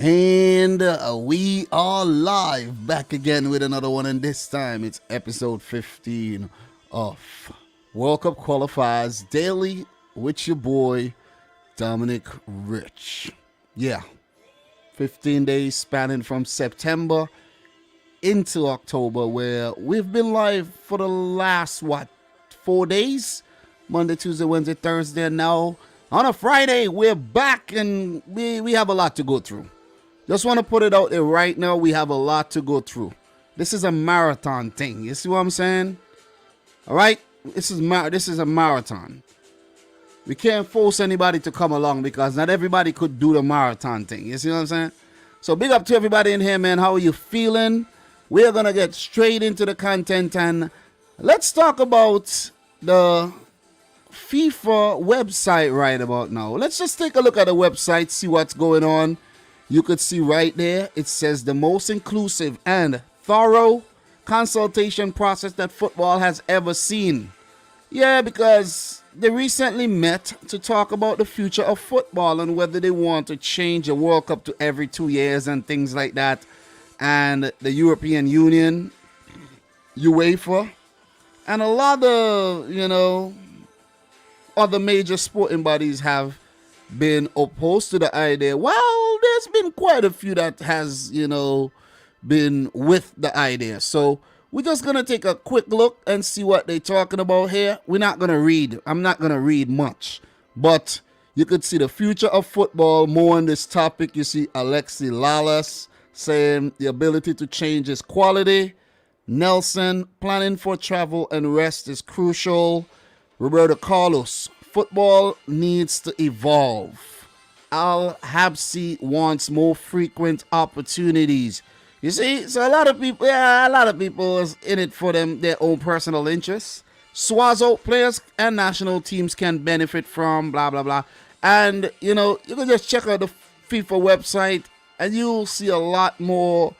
And we are live back again with another one, and this time it's episode 15 of World Cup Qualifiers Daily with your boy Dominic Rich. Yeah, 15 days spanning from September into October, where we've been live for the last 4 days, Monday, Tuesday, Wednesday, Thursday, and now on a Friday we're back, and we have a lot to go through. Just want to put it out there right now. We have a lot to go through. This is a marathon thing. You see what I'm saying? All right? This is a marathon. We can't force anybody to come along because not everybody could do the marathon thing. You see what I'm saying? So big up to everybody in here, man. How are you feeling? We're going to get straight into the content, and let's talk about the FIFA website right about now. Let's just take a look at the website, see what's going on. You could see right there, it says the most inclusive and thorough consultation process that football has ever seen. Yeah, because they recently met to talk about the future of football and whether they want to change the World Cup to every 2 years and things like that. And the European Union, UEFA, and a lot of, other major sporting bodies have been opposed to the idea. Well, there's been quite a few that has, been with the idea. So we're just going to take a quick look and see what they're talking about here. We're not going to read. I'm not going to read much. But you could see the future of football more on this topic. You see Alexi Lalas saying the ability to change is quality. Nelson, planning for travel and rest is crucial. Roberto Carlos, football needs to evolve. Al-Habsi wants more frequent opportunities. You see, so a lot of people is in it for their own personal interests. Swazo, players and national teams can benefit from blah, blah, blah. And, you can just check out the FIFA website and you'll see a lot more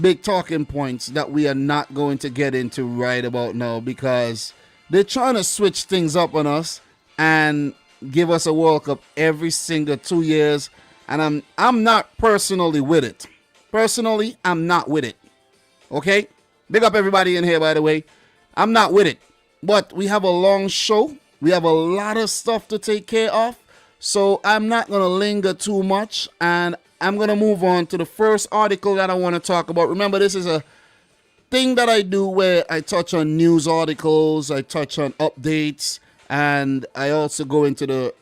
big talking points that we are not going to get into right about now, because they're trying to switch things up on us and give us a World Cup every single 2 years, and I'm not personally with it. Personally, I'm not with it. Okay? Big up everybody in here, by the way. I'm not with it. But we have a long show. We have a lot of stuff to take care of, so I'm not going to linger too much, and I'm going to move on to the first article that I want to talk about. Remember, this is a thing that I do where I touch on news articles, I touch on updates, and I also go into the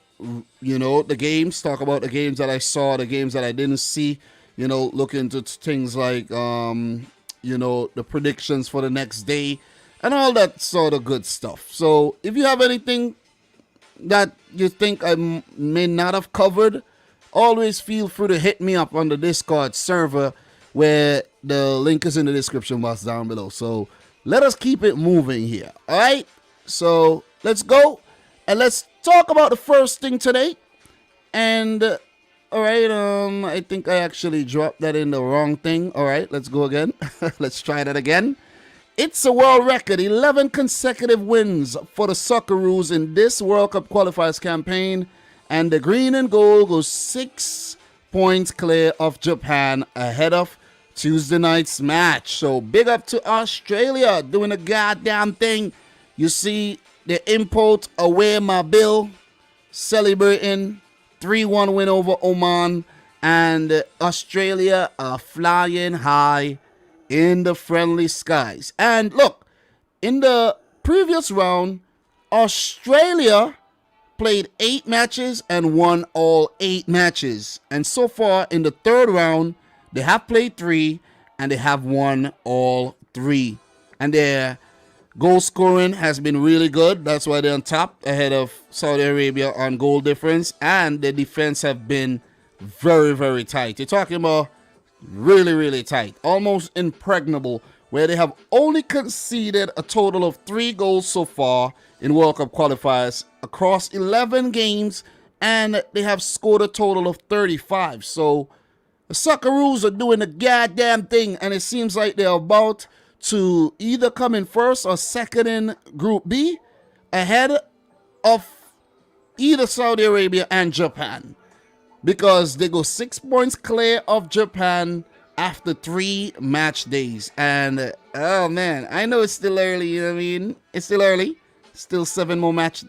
games, talk about the games that I saw, the games that I didn't see, look into things like, the predictions for the next day and all that sort of good stuff. So if you have anything that you think I may not have covered, always feel free to hit me up on the Discord server, where the link is in the description box down below. So let us keep it moving here. All right. So let's go and let's talk about the first thing today. And all right. I think I actually dropped that in the wrong thing. All right. Let's go again. Let's try that again. It's a world record. 11 consecutive wins for the Socceroos in this World Cup qualifiers campaign. And the green and gold goes 6 points clear of Japan ahead of Tuesday night's match. So big up to Australia doing a goddamn thing. You see the import away my bill celebrating 3-1 win over Oman, and Australia are flying high in the friendly skies. And look, in the previous round, Australia played 8 matches and won all 8 matches. And so far in the third round, they have played 3 and they have won all 3. And their goal scoring has been really good. That's why they're on top ahead of Saudi Arabia on goal difference. And the defense have been very, very tight. You're talking about really, really tight. Almost impregnable, where they have only conceded a total of 3 goals so far in World Cup qualifiers across 11 games. And they have scored a total of 35. So the Socceroos are doing the goddamn thing, and it seems like they're about to either come in first or second in Group B, ahead of either Saudi Arabia and Japan. because they go 6 points clear of Japan after 3 match days. And oh man, I know it's still early, you know what I mean? It's still early. Still 7 more match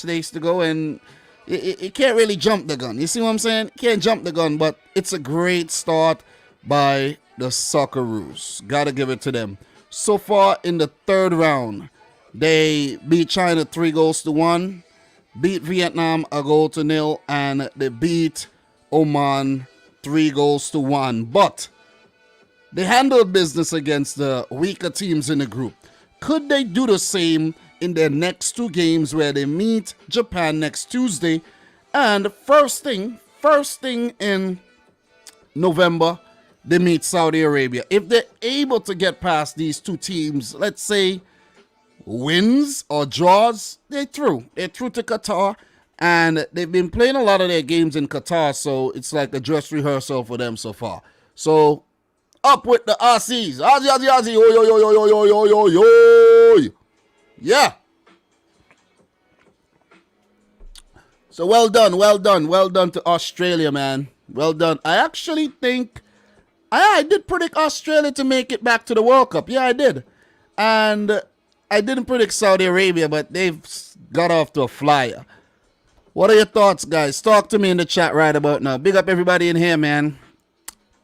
days to go, and it can't really jump the gun. You see what I'm saying? Can't jump the gun, but it's a great start by the Socceroos. Gotta give it to them. So far in the 3rd round, they beat China 3-1, beat Vietnam 1-0, and they beat Oman 3-1. But they handled business against the weaker teams in the group. Could they do the same in their next 2 games, where they meet Japan next Tuesday, and first thing in November, they meet Saudi Arabia? If they're able to get past these 2 teams, let's say wins or draws, they're through. They're through to Qatar, and they've been playing a lot of their games in Qatar, so it's like a dress rehearsal for them so far. So up with the RCs. Aussie, yo. Yeah. So well done to Australia, man. Well done. I actually think I did predict Australia to make it back to the World Cup. Yeah, I did. And I didn't predict Saudi Arabia, but they've got off to a flyer. What are your thoughts, guys? Talk to me in the chat right about now. Big up everybody in here, man.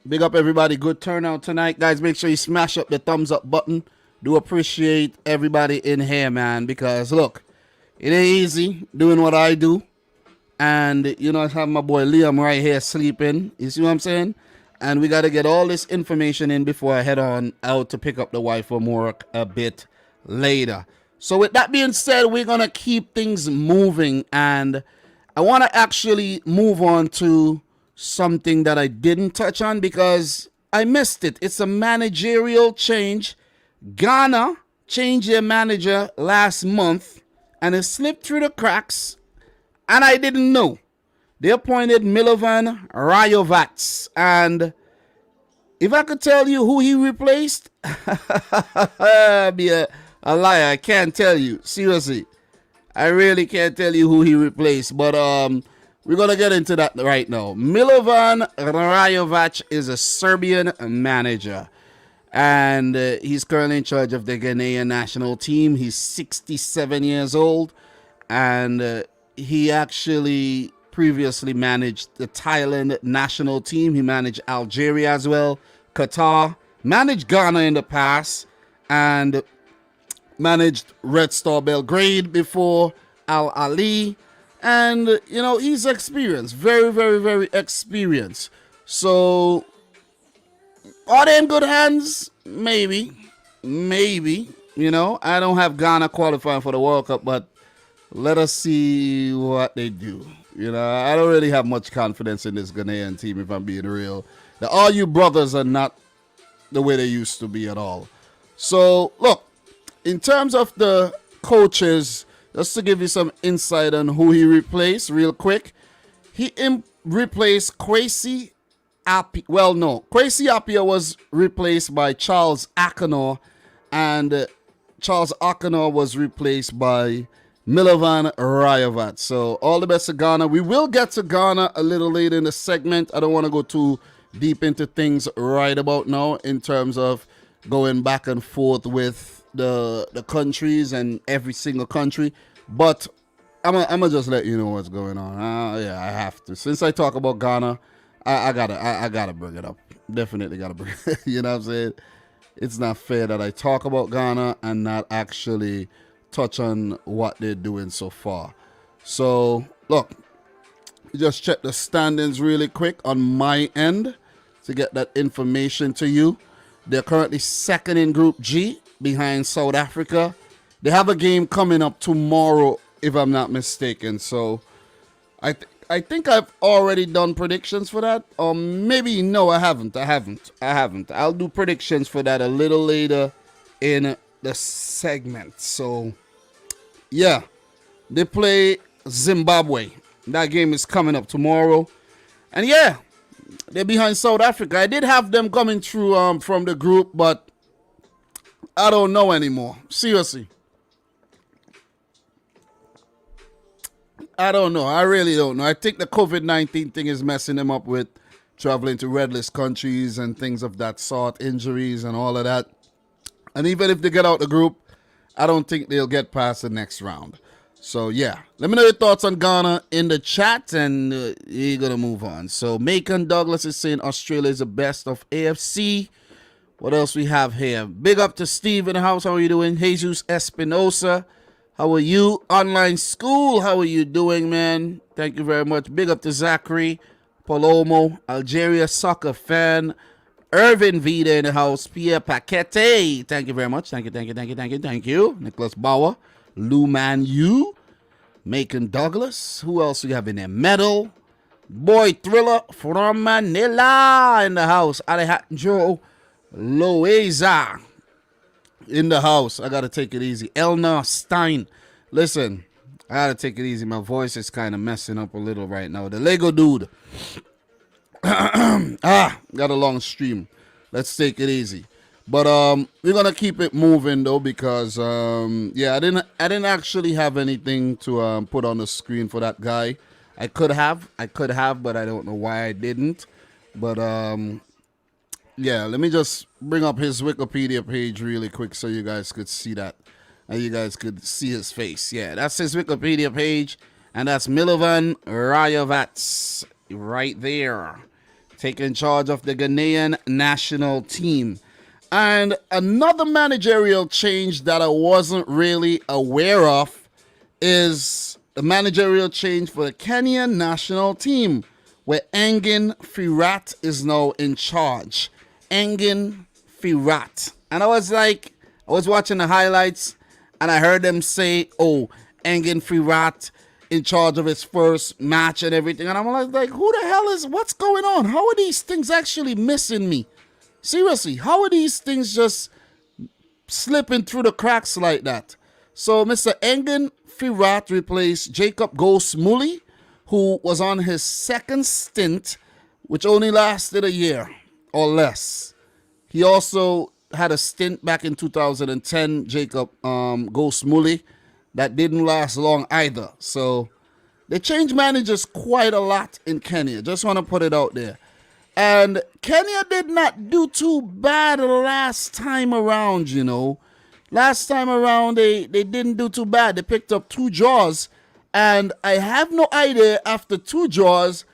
Big up everybody. Good turnout tonight, guys. Make sure you smash up the thumbs up button. Do appreciate everybody in here, man, because look, it ain't easy doing what I do. And, you know, I have my boy Liam right here sleeping. You see what I'm saying? And we got to get all this information in before I head on out to pick up the wife from work a bit later. So with that being said, we're going to keep things moving. And I want to actually move on to something that I didn't touch on because I missed it. It's a managerial change. Ghana changed their manager last month, and it slipped through the cracks, and I didn't know. They appointed Milovan Rajovac, and if I could tell you who he replaced, I'd be a liar. I can't tell you. Seriously. I really can't tell you who he replaced, but we're going to get into that right now. Milovan Rajovac is a Serbian manager. And he's currently in charge of the Ghanaian national team. He's 67 years old. And he actually previously managed the Thailand national team. He managed Algeria as well, Qatar, managed Ghana in the past, and managed Red Star Belgrade before Al Ali. And, you know, he's experienced. Very, very, very experienced. So are they in good hands? Maybe. You know, I don't have Ghana qualifying for the World Cup, but let us see what they do. You know, I don't really have much confidence in this Ghanaian team, if I'm being real. The RU brothers are not the way they used to be at all. So, look, in terms of the coaches, just to give you some insight on who he replaced real quick, he replaced Kwesi Appiah. Well, no. Kwesi Appiah was replaced by Charles Akinor, and Charles Akinor was replaced by Milovan Rajovac. So all the best to Ghana. We will get to Ghana a little later in the segment. I don't want to go too deep into things right about now in terms of going back and forth with the countries and every single country. But I'm gonna just let you know what's going on. Yeah, I have to. Since I talk about Ghana, I gotta bring it up. Definitely gotta bring it. You know what I'm saying? It's not fair that I talk about Ghana and not actually touch on what they're doing so far. So look, just check the standings really quick on my end to get that information to you. They're currently second in Group G behind South Africa. They have a game coming up tomorrow, if I'm not mistaken. So I think I've already done predictions for that. Or maybe no, I haven't. I'll do predictions for that a little later in the segment. So yeah, they play Zimbabwe. That game is coming up tomorrow. And yeah, they're behind South Africa. I did have them coming through from the group, but I don't know anymore. Seriously. I don't know. I really don't know. I think the COVID-19 thing is messing them up with traveling to red list countries and things of that sort, injuries and all of that. And even if they get out the group, I don't think they'll get past the next round. So, yeah. Let me know your thoughts on Ghana in the chat, and you're going to move on. So, Macon Douglas is saying Australia is the best of AFC. What else we have here? Big up to Steve in the house. How are you doing? Jesus Espinosa. How are you? Online school. How are you doing, man? Thank you very much. Big up to Zachary Palomo, Algeria soccer fan. Irvin Vida in the house. Pierre Paquete. Thank you very much. Thank you. Nicholas Bauer. Lou Manu. Macon Douglas. Who else we have in there? Metal. Boy Thriller from Manila in the house. Alejandro Loaiza in the house. I gotta take it easy. Elna Stein. Listen, I gotta take it easy. My voice is kind of messing up a little right now. The Lego dude. Got a long stream. Let's take it easy. But we're gonna keep it moving though, because yeah, I didn't actually have anything to put on the screen for that guy. I could have, but I don't know why I didn't. But yeah, let me just bring up his Wikipedia page really quick so you guys could see that. And you guys could see his face. Yeah, that's his Wikipedia page. And that's Milovan Rayovats right there. Taking charge of the Ghanaian national team. And another managerial change that I wasn't really aware of is the managerial change for the Kenyan national team, where Engin Firat is now in charge. Engin Firat. And I was watching the highlights and I heard them say, oh, Engin Firat in charge of his first match and everything. And I'm like, who the hell what's going on? How are these things actually missing me? Seriously, how are these things just slipping through the cracks like that? So Mr. Engin Firat replaced Jacob Ghost-Mully, who was on his second stint, which only lasted a year or less. He also had a stint back in 2010, Jacob Ghost-Mully, that didn't last long either. So they changed managers quite a lot in Kenya. Just want to put it out there. And Kenya did not do too bad last time around, you know. Last time around, they didn't do too bad. They picked up 2 draws. And I have no idea, after 2 draws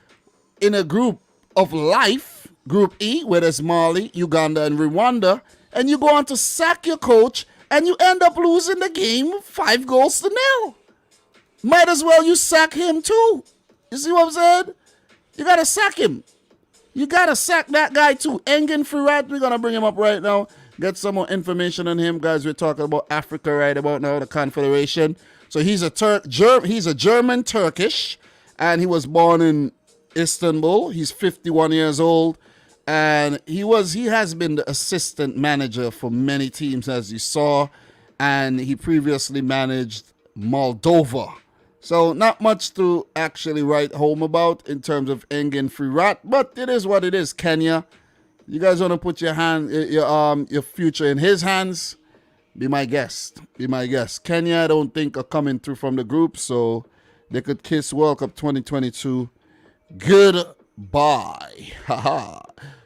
in a group of life, Group E, where there's Mali, Uganda, and Rwanda, and you go on to sack your coach, and you end up losing the game 5-0. Might as well you sack him too. You see what I'm saying? You got to sack him. You got to sack that guy too. Engin Firat, we're going to bring him up right now. Get some more information on him. Guys, we're talking about Africa right about now, the Confederation. So he's he's a German Turkish, and he was born in Istanbul. He's 51 years old, and he has been the assistant manager for many teams, as you saw, and he previously managed Moldova. So not much to actually write home about in terms of Engin Firat, but it is what it is. Kenya, you guys want to put your future in his hands? Be my guest. Be my guest. Kenya, I don't think, are coming through from the group, so they could kiss World Cup 2022 goodbye. Haha.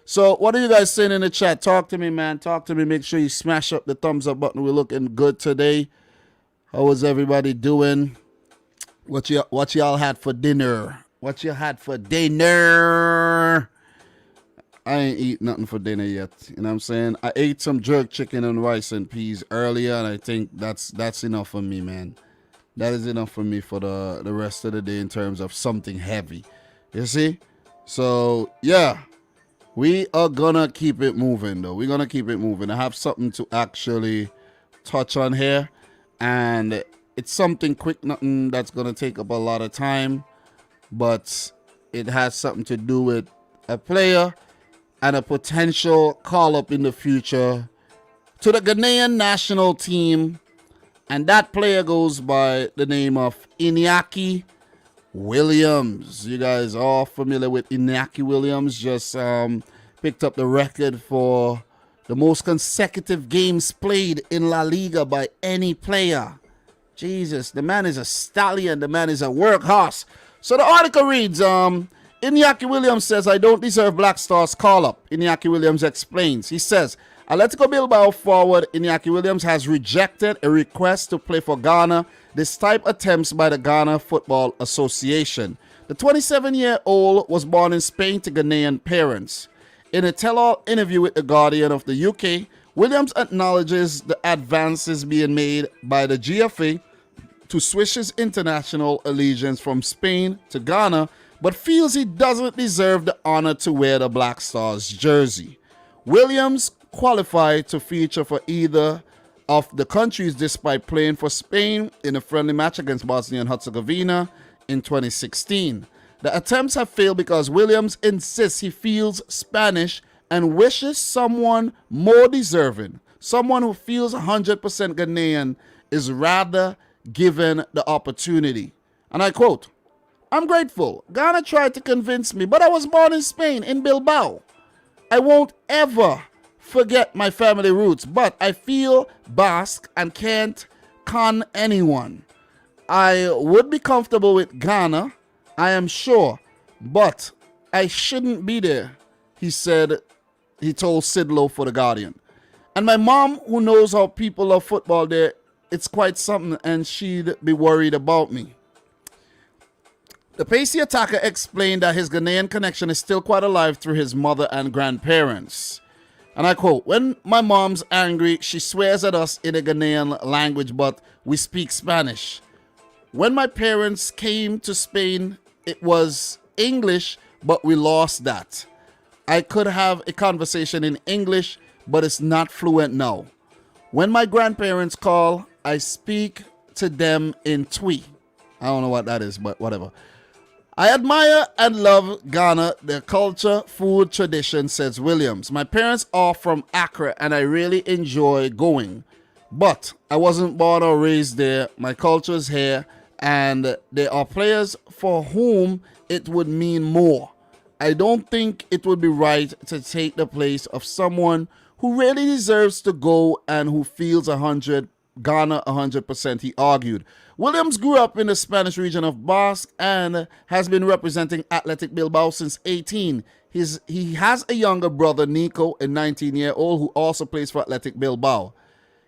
So what are you guys saying in the chat? Talk to me, man. Talk to me. Make sure you smash up the thumbs up button. We're looking good today. How was everybody doing? What y'all had for dinner? What you had for dinner? I ain't eat nothing for dinner yet. You know what I'm saying? I ate some jerk chicken and rice and peas earlier, and I think that's enough for me, man. That is enough for me for the rest of the day in terms of something heavy. You see? So, yeah. We are gonna keep it moving, though. We're gonna keep it moving. I have something to actually touch on here, and it's something quick, nothing that's gonna take up a lot of time, but it has something to do with a player and a potential call-up in the future to the Ghanaian national team, and that player goes by the name of Iñaki Williams. You guys are familiar with Iñaki Williams. Just picked up the record for the most consecutive games played in La Liga by any player. Jesus, the man is a stallion. The man is a workhorse. So the article reads, Iñaki Williams says, I don't deserve Black Stars call-up. Iñaki Williams explains. He says, Atletico Bilbao forward Iñaki Williams has rejected a request to play for Ghana despite attempts by the Ghana Football Association. The 27-year-old was born in Spain to Ghanaian parents. In a tell-all interview with The Guardian of the UK, Williams acknowledges the advances being made by the GFA to switch his international allegiance from Spain to Ghana, but feels he doesn't deserve the honor to wear the Black Stars jersey. Williams qualified to feature for either of the countries despite playing for Spain in a friendly match against Bosnia and Herzegovina in 2016. The attempts have failed because Williams insists he feels Spanish and wishes someone more deserving, someone who feels 100% Ghanaian, is rather given the opportunity. And I quote, I'm grateful. Ghana tried to convince me, but I was born in Spain, in Bilbao. I won't ever forget my family roots, but I feel Basque and can't con anyone. I would be comfortable with Ghana, I am sure, but I shouldn't be there, he said. He told Sidlow for The Guardian. And my mom, who knows how people love football there, it's quite something, and she'd be worried about me. The pacey attacker explained that his Ghanaian connection is still quite alive through his mother and grandparents. And I quote, when my mom's angry, she swears at us in a Ghanaian language, but we speak Spanish. When my parents came to Spain, it was English, but we lost that. I could have a conversation in English, but it's not fluent now. When my grandparents call, I speak to them in Twi. I don't know what that is, but whatever. I admire and love Ghana, their culture, food, tradition, says Williams. My parents are from Accra, and I really enjoy going. But I wasn't born or raised there. My culture is here, and there are players for whom it would mean more. I don't think it would be right to take the place of someone who really deserves to go and who feels Ghana 100%, he argued. Williams grew up in the Spanish region of Basque and has been representing Athletic Bilbao since 18. He has a younger brother, Nico, a 19-year-old, who also plays for Athletic Bilbao.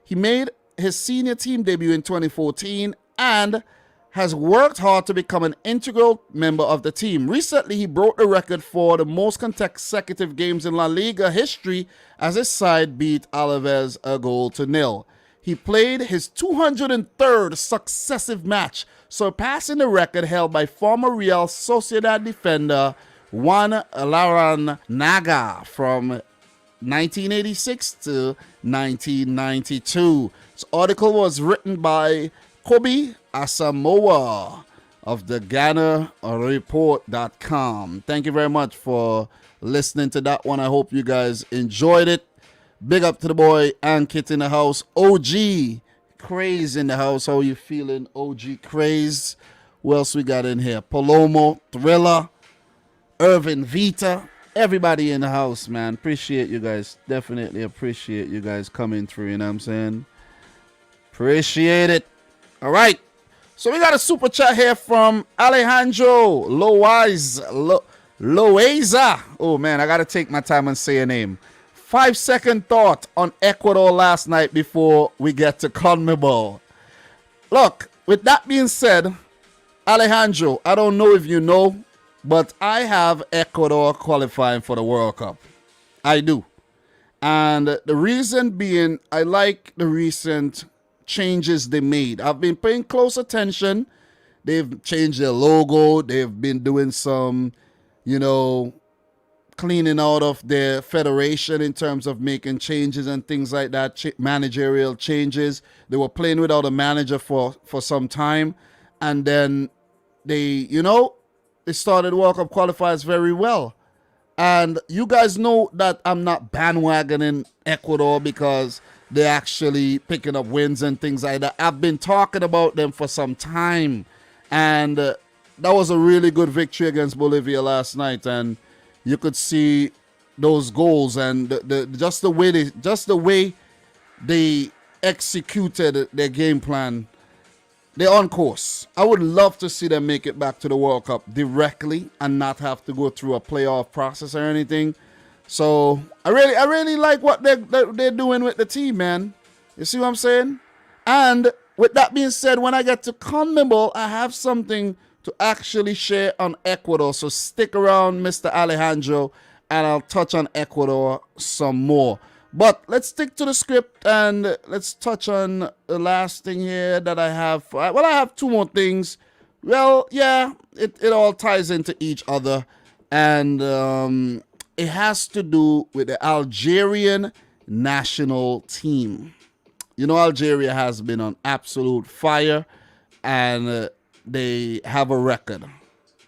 He made his senior team debut in 2014 and has worked hard to become an integral member of the team. Recently, he broke the record for the most consecutive games in La Liga history as his side beat Alaves 1-0. He played his 203rd successive match, surpassing the record held by former Real Sociedad defender Juan Larranaga from 1986 to 1992. This article was written by Kobe Asamoah of the GhanaReport.com. Thank you very much for listening to that one. I hope you guys enjoyed it. Big up to the boy Ankit in the house. OG Craze in the house. How you feeling, OG Craze? Who else we got in here? Palomo, Thriller, Irvin Vita. Everybody in the house, man. Appreciate you guys. Definitely appreciate you guys coming through, you know what I'm saying? Appreciate it. All right. So we got a super chat here from Alejandro Loaiza. Oh, man, I got to take my time and say a name. 5-second thought on Ecuador last night before we get to CONMEBOL. Look, with that being said, Alejandro, I don't know if you know, but I have Ecuador qualifying for the World Cup. I do. And the reason being, I like the recent changes they made. I've been paying close attention. They've changed their logo. They've been doing some, cleaning out of their federation in terms of making changes and things like that, managerial changes. They were playing without a manager for some time. And then they started World Cup qualifiers very well. And you guys know that I'm not bandwagoning Ecuador because they're actually picking up wins and things like that. I've been talking about them for some time. And that was a really good victory against Bolivia last night. And you could see those goals and just the way they executed their game plan. they're on course. I would love to see them make it back to the World Cup directly and not have to go through a playoff process or anything. So I really like what they're doing with the team, man. You see what I'm saying? And with that being said, when I get to CONMEBOL, I have something to actually share on Ecuador. So stick around, Mr. Alejandro, and I'll touch on Ecuador some more. But let's stick to the script and let's touch on the last thing here that I have. Well, I have two more things. Well, yeah, it all ties into each other. And it has to do with the Algerian national team. You know, Algeria has been on absolute fire and they have a record.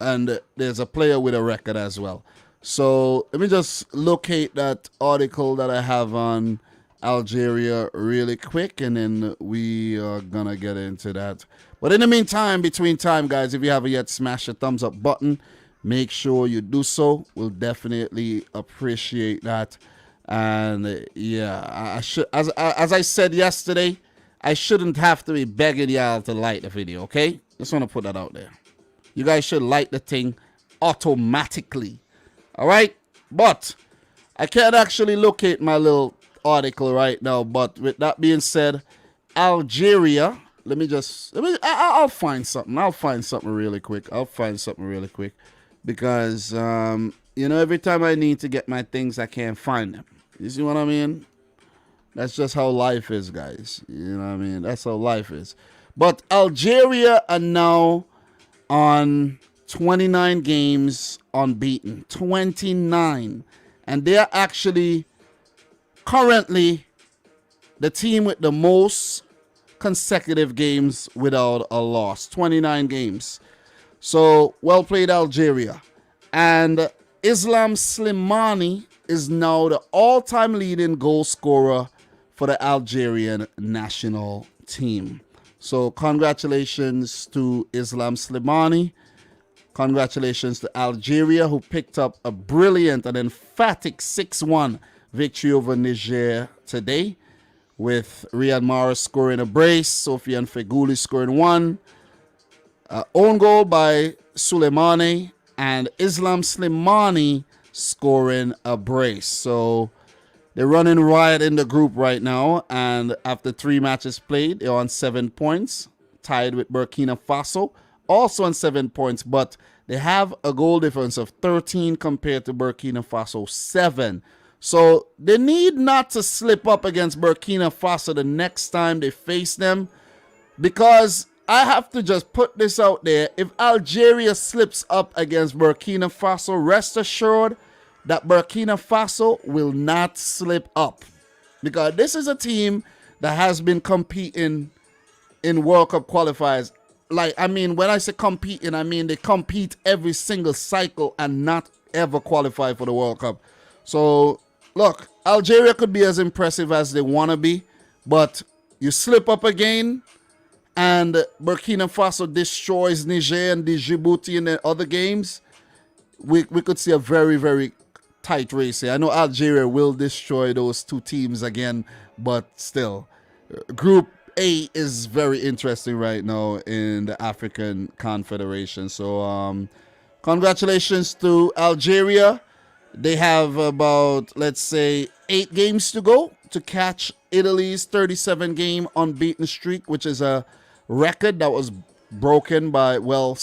And there's a player with a record as well. So let me just locate that article that I have on Algeria really quick, and then we are gonna get into that. But in the meantime, between time, guys, if you haven't yet smashed the thumbs up button, make sure you do so. We'll definitely appreciate that. And yeah, I should, as I said yesterday, I shouldn't have to be begging y'all to like the video. Okay, just want to put that out there. You guys should like the thing automatically. All right, but I can't actually locate my little article right now. But with that being said, Algeria, I'll find something. I'll find something really quick. Because, you know, every time I need to get my things, I can't find them. You see what I mean? That's just how life is, guys. You know what I mean? That's how life is. But Algeria are now on 29 games unbeaten. 29. And they are actually currently the team with the most consecutive games without a loss. 29 games. So, well played, Algeria. And Islam Slimani is now the all-time leading goal scorer for the Algerian national team. So, congratulations to Islam Slimani. Congratulations to Algeria, who picked up a brilliant and emphatic 6-1 victory over Niger today, with Riyad Mahrez scoring a brace, Sofiane Feghouli scoring one, own goal by Souleymane, and Islam Slimani scoring a brace. So they're running riot in the group right now, and after 3 matches played, they're on 7 points, tied with Burkina Faso, also on 7 points, but they have a goal difference of 13 compared to Burkina Faso 7. So they need not to slip up against Burkina Faso the next time they face them, because I have to just put this out there. If Algeria slips up against Burkina Faso, rest assured that Burkina Faso will not slip up, because this is a team that has been competing in World Cup qualifiers. Like, I mean, when I say competing, I mean they compete every single cycle and not ever qualify for the World Cup. So, look, Algeria could be as impressive as they want to be, but you slip up again and Burkina Faso destroys Niger and Djibouti in the other games, we could see a very, very tight race here. I know Algeria will destroy those two teams again, but still, Group A is very interesting right now in the African Confederation. So congratulations to Algeria. They have about, let's say, 8 games to go to catch Italy's 37-game unbeaten streak, which is a record that was broken by, well,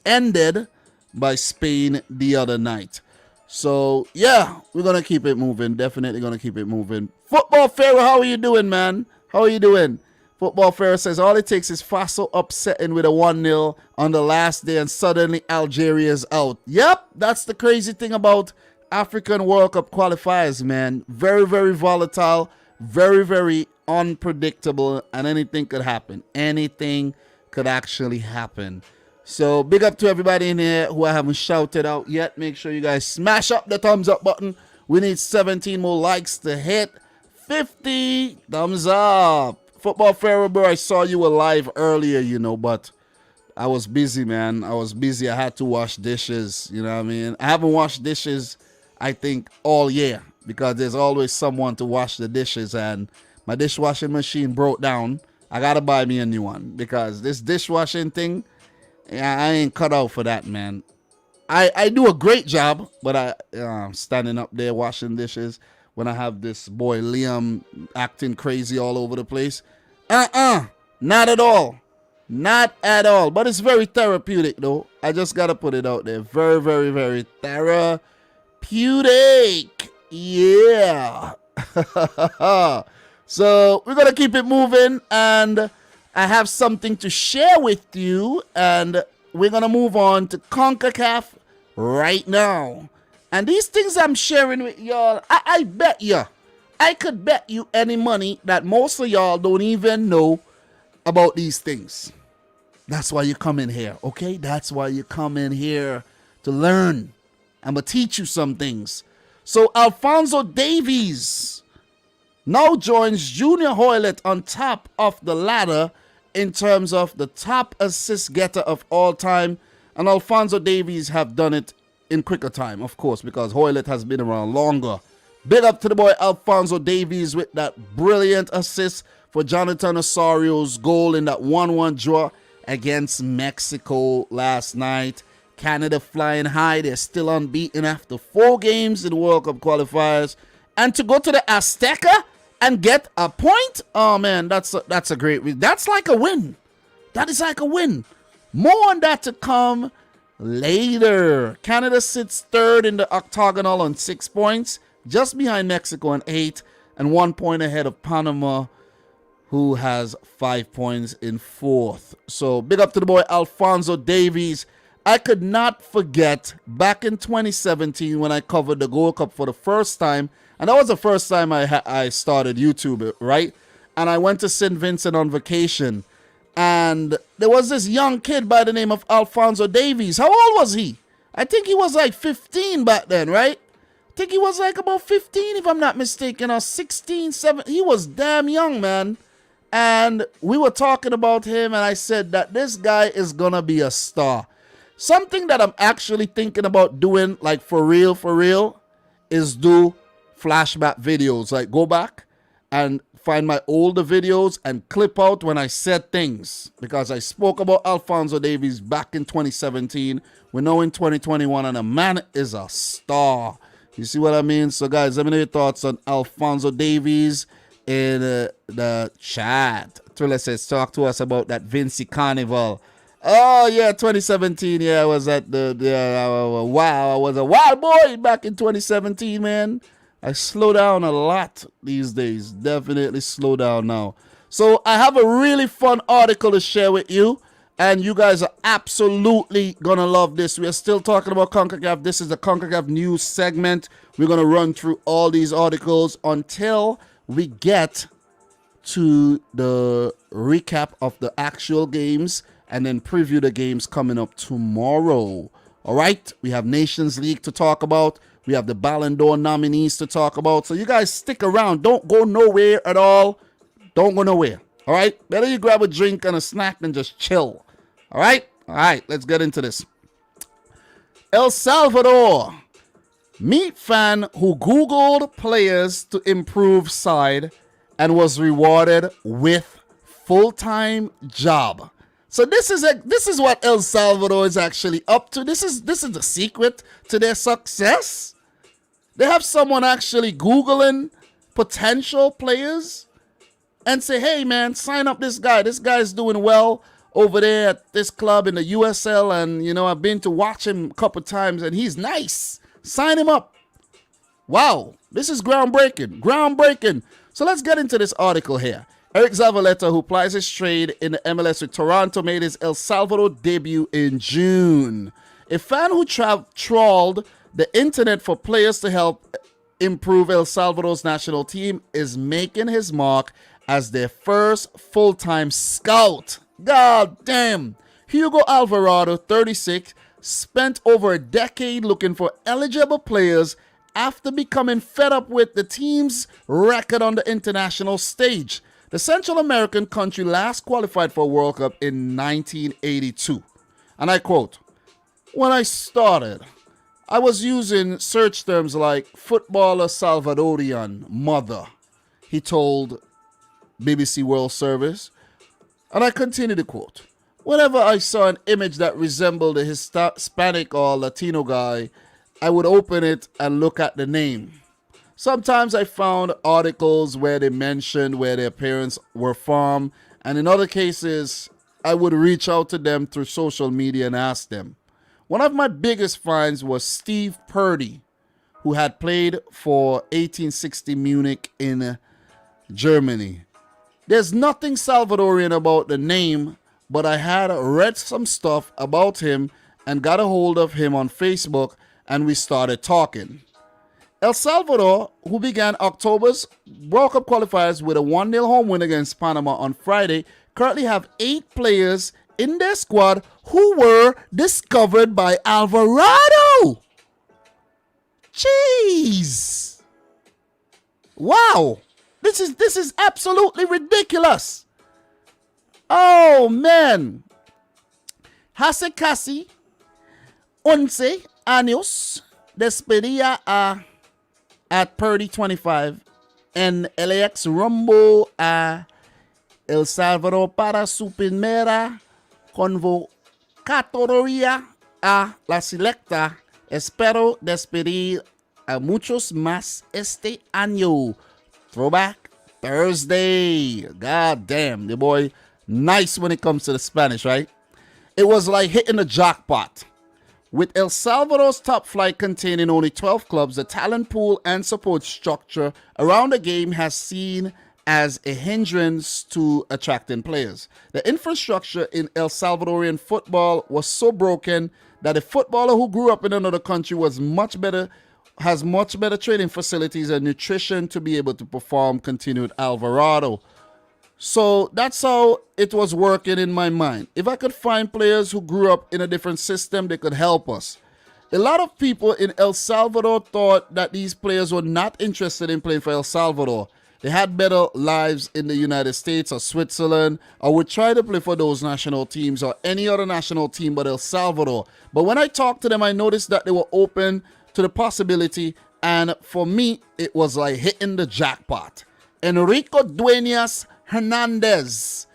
ended by Spain the other night. So, yeah, we're going to keep it moving. Definitely going to keep it moving. Football Pharaoh, how are you doing, man? How are you doing? Football Pharaoh says all it takes is Faso upsetting with a 1-0 on the last day and suddenly Algeria's out. Yep, that's the crazy thing about African World Cup qualifiers, man. Very, very volatile, very, very unpredictable, and anything could happen. Anything could actually happen. So big up to everybody in here who I haven't shouted out yet. Make sure you guys smash up the thumbs up button. We need 17 more likes to hit 50 thumbs up. Football Pharaoh, bro, I saw you were live earlier, you know, but I was busy, man. I was busy. I had to wash dishes, you know what I mean? I haven't washed dishes, I think, all year, because there's always someone to wash the dishes, and my dishwashing machine broke down, I gotta buy me a new one because this dishwashing thing, yeah, I ain't cut out for that, man. I do a great job, but I'm standing up there washing dishes when I have this boy Liam acting crazy all over the place. Not at all. Not at all. But it's very therapeutic, though. I just gotta put it out there. Very, very, very therapeutic. Yeah. So we're gonna keep it moving, and I have something to share with you, and we're gonna move on to CONCACAF right now. And these things I'm sharing with y'all, I bet you, I could bet you any money that most of y'all don't even know about these things. That's why you come in here, okay? That's why you come in here to learn. I'm gonna teach you some things. So Alphonso Davies now joins Junior Hoylett on top of the ladder in terms of the top assist getter of all time. And Alphonso Davies have done it in quicker time, of course, because Hoylett has been around longer. Big up to the boy Alphonso Davies with that brilliant assist for Jonathan Osario's goal in that 1-1 draw against Mexico last night. Canada flying high. They're still unbeaten after 4 games in the World Cup qualifiers. And to go to the Azteca and get a point? Oh, man, that's a great win. That's like a win. That is like a win. More on that to come later. Canada sits third in the octagonal on 6 points, just behind Mexico on 8, and 1 point ahead of Panama, who has 5 points in 4th. So big up to the boy Alphonso Davies. I could not forget back in 2017 when I covered the Gold Cup for the first time, and that was the first time I started YouTube, right? And I went to St. Vincent on vacation, and there was this young kid by the name of Alphonso Davies. How old was he? I think he was like 15 back then, right? I think he was like about 15 if I'm not mistaken, or 16, 17. He was damn young, man. And we were talking about him, and I said that this guy is gonna be a star. Something that I'm actually thinking about doing, like for real, is do flashback videos. Like go back and find my older videos and clip out when I said things. Because I spoke about Alphonso Davies back in 2017. We're now in 2021, and the man is a star. You see what I mean? So guys, let me know your thoughts on Alphonso Davies in the chat. Trilla says, talk to us about that Vinci Carnival. Oh yeah, 2017. Yeah, I was at wow, I was a wild boy back in 2017, man. I slow down a lot these days. Definitely slow down now. So I have a really fun article to share with you, and you guys are absolutely gonna love this. We are still talking about CONCACAF. This is the CONCACAF news segment. We're gonna run through all these articles until we get to the recap of the actual games and then preview the games coming up tomorrow. All right, we have Nations League to talk about. We have the Ballon d'Or nominees to talk about. So you guys stick around. Don't go nowhere at all. Don't go nowhere. All right, better you grab a drink and a snack and just chill. All right, let's get into this. El Salvador. Meet fan who Googled players to improve side and was rewarded with full-time job. So this is what El Salvador is actually up to. This is the secret to their success. They have someone actually Googling potential players and say, hey man, sign up this guy. This guy's doing well over there at this club in the USL, and you know, I've been to watch him a couple times and he's nice. Sign him up. Wow, this is groundbreaking. So let's get into this article here. Eric Zavaleta, who plies his trade in the MLS with Toronto, made his El Salvador debut in June. A fan who trawled the internet for players to help improve El Salvador's national team is making his mark as their first full-time scout. God damn. Hugo Alvarado, 36, spent over a decade looking for eligible players after becoming fed up with the team's record on the international stage. The Central American country last qualified for a World Cup in 1982. And I quote, when I started, I was using search terms like footballer Salvadorian mother, he told BBC World Service. And I continue to quote. Whenever I saw an image that resembled a Hispanic or Latino guy, I would open it and look at the name. Sometimes I found articles where they mentioned where their parents were from, and in other cases, I would reach out to them through social media and ask them. One of my biggest finds was Steve Purdy, who had played for 1860 Munich in Germany. There's nothing Salvadorian about the name, but I had read some stuff about him and got a hold of him on Facebook, and we started talking. El Salvador, who began October's World Cup qualifiers with a 1-0 home win against Panama on Friday, currently have 8 players in their squad who were discovered by Alvarado. Jeez. Wow. This is absolutely ridiculous. Oh, man. Hace casi 11 años despedía at Purdy 25 en LAX rumbo a El Salvador para su primera convocatoria a la selecta. Espero despedir a muchos más este año. Throwback Thursday. God damn, the boy nice when it comes to the Spanish, right? It was like hitting the jackpot. With El Salvador's top flight containing only 12 clubs, the talent pool and support structure around the game has seen as a hindrance to attracting players. The infrastructure in El Salvadorian football was so broken that a footballer who grew up in another country has much better training facilities and nutrition to be able to perform, continued Alvarado. So that's how it was working in my mind. If I could find players who grew up in a different system, they could help us. A lot of people in El Salvador thought that these players were not interested in playing for El Salvador. They had better lives in the United States or Switzerland, or would try to play for those national teams or any other national team but El Salvador. But when I talked to them, I noticed that they were open to the possibility, and for me, it was like hitting the jackpot. Enrico Duenas Hernandez,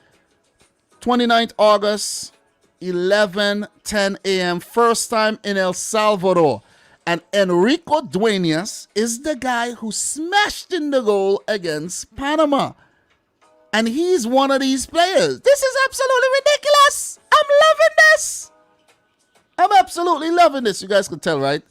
29th August, 11:10 a.m., first time in El Salvador. And Enrico Duenas is the guy who smashed in the goal against Panama. And he's one of these players. This is absolutely ridiculous. I'm loving this. I'm absolutely loving this. You guys can tell, right?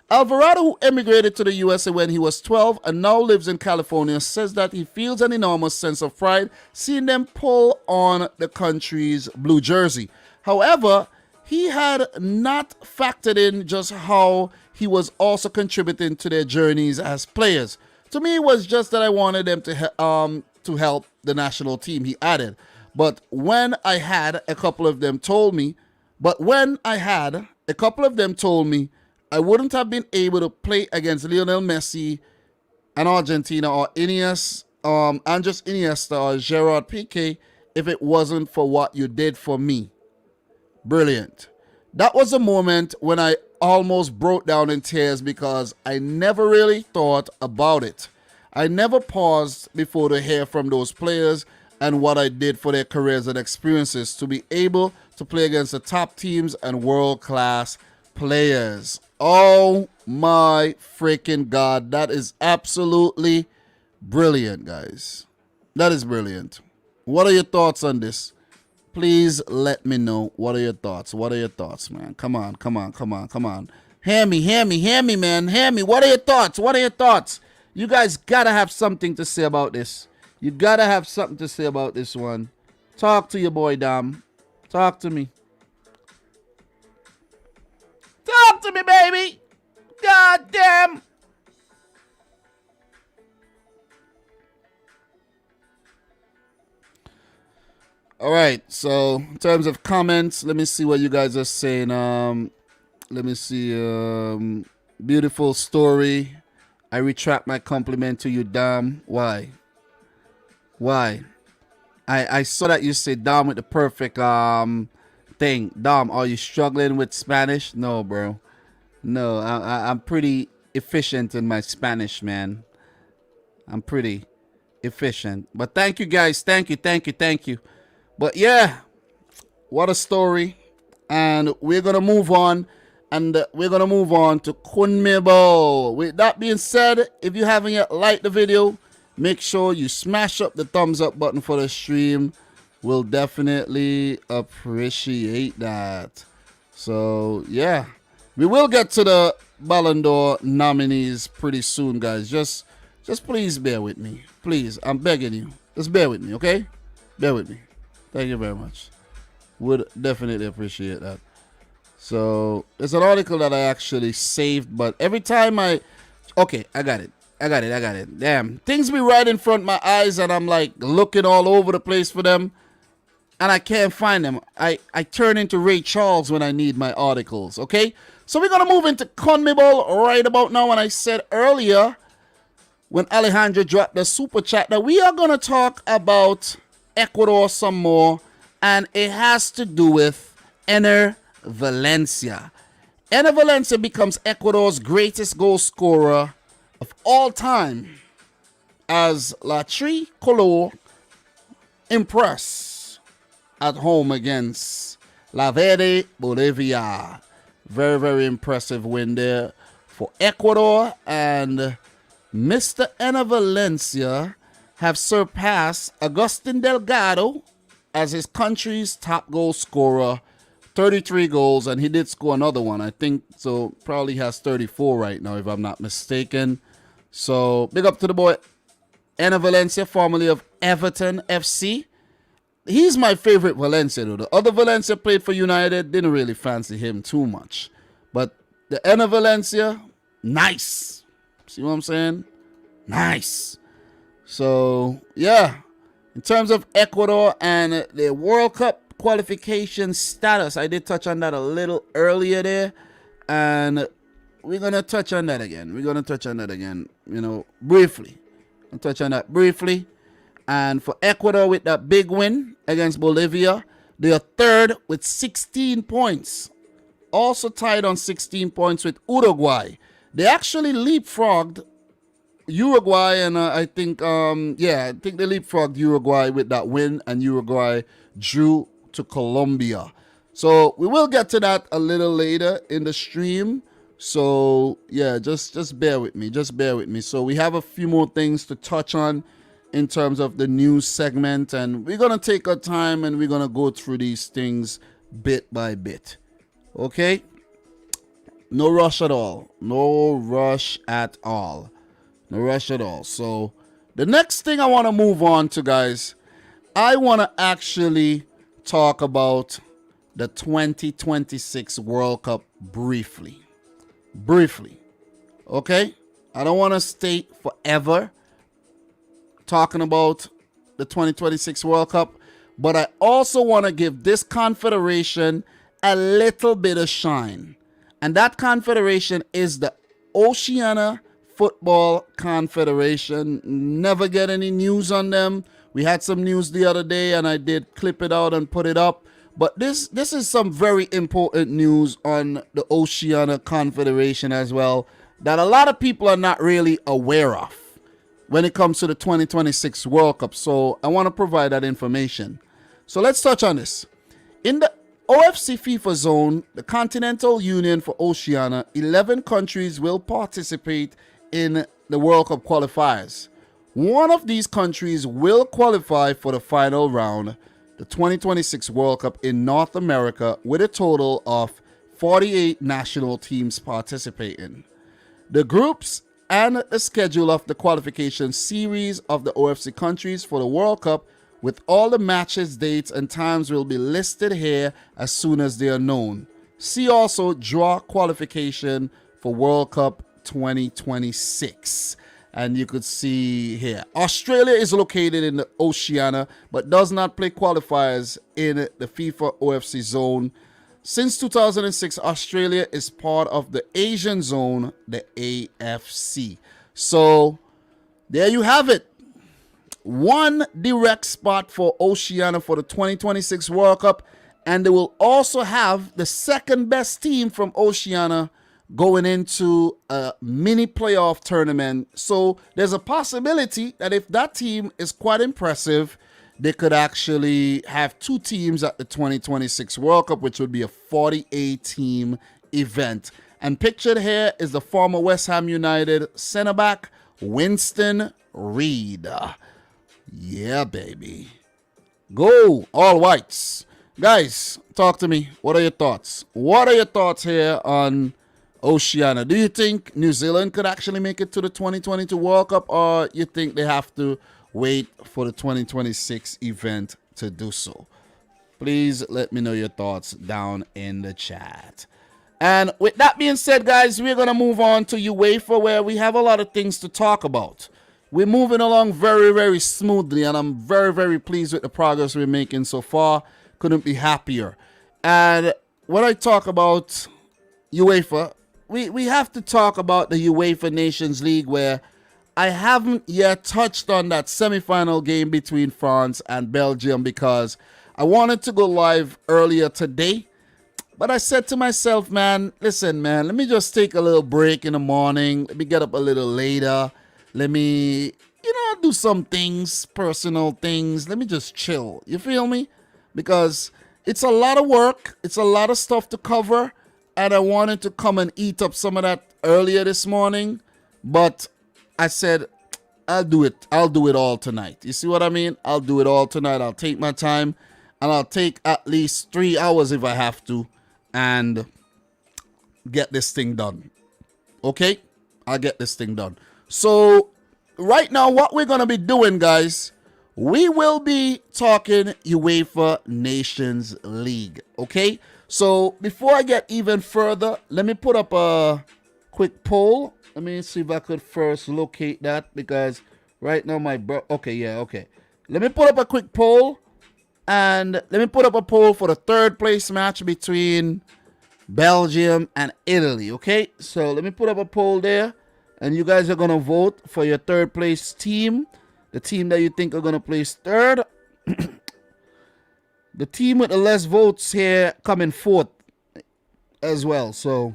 Alvarado, who emigrated to the USA when he was 12 and now lives in California, says that he feels an enormous sense of pride seeing them pull on the country's blue jersey. However, he had not factored in just how he was also contributing to their journeys as players. To me, it was just that I wanted them to help the national team, he added. But when I had a couple of them told me, I wouldn't have been able to play against Lionel Messi and Argentina or Andres Iniesta or Gerard Piqué if it wasn't for what you did for me. Brilliant. That was a moment when I almost broke down in tears because I never really thought about it. I never paused before to hear from those players and what I did for their careers and experiences to be able to play against the top teams and world-class players. Oh my freaking God. That is absolutely brilliant, guys. That is brilliant. What are your thoughts on this? Please let me know. What are your thoughts? What are your thoughts, man? Come on. Hear me, man. Hear me. What are your thoughts? What are your thoughts? You guys gotta have something to say about this. You gotta have something to say about this one. Talk to your boy, Dom. Talk to me. Talk to me, baby. God damn. All right, so in terms of comments, let me see what you guys are saying. Let me see. Beautiful story. I retract my compliment to you, Dom. Why? I saw that you said Dom with the perfect thing. Dom, are you struggling with Spanish? No, bro. No, I'm pretty efficient in my Spanish, man. I'm pretty efficient. But thank you, guys. Thank you. But yeah, what a story. And we're going to move on. And we're going to move on to CONMEBOL. With that being said, if you haven't yet liked the video, make sure you smash up the thumbs up button for the stream. We'll definitely appreciate that. So, yeah. We will get to the Ballon d'Or nominees pretty soon, guys. Just please bear with me. Please, I'm begging you. Just bear with me, okay? Bear with me. Thank you very much. Would definitely appreciate that. So, there's an article that I actually saved, but every time okay, I got it. Damn. Things be right in front of my eyes, and I'm like looking all over the place for them, and I can't find them. I turn into Ray Charles when I need my articles, okay? So, we're going to move into CONMEBOL right about now, and I said earlier, when Alejandro dropped the super chat, that we are going to talk about Ecuador some more, and it has to do with Ener Valencia. Ener Valencia becomes Ecuador's greatest goal scorer of all time as La Tricolor impress at home against La Verde Bolivia. Very, very impressive win there for Ecuador, and Mr. Ener Valencia have surpassed Agustin Delgado as his country's top goal scorer, 33 goals, and he did score another one, I think, so probably has 34 right now, if I'm not mistaken. So, big up to the boy, Ener Valencia, formerly of Everton FC. He's my favorite Valencia, though. The other Valencia played for United, didn't really fancy him too much. But the Ener Valencia, nice. See what I'm saying? Nice. So, yeah. In terms of Ecuador and the World Cup qualification status, I did touch on that a little earlier there, and we're gonna touch on that again. You know, briefly. I'll touch on that briefly. And for Ecuador, with that big win against Bolivia, they are third with 16 points, also tied on 16 points with Uruguay. They actually leapfrogged Uruguay, and I think they leapfrogged Uruguay with that win, and Uruguay drew to Colombia. So we will get to that a little later in the stream. So yeah, just bear with me. So we have a few more things to touch on in terms of the news segment, and we're gonna take our time and we're gonna go through these things bit by bit. Okay? No rush at all. So the next thing I want to move on to, guys, I want to actually talk about the 2026 World Cup briefly. Okay? I don't want to stay forever talking about the 2026 World Cup, but I also want to give this confederation a little bit of shine. And that confederation is the Oceania Football Confederation. Never get any news on them. We had some news the other day, and I did clip it out and put it up. But this is some very important news on the Oceania Confederation as well, that a lot of people are not really aware of when it comes to the 2026 World Cup. So I want to provide that information. So let's touch on this. In the OFC FIFA zone, the Continental Union for Oceania, 11 countries will participate in the World Cup qualifiers. One of these countries will qualify for the final round, the 2026 World Cup in North America, with a total of 48 national teams participating. The groups and the schedule of the qualification series of the OFC countries for the World Cup, with all the matches, dates, and times, will be listed here as soon as they are known. See also draw qualification for World Cup 2026. And you could see here, Australia is located in the Oceania, but does not play qualifiers in the FIFA OFC zone. Since 2006, Australia is part of the Asian zone, the AFC. So there you have it. One direct spot for Oceania for the 2026 World Cup, and they will also have the second best team from Oceania going into a mini playoff tournament. So there's a possibility that if that team is quite impressive, they could actually have 2 teams at the 2026 World Cup, which would be a 48-team event. And pictured here is the former West Ham United center back, Winston Reid. Yeah, baby. Go, all whites. Guys, talk to me. What are your thoughts? What are your thoughts here on Oceania? Do you think New Zealand could actually make it to the 2022 World Cup, or you think they have to wait for the 2026 event to do so? Please let me know your thoughts down in the chat. And with that being said, guys, we're going to move on to UEFA, where we have a lot of things to talk about. We're moving along very, very smoothly, and I'm very, very pleased with the progress we're making so far. Couldn't be happier. And when I talk about UEFA, we have to talk about the UEFA Nations League, where I haven't yet touched on that semi-final game between France and Belgium, because I wanted to go live earlier today. But I said to myself, man, listen, man, let me just take a little break in the morning. Let me get up a little later. Let me, do some things, personal things. Let me just chill. You feel me? Because it's a lot of work. It's a lot of stuff to cover. And I wanted to come and eat up some of that earlier this morning. But I said, I'll do it. I'll do it all tonight. You see what I mean? I'll do it all tonight. I'll take my time. And I'll take at least 3 hours if I have to. And get this thing done. Okay? I'll get this thing done. So, right now, what we're going to be doing, guys, we will be talking UEFA Nations League. Okay? So, before I get even further, let me put up a quick poll. Let me see if I could first locate that, because right now okay. Let me put up a quick poll. And let me put up a poll for the 3rd place match between Belgium and Italy, okay? So let me put up a poll there, and you guys are going to vote for your 3rd place team, the team that you think are going to place 3rd. The team with the less votes here coming 4th as well. So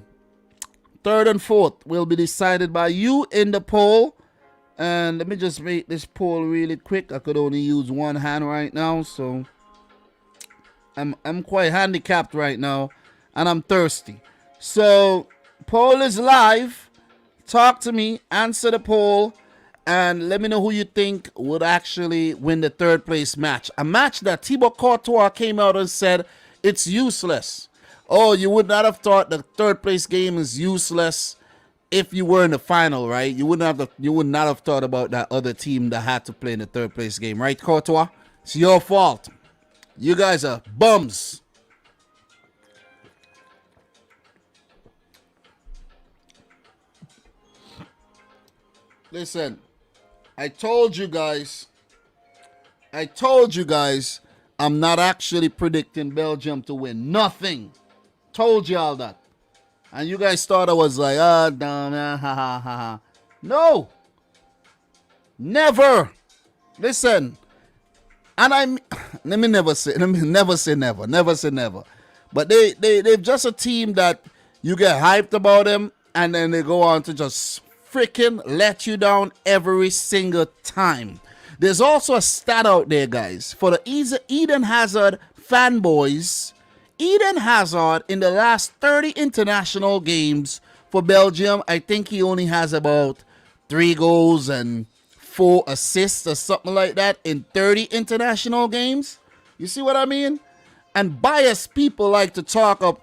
3rd and 4th will be decided by you in the poll. And let me just make this poll really quick. I could only use one hand right now, so I'm quite handicapped right now, and I'm thirsty. So, poll is live. Talk to me, answer the poll, and let me know who you think would actually win the 3rd place match. A match that Thibaut Courtois came out and said it's useless. Oh, you would not have thought the 3rd place game is useless if you were in the final, right? You would not have thought about that other team that had to play in the 3rd place game, right, Courtois? It's your fault. You guys are bums. Listen, I told you guys, I'm not actually predicting Belgium to win. Nothing. Told you all that. And you guys thought I was like, No. Never. Listen. And let me never say never. But they're just a team that you get hyped about them, and then they go on to just freaking let you down every single time. There's also a stat out there, guys, for the Eden Hazard fanboys. Eden Hazard, in the last 30 international games for Belgium, I think he only has about 3 goals and 4 assists or something like that in 30 international games. You see what I mean? And biased people like to talk up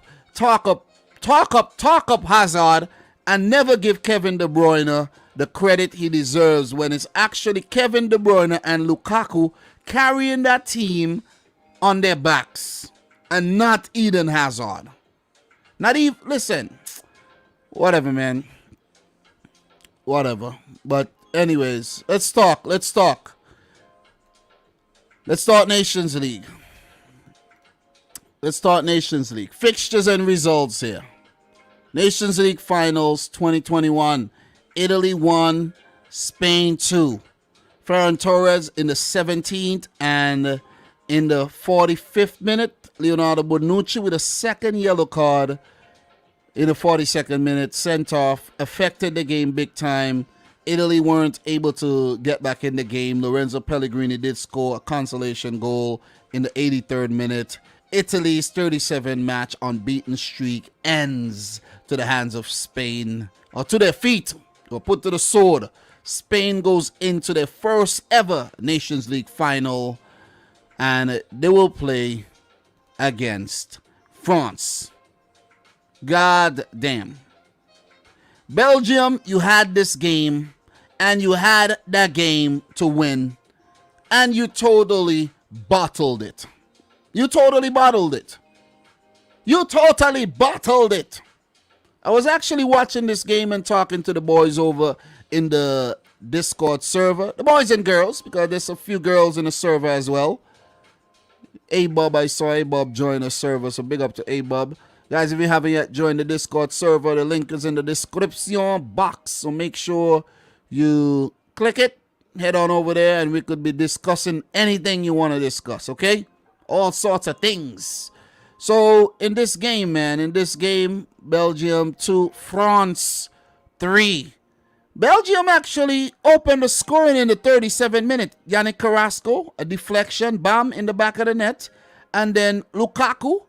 Hazard and never give Kevin De Bruyne the credit he deserves, when it's actually Kevin De Bruyne and Lukaku carrying that team on their backs, and not Eden Hazard. Not even, listen, whatever, man. Whatever. But anyways, let's talk. Let's start Nations League. Fixtures and results here. Nations League Finals 2021. Italy 1, Spain 2. Ferran Torres in the 17th, and in the 45th minute, Leonardo Bonucci with a second yellow card in the 42nd minute, sent off, affected the game big time. Italy weren't able to get back in the game. Lorenzo Pellegrini did score a consolation goal in the 83rd minute. Italy's 37-match unbeaten streak ends to the hands of Spain, or to their feet, or put to the sword. Spain goes into their first ever Nations League final, and they will play against France. God damn. Belgium, you had this game, and you had that game to win, and you totally bottled it. You totally bottled it. You totally bottled it. I was actually watching this game and talking to the boys over in the Discord server. The boys and girls, because there's a few girls in the server as well. A-Bob, I saw A-Bob join the server, so big up to A-Bob. Guys, if you haven't yet joined the Discord server, the link is in the description box. So make sure you click it, head on over there, and we could be discussing anything you want to discuss, okay? All sorts of things. So in this game, man, Belgium 2, France 3. Belgium actually opened the scoring in the 37th minute. Yannick Carrasco, a deflection, bam, in the back of the net. And then Lukaku,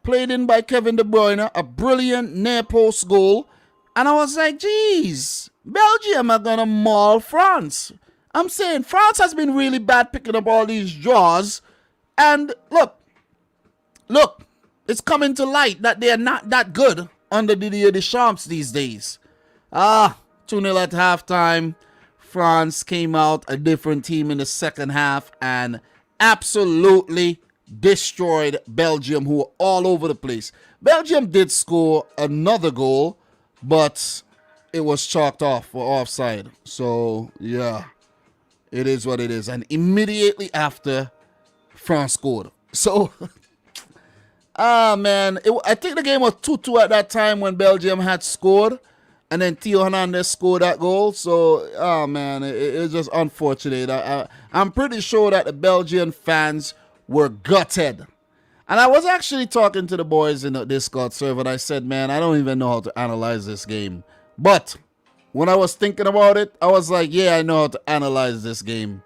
played in by Kevin De Bruyne, a brilliant near-post goal. And I was like, geez, Belgium are going to maul France. I'm saying France has been really bad picking up all these draws. And look, it's coming to light that they are not that good under Didier Deschamps these days. 2-0 at halftime. France came out a different team in the second half and absolutely destroyed Belgium, who were all over the place. Belgium did score another goal, but it was chalked off for offside. So, yeah, it is what it is. And immediately after, France scored. So, man, I think the game was 2-2 at that time when Belgium had scored. And then Theo Hernandez scored that goal. So, man, it's just unfortunate. I'm pretty sure that the Belgian fans were gutted. And I was actually talking to the boys in the Discord server, and I said, man, I don't even know how to analyze this game. But when I was thinking about it, I was like, yeah, I know how to analyze this game.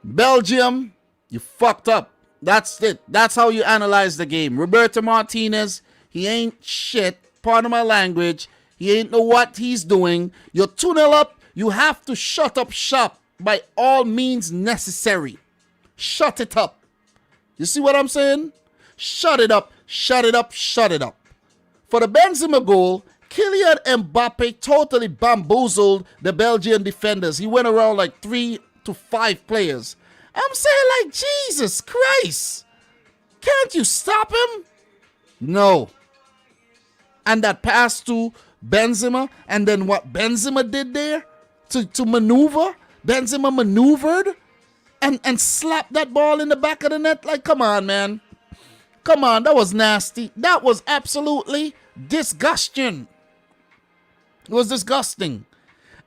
Belgium, you fucked up. That's it. That's how you analyze the game. Roberto Martinez, he ain't shit. Pardon my language. He ain't know what he's doing. You're 2-0 up. You have to shut up shop by all means necessary. Shut it up. You see what I'm saying? Shut it up, shut it up, shut it up. For the Benzema goal, Kylian Mbappe totally bamboozled the Belgian defenders. He went around like 3 to 5 players. I'm saying, like, Jesus Christ. Can't you stop him? No. And that pass to Benzema, and then what Benzema did there to maneuver, Benzema maneuvered and slapped that ball in the back of the net. Like, come on, man. Come on, that was nasty. That was absolutely disgusting. It was disgusting.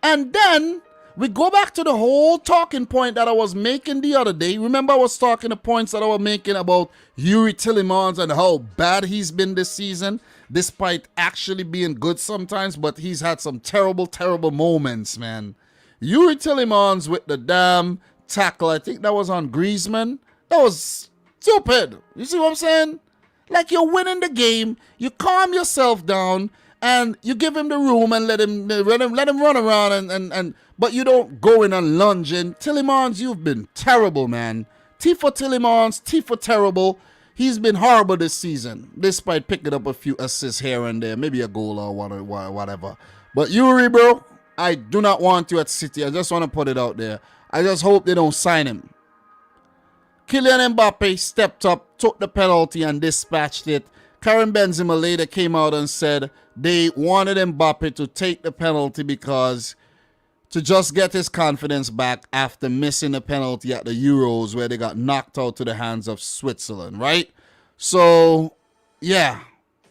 And then we go back to the whole talking point that I was making the other day. Remember, I was talking the points that I was making about Yuri Tillemans and how bad he's been this season, despite actually being good sometimes, but he's had some terrible, terrible moments, man. Yuri Tillemans with the damn tackle, I think that was on Griezmann. That was stupid. You see what I'm saying? Like, you're winning the game, you calm yourself down, and you give him the room and let him run around and but you don't go in and lunge in. Tillemans, you've been terrible, man. T for Tillemans, T for terrible. He's been horrible this season, despite picking up a few assists here and there, maybe a goal or whatever. But Yuri, bro, I do not want you at City. I just want to put it out there. I just hope they don't sign him. Kylian Mbappe stepped up, took the penalty, and dispatched it. Karim Benzema later came out and said they wanted Mbappe to take the penalty because to just get his confidence back after missing a penalty at the Euros where they got knocked out to the hands of Switzerland, right? So, yeah,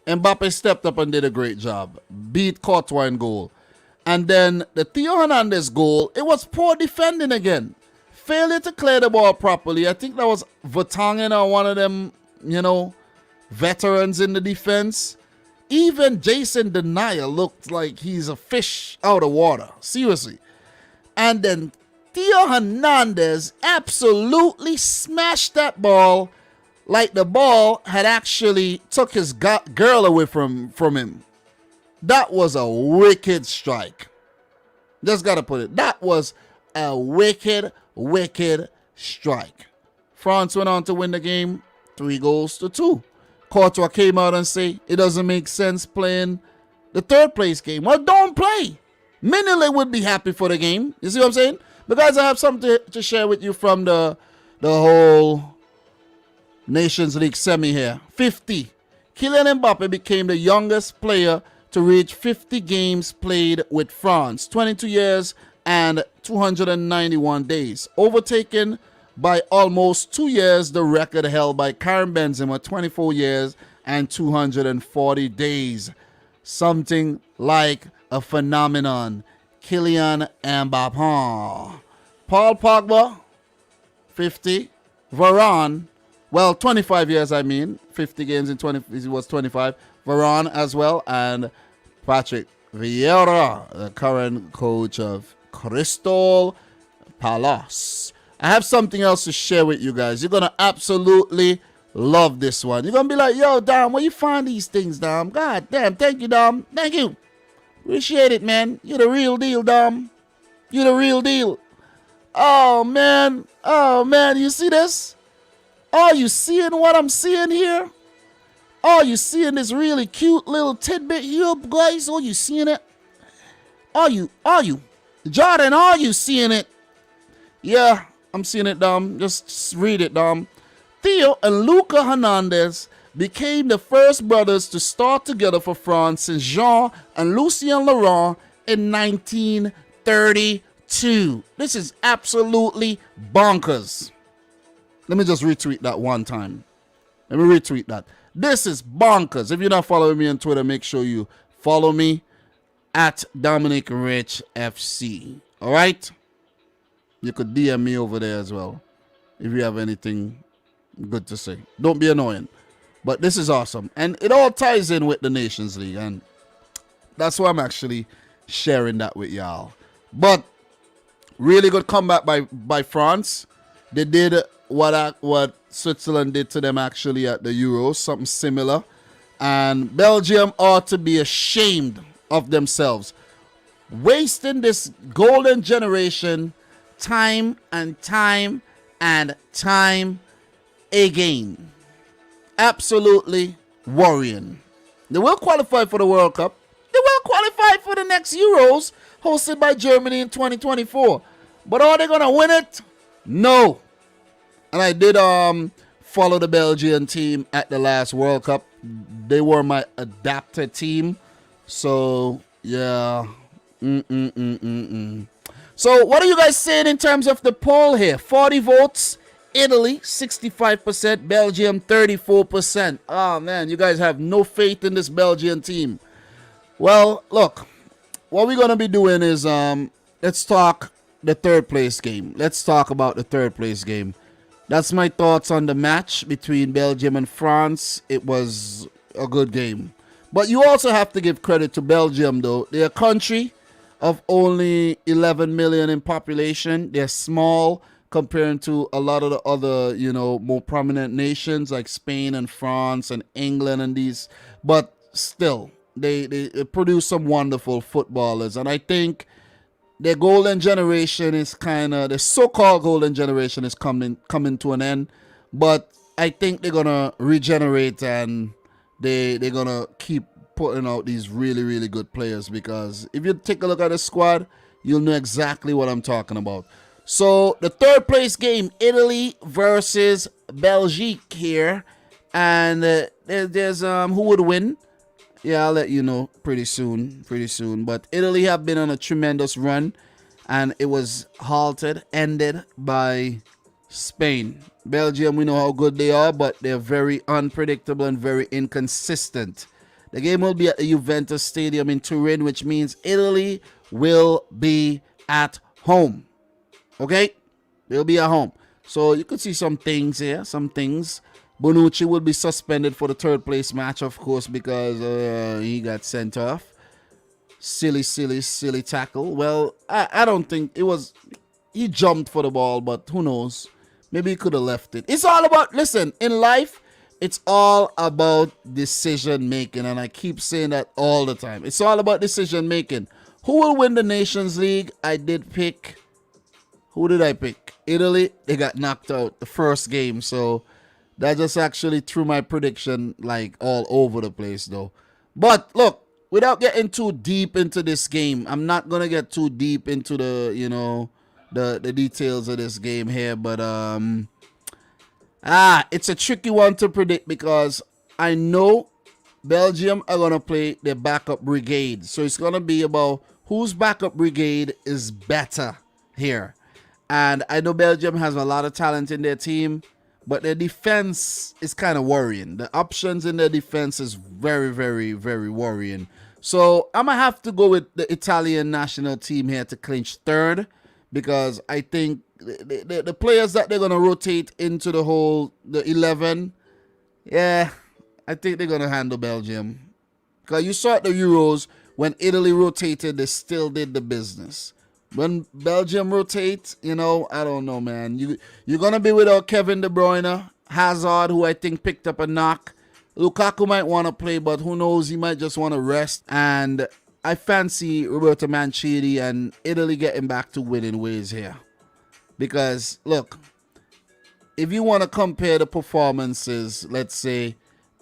Mbappe stepped up and did a great job. Beat Courtois in goal. And then the Theo Hernandez goal, it was poor defending again. Failure to clear the ball properly. I think that was Vertonghen or one of them, veterans in the defense. Even Jason Denial looked like he's a fish out of water. Seriously. And then Theo Hernandez absolutely smashed that ball like the ball had actually took his girl away from him. That was a wicked strike. Just gotta put it. That was a wicked strike. France went on to win the game 3-2. Courtois came out and say it doesn't make sense playing the third place game. Well, don't play. Minile would be happy for the game. You see what I'm saying? But guys, I have something to share with you from the whole Nations League semi here. 50. Kylian Mbappe became the youngest player to reach 50 games played with France. 22 years and 291 days. Overtaken by almost 2 years the record held by Karim Benzema, 24 years and 240 days. Something like a phenomenon. Kylian Mbappe. Paul Pogba, 50. Varane, well, 25 years, 50 games in 20, he was 25. Varane as well, and Patrick Vieira, the current coach of Crystal Palace. I have something else to share with you guys. You're going to absolutely love this one. You're going to be like, yo, Dom, where you find these things, Dom? God damn, thank you, Dom. Thank you. Appreciate it, man. You're the real deal, Dom. You're the real deal. Oh, man. Oh, man. You see this? Are you seeing what I'm seeing here? Are you seeing this really cute little tidbit here, guys? Are you seeing it? Are you? Jordan, are you seeing it? Yeah, I'm seeing it, Dom. Just read it, Dom. Theo and Luca Hernandez became the first brothers to start together for France since Jean and Lucien Laurent in 1932. This is absolutely bonkers. Let me just retweet that one time. Let me retweet that. This is bonkers. If you're not following me on Twitter, make sure you follow me at Dominic Rich FC. All right? You could DM me over there as well if you have anything good to say. Don't be annoying. But this is awesome. And it all ties in with the Nations League. And that's why I'm actually sharing that with y'all. But really good comeback by France. They did what Switzerland did to them actually at the Euros. Something similar. And Belgium ought to be ashamed of themselves. Wasting this golden generation time and time again. Absolutely worrying. They will qualify for the World Cup. They will qualify for the next Euros hosted by Germany in 2024. But are they going to win it? No. And I did follow the Belgian team at the last World Cup. They were my adapted team. So, yeah. So, what are you guys saying in terms of the poll here? 40 votes. Italy, 65%. Belgium, 34%. Oh, man, you guys have no faith in this Belgian team. Well, look, what we're going to be doing is let's talk the third place game. Let's talk about the third place game. That's my thoughts on the match between Belgium and France. It was a good game. But you also have to give credit to Belgium, though. They're a country of only 11 million in population. They're small comparing to a lot of the other, more prominent nations like Spain and France and England and these. But still, they produce some wonderful footballers. And I think their golden generation is the so-called golden generation is coming to an end. But I think they're going to regenerate and they're going to keep putting out these really, really good players. Because if you take a look at the squad, you'll know exactly what I'm talking about. So the third place game, Italy versus Belgium here. And there's who would win? Yeah, I'll let you know pretty soon. But Italy have been on a tremendous run, and it was ended by Spain. Belgium, we know how good they are, but they're very unpredictable and very inconsistent. The game will be at the Juventus Stadium in Turin, which means Italy will be at home. Okay? They'll be at home. So you could see some things here, Bonucci will be suspended for the third place match, of course, because he got sent off. silly tackle. Well, I don't think it was. He jumped for the ball, but who knows? Maybe he could have left it. It's all about, listen, in life, it's all about decision making. And I keep saying that all the time. It's all about decision making. Who will win the Nations League? I did pick. Who did I pick? Italy. They got knocked out the first game. So that just actually threw my prediction like all over the place though. But look, without getting too deep into this game, I'm not going to get too deep into the, the details of this game here, but it's a tricky one to predict because I know Belgium are gonna play their backup brigade, so it's gonna be about whose backup brigade is better here. And I know Belgium has a lot of talent in their team, but their defense is kind of worrying. The options in their defense is very, very, very worrying. So I'm gonna have to go with the Italian national team here to clinch third, because I think the players that they're going to rotate into the 11, yeah, I think they're going to handle Belgium. Because you saw at the Euros, when Italy rotated, they still did the business. When Belgium rotate, I don't know, man. You're going to be without Kevin De Bruyne, Hazard, who I think picked up a knock. Lukaku might want to play, but who knows, he might just want to rest. And I fancy Roberto Mancini and Italy getting back to winning ways here. Because, look, if you want to compare the performances, let's say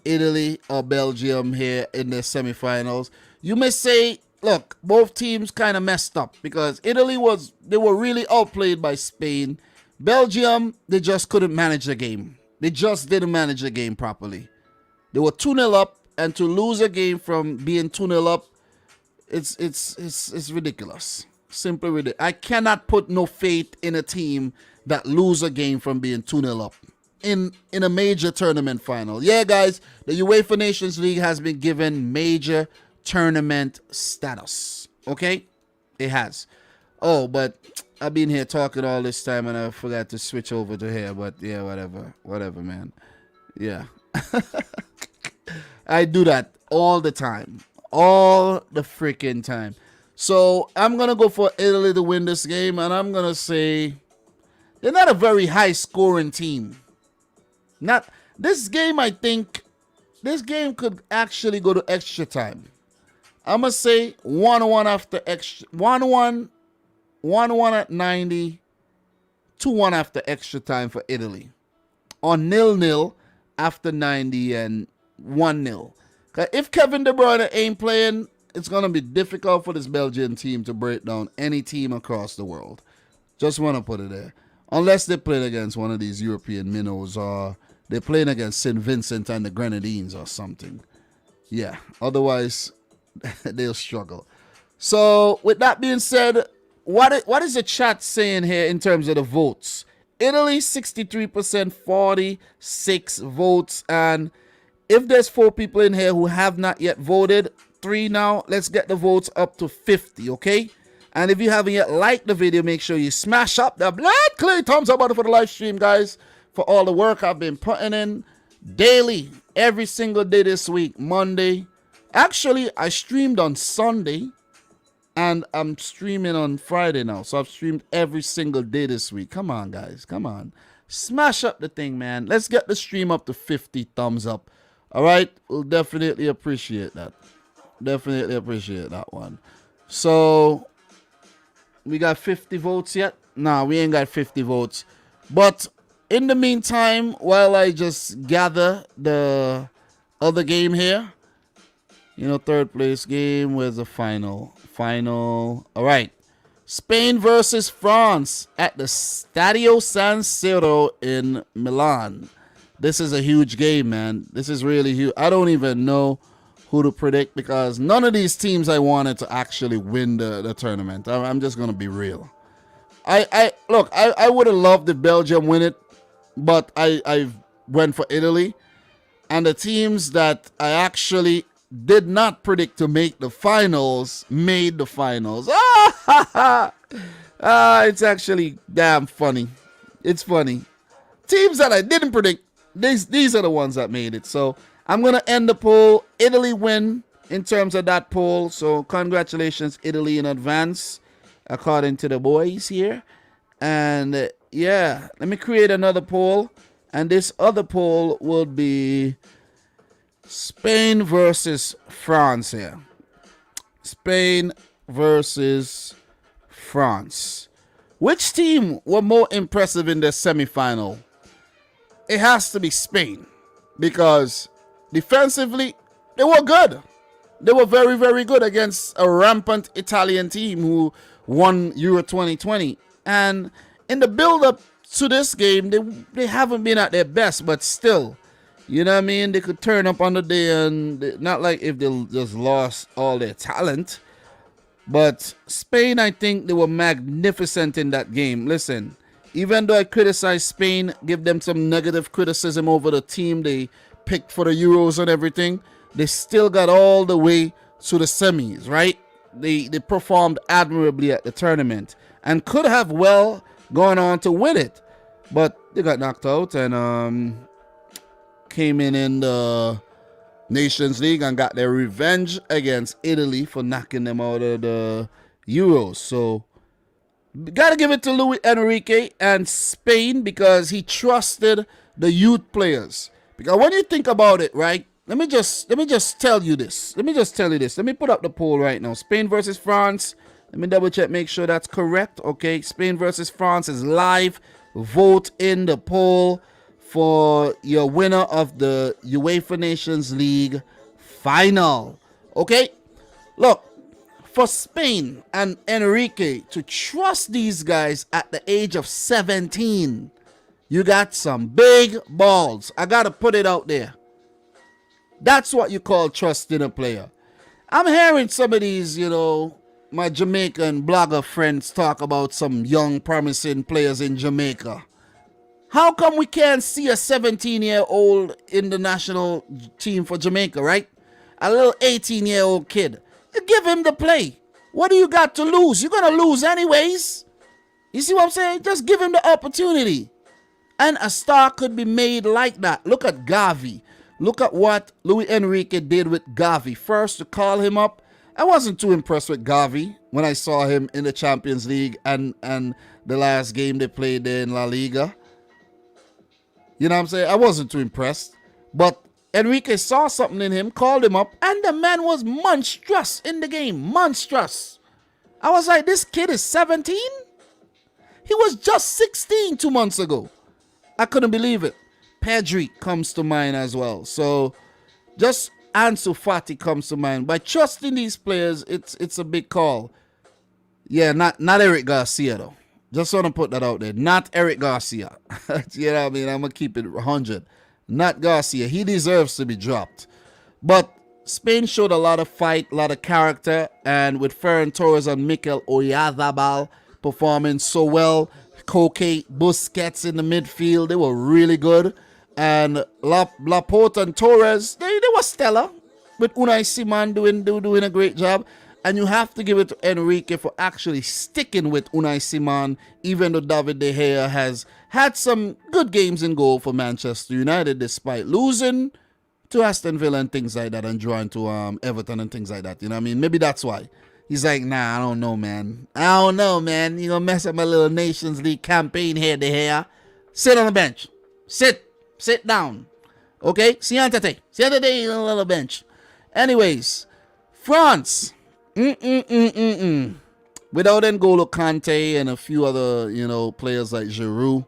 Italy or Belgium here in the semifinals, you may say, look, both teams kind of messed up because they were really outplayed by Spain. Belgium, they just couldn't manage the game. They just didn't manage the game properly. They were 2-0 up, and to lose a game from being 2-0 up, it's ridiculous. Simply ridiculous. I cannot put no faith in a team that lose a game from being 2-0 up in a major tournament final. Yeah, guys, the UEFA Nations League has been given major tournament status. Okay? It has. Oh, but I've been here talking all this time and I forgot to switch over to here. But yeah, whatever. Whatever, man. Yeah. I do that all the time. All the freaking time. So I'm going to go for Italy to win this game. And I'm going to say they're not a very high scoring team. Not this game. I think this game could actually go to extra time. I'm going to say 1-1 after extra. 1-1 at 90. 2-1 after extra time for Italy. Or 0-0 after 90 and 1-0. If Kevin De Bruyne ain't playing, it's going to be difficult for this Belgian team to break down any team across the world. Just want to put it there. Unless they're playing against one of these European minnows or they're playing against St. Vincent and the Grenadines or something. Yeah, otherwise they'll struggle. So with that being said, what is the chat saying here in terms of the votes? Italy 63%, 46 votes, and if there's 4 people in here who have not yet voted, 3 now, let's get the votes up to 50, okay? And if you haven't yet liked the video, make sure you smash up the blood clear thumbs up button for the live stream, guys, for all the work I've been putting in daily, every single day this week, Monday. Actually, I streamed on Sunday, and I'm streaming on Friday now, so I've streamed every single day this week. Come on, guys, come on. Smash up the thing, man. Let's get the stream up to 50 thumbs up. All right, we'll definitely appreciate that. Definitely appreciate that one. So, we got 50 votes yet? Nah, we ain't got 50 votes. But in the meantime, while I just gather the other game here, third place game, where's the final? All right. Spain versus France at the Stadio San Siro in Milan. This is a huge game, man. This is really huge. I don't even know who to predict because none of these teams I wanted to actually win the tournament. I'm just going to be real. I would have loved if Belgium win it, but I went for Italy. And the teams that I actually did not predict to make the finals made the finals. It's actually damn funny. It's funny. Teams that I didn't predict, these are the ones that made it. So I'm going to end the poll. Italy win in terms of that poll. So congratulations, Italy, in advance, according to the boys here. And yeah, let me create another poll. And this other poll would be Spain versus France here. Spain versus France. Which team were more impressive in the semifinal? It has to be Spain, because defensively they were good. They were very, very good against a rampant Italian team who won Euro 2020. And in the build-up to this game, they haven't been at their best, but still, you know what I mean? They could turn up on the day, and not like if they just lost all their talent. But Spain, I think they were magnificent in that game. Listen, even though I criticize Spain, give them some negative criticism over the team they picked for the Euros and everything, they still got all the way to the semis, right? They performed admirably at the tournament and could have well gone on to win it. But they got knocked out and came in the Nations League and got their revenge against Italy for knocking them out of the Euros. So gotta give it to Luis Enrique and Spain, because he trusted the youth players. Because when you think about it, right? Let me just tell you this. Let me put up the poll right now. Spain versus France. Let me double check, make sure that's correct. Okay, Spain versus France is live. Vote in the poll for your winner of the UEFA Nations League final. Okay, look, for Spain and Enrique to trust these guys at the age of 17, you got some big balls. I gotta put it out there. That's what you call trusting a player. I'm hearing some of these, my Jamaican blogger friends talk about some young promising players in Jamaica. How come we can't see a 17-year-old in the national team for Jamaica, right? A little 18-year-old kid. You give him the play. What do you got to lose? You're going to lose anyways. You see what I'm saying? Just give him the opportunity. And a star could be made like that. Look at Gavi. Look at what Luis Enrique did with Gavi. First, to call him up. I wasn't too impressed with Gavi when I saw him in the Champions League and the last game they played there in La Liga. You know what I'm saying? I wasn't too impressed. But Enrique saw something in him, called him up, and the man was monstrous in the game. Monstrous. I was like, this kid is 17? He was just 16 2 months ago. I couldn't believe it. Pedri comes to mind as well. So just Ansu Fati comes to mind. By trusting these players, it's a big call. Yeah, not Eric Garcia though. Just want to put that out there. Not Eric Garcia. You know what I mean? I'm going to keep it 100. Not Garcia. He deserves to be dropped. But Spain showed a lot of fight, a lot of character. And with Ferran Torres and Mikel Oyarzabal performing so well, Koke, Busquets in the midfield, they were really good. And Laporte and Torres, they were stellar. With Unai Simon doing a great job. And you have to give it to Enrique for actually sticking with Unai Simon, even though David De Gea has had some good games in goal for Manchester United, despite losing to Aston Villa and things like that, and drawing to Everton and things like that. You know what I mean? Maybe that's why. He's like, nah, I don't know, man. You're going to mess up my little Nations League campaign here, De Gea. Sit on the bench. Sit down. Okay? Siéntate, on the bench. Anyways, France. Without N'Golo Kante and a few other, players like Giroud,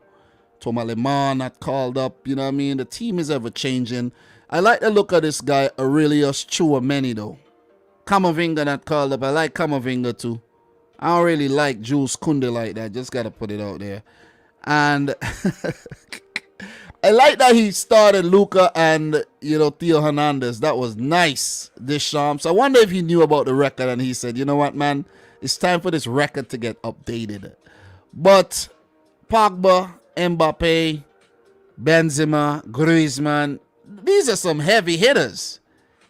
Thomas Lemar not called up, you know what I mean? The team is ever changing. I like the look of this guy, Aurelius Chouameni, though. Camavinga not called up. I like Camavinga, too. I don't really like Jules Koundé like that. Just got to put it out there. And I like that he started Luka and, Theo Hernandez. That was nice, Deschamps. I wonder if he knew about the record and he said, you know what, man? It's time for this record to get updated. But Pogba, Mbappe, Benzema, Griezmann, these are some heavy hitters.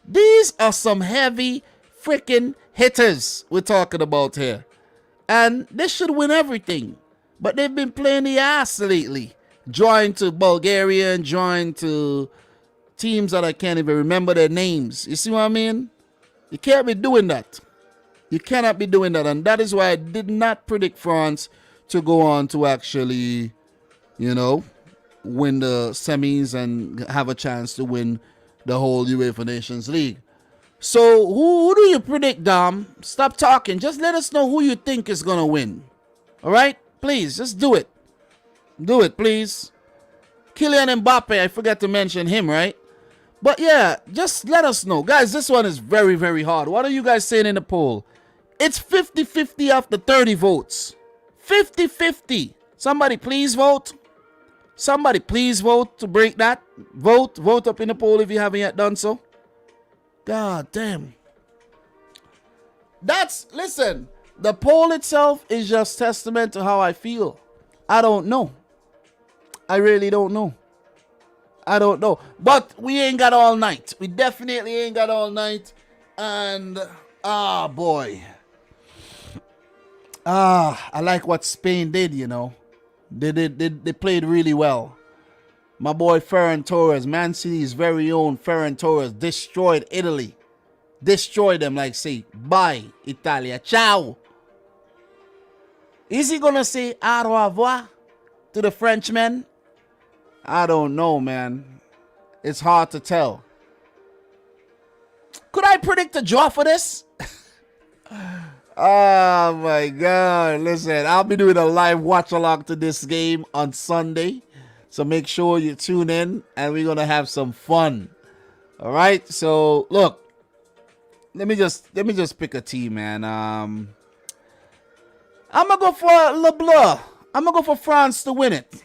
These are some heavy freaking hitters we're talking about here. And they should win everything. But they've been playing the ass lately. Drawing to Bulgaria and drawing to teams that I can't even remember their names. You see what I mean? You can't be doing that. You cannot be doing that. And that is why I did not predict France to go on to actually, you know, win the semis and have a chance to win the whole UEFA Nations League. So who do you predict, Dom? Stop talking. Just let us know who you think is going to win. All right? Please, just do it. Do it, please. Kylian Mbappe, I forgot to mention him, right? But yeah, just let us know. Guys, this one is very, very hard. What are you guys saying in the poll? It's 50-50 after 30 votes. 50-50. Somebody please vote. Somebody please vote to break that. Vote. Vote up in the poll if you haven't yet done so. God damn. Listen, the poll itself is just testament to how I feel. I don't know. I really don't know. I don't know. But we ain't got all night. We definitely ain't got all night. And, boy. I like what Spain did, you know. They played really well. My boy Ferran Torres, Man City's very own Ferran Torres, destroyed Italy. Destroyed them like say, bye, Italia. Ciao. Is he going to say au revoir to the Frenchmen? I don't know, man. It's hard to tell. Could I predict a draw for this? Oh, my God. Listen, I'll be doing a live watch-along to this game on Sunday. So make sure you tune in, and we're going to have some fun. All right? So, look. Let me just pick a team, man. I'm going to go for Le Bleu. I'm going to go for France to win it.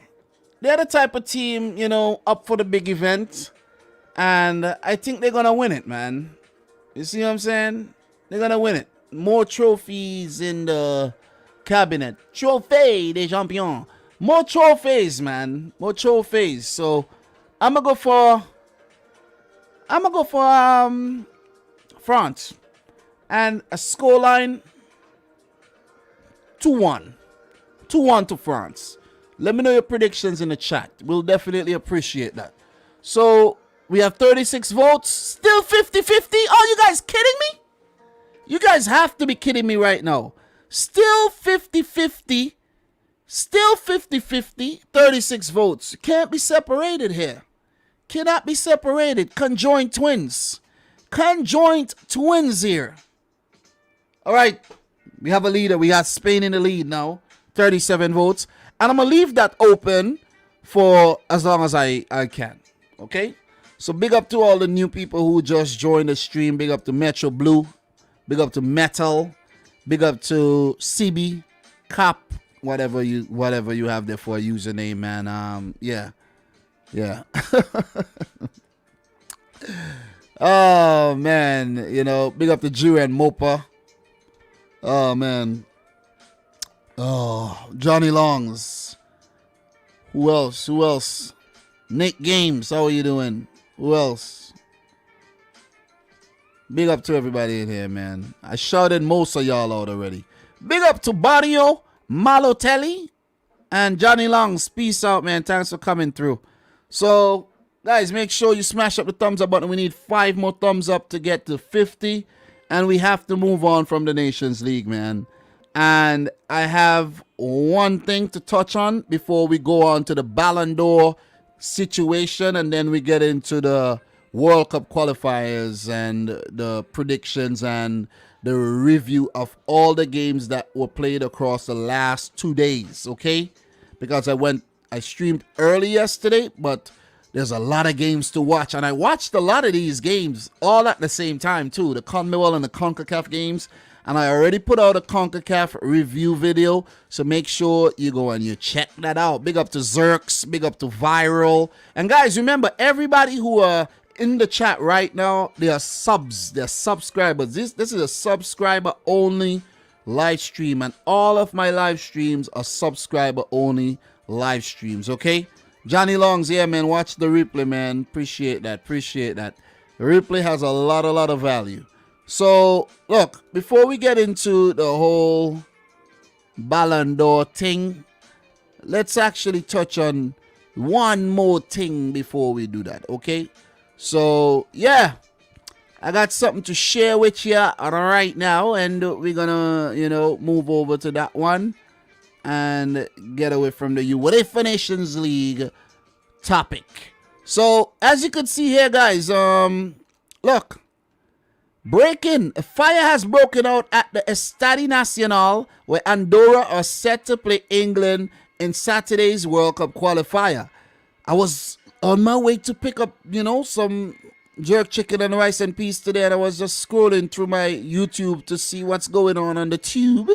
They're the type of team, you know, up for the big event. And I think they're going to win it, man. You see what I'm saying? They're going to win it. More trophies in the cabinet. Trophée des champions. More trophies, man. More trophies. So, I'm going to go for France. And a scoreline 2-1. 2-1 to France. Let me know your predictions in the chat. We'll definitely appreciate that. So, we have 36 votes. Still 50-50. Are you guys kidding me? You guys have to be kidding me right now. Still 50-50. Still 50-50. 36 votes. Can't be separated here. Cannot be separated. Conjoined twins. Conjoined twins here. All right. We have a leader. We got Spain in the lead now. 37 votes. And I'm going to leave that open for as long as I can. Okay? So big up to all the new people who just joined the stream. Big up to Metro Blue. Big up to Metal. Big up to CB. Cop. Whatever you have there for a username, man. Yeah. Yeah. Oh, man. You know, big up to Jew and Mopa. Oh, man. Oh, Johnny Longs. Who else? Nick Games, how are you doing? Who else? Big up to everybody in here, man. I shouted most of y'all out already. Big up to Barrio, Malotelli, and Johnny Longs. Peace out, man. Thanks for coming through. So, guys, make sure you smash up the thumbs up button. We need 5 more thumbs up to get to 50. And we have to move on from the Nations League, man. And I have one thing to touch on before we go on to the Ballon d'Or situation. And then we get into the World Cup qualifiers and the predictions and the review of all the games that were played across the last 2 days. Okay? Because I streamed early yesterday, but there's a lot of games to watch. And I watched a lot of these games all at the same time, too. The CONMEBOL and the Concacaf games. And I already put out a CONCACAF review video. So make sure you go and you check that out. Big up to Zerks. Big up to Viral. And guys, remember, everybody who are in the chat right now, they are subs. They're subscribers. This is a subscriber-only live stream. And all of my live streams are subscriber-only live streams, okay? Johnny Longs, yeah, man, watch the replay, man. Appreciate that. The replay has a lot of value. So, look, before we get into the whole Ballon d'Or thing, let's actually touch on one more thing before we do that, okay? So, yeah, I got something to share with you right now, and we're gonna, move over to that one and get away from the UEFA Nations League topic. So, as you can see here, guys, look, breaking. A fire has broken out at the Estadi Nacional, where Andorra are set to play England in Saturday's World Cup qualifier. I was on my way to pick up, some jerk chicken and rice and peas today, and I was just scrolling through my YouTube to see what's going on the tube,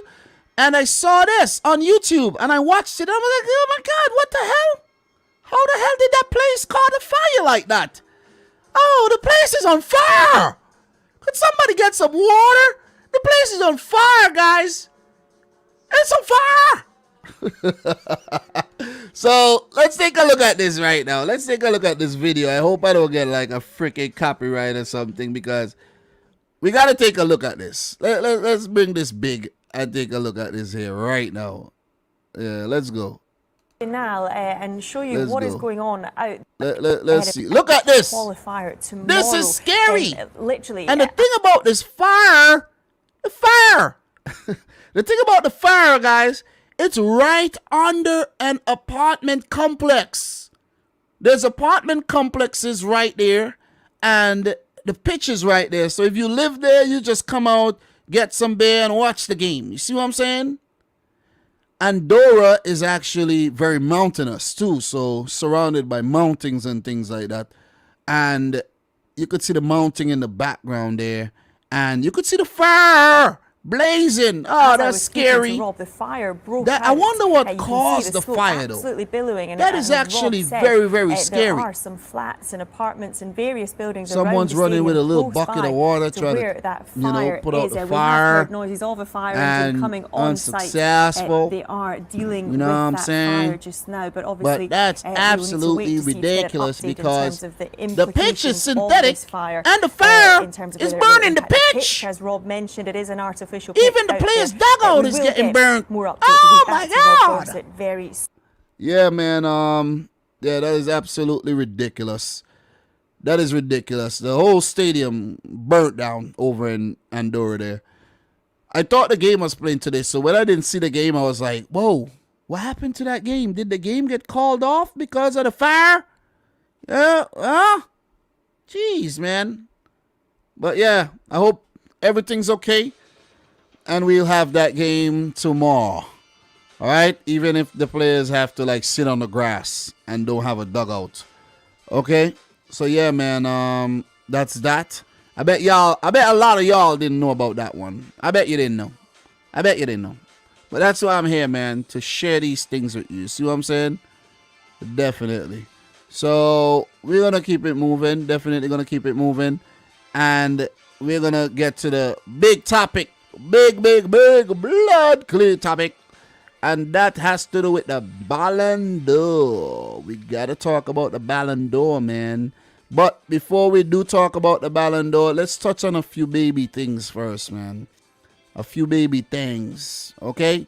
and I saw this on YouTube, and I watched it, and I was like, oh my God, what the hell? How the hell did that place caught a fire like that? Oh, the place is on fire! Could somebody get some water? The place is on fire, guys! It's on fire! So let's take a look at this right now. Let's take a look at this video. I hope I don't get like a freaking copyright or something, because we got to take a look at this. Let's bring this big and take a look at this here right now. Yeah, let's go. Now and show you what is going on out. Let's see. Look at this. Qualifier tomorrow. This is scary. Literally. And the thing about this fire, the thing about the fire, guys, it's right under an apartment complex. There's apartment complexes right there, and the pitch is right there. So if you live there, you just come out, get some beer, and watch the game. You see what I'm saying? Andorra is actually very mountainous too, so surrounded by mountains and things like that. And you could see the mountain in the background there, and you could see the fire blazing. Oh, that's scary. Rob, the fire broke I wonder what caused the fire, though. Absolutely billowing. And that is actually very, very scary. There are some flats and apartments in various buildings. Someone's running with a little bucket of water trying to, put out the fire. We've heard noises of a fire engine coming on site. They are dealing with that fire just now, but obviously, that's absolutely ridiculous, because the pitch is synthetic and the fire is burning the pitch. As Rob mentioned, it is an artificial. Even the players' dugout is getting burned. Oh my God! Yeah, man. Yeah, that is absolutely ridiculous. That is ridiculous. The whole stadium burnt down over in Andorra there. I thought the game was playing today, so when I didn't see the game, I was like, whoa, what happened to that game? Did the game get called off because of the fire? Jeez, man. But yeah, I hope everything's okay, and we'll have that game tomorrow. All right, even if the players have to like sit on the grass and don't have a dugout. Okay, so yeah, man, that's that. I bet a lot of y'all didn't know about that one. I bet you didn't know. But that's why I'm here, man, to share these things with you. See what I'm saying? Definitely. So we're gonna keep it moving. Definitely gonna keep it moving, and we're gonna get to the big topic. Big blood clear topic, and that has to do with the Ballon d'Or. We gotta talk about the Ballon d'Or, man. But before we do talk about the Ballon d'Or, let's touch on a few baby things first, man. A few baby things, okay?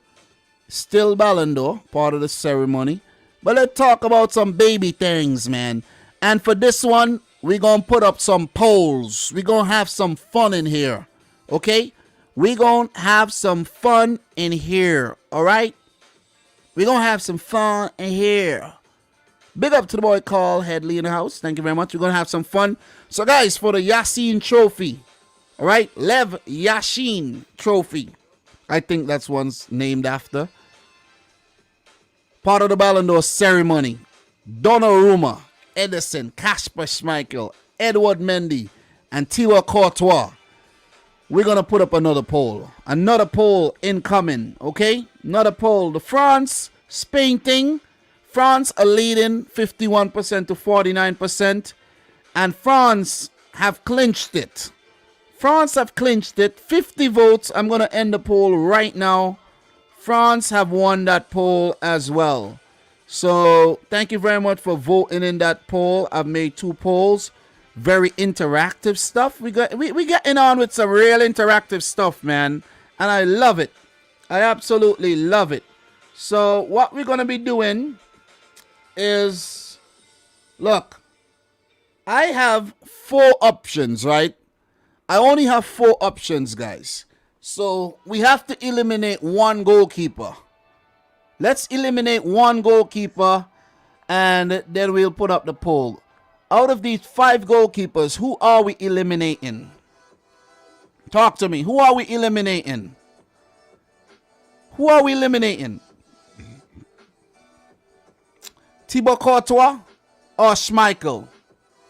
Still Ballon d'Or, part of the ceremony, but let's talk about some baby things, man. And for this one, we're gonna put up some polls. We're gonna have some fun in here, okay? We're going to have some fun in here, all right? We're going to have some fun in here. Big up to the boy Carl Headley in the house. Thank you very much. We're going to have some fun. So, guys, for the Yashin trophy, all right? Lev Yashin trophy. I think that's one's named after. Part of the Ballon d'Or ceremony. Donnarumma, Edison, Kasper Schmeichel, Edouard Mendy, and Thibaut Courtois. We're going to put up another poll. Another poll incoming, okay? Another poll. The France-Spain thing. France are leading 51% to 49%. And France have clinched it. France have clinched it. 50 votes. I'm going to end the poll right now. France have won that poll as well. So, thank you very much for voting in that poll. I've made 2 polls. Very interactive stuff. We getting on with some real interactive stuff, man, and I love it. I absolutely love it. So what we're gonna be doing is, look, I have 4 options, right? I only have 4 options, guys. So we have to eliminate 1 goalkeeper. Let's eliminate 1 goalkeeper, and then we'll put up the poll. Out of these 5 goalkeepers, who are we eliminating? Talk to me. Who are we eliminating? Who are we eliminating? Thibaut Courtois or Schmeichel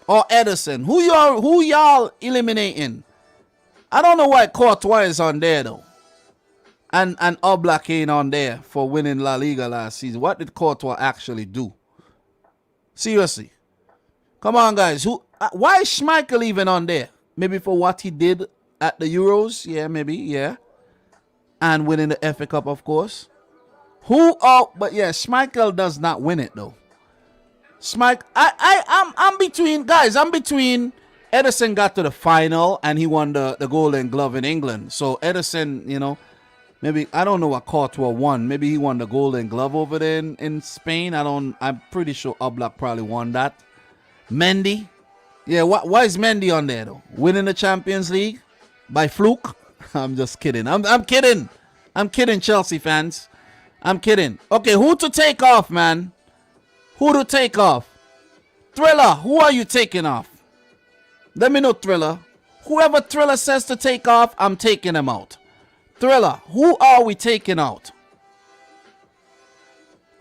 or Edison? Who y'all eliminating? I don't know why Courtois is on there though. And Oblak ain't on there for winning La Liga last season. What did Courtois actually do? Seriously. Come on, guys. Why is Schmeichel even on there? Maybe for what he did at the Euros? Yeah, maybe, yeah. And winning the FA Cup, of course. But yeah, Schmeichel does not win it though. I'm between Edison got to the final and he won the Golden Glove in England. So Edison, you know, maybe I don't know what Courtois won. Maybe he won the Golden Glove over there in Spain. I'm pretty sure Oblak probably won that. Mendy, yeah. Why is Mendy on there though? Winning the Champions League by fluke? I'm just kidding. I'm kidding. I'm kidding, Chelsea fans. I'm kidding. Okay, who to take off, man? Who to take off? Thriller, who are you taking off? Let me know, Thriller. Whoever Thriller says to take off, I'm taking him out. Thriller, who are we taking out?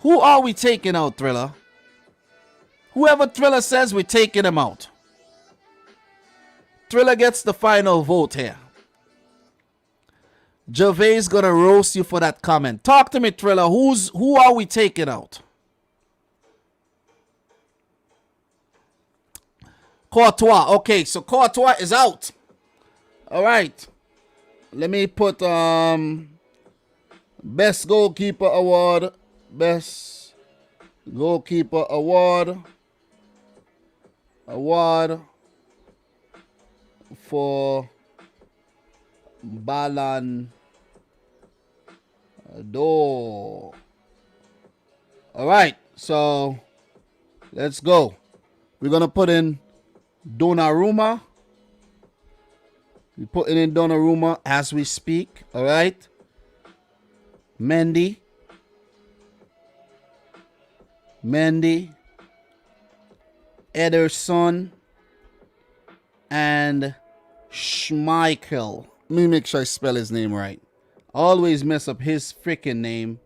Who are we taking out, Thriller? Whoever Thriller says, we're taking him out. Thriller gets the final vote here. Gervais gonna roast you for that comment. Talk to me, Thriller. Who are we taking out? Courtois. Okay, so Courtois is out. All right. Let me put best goalkeeper award. Best goalkeeper award. Award for Ballon d'Or. All right, so let's go. We're gonna put in Donnarumma. We're putting in Donnarumma as we speak. All right. Mendy, Ederson, and Schmeichel. Let me make sure I spell his name right. Always mess up his freaking name.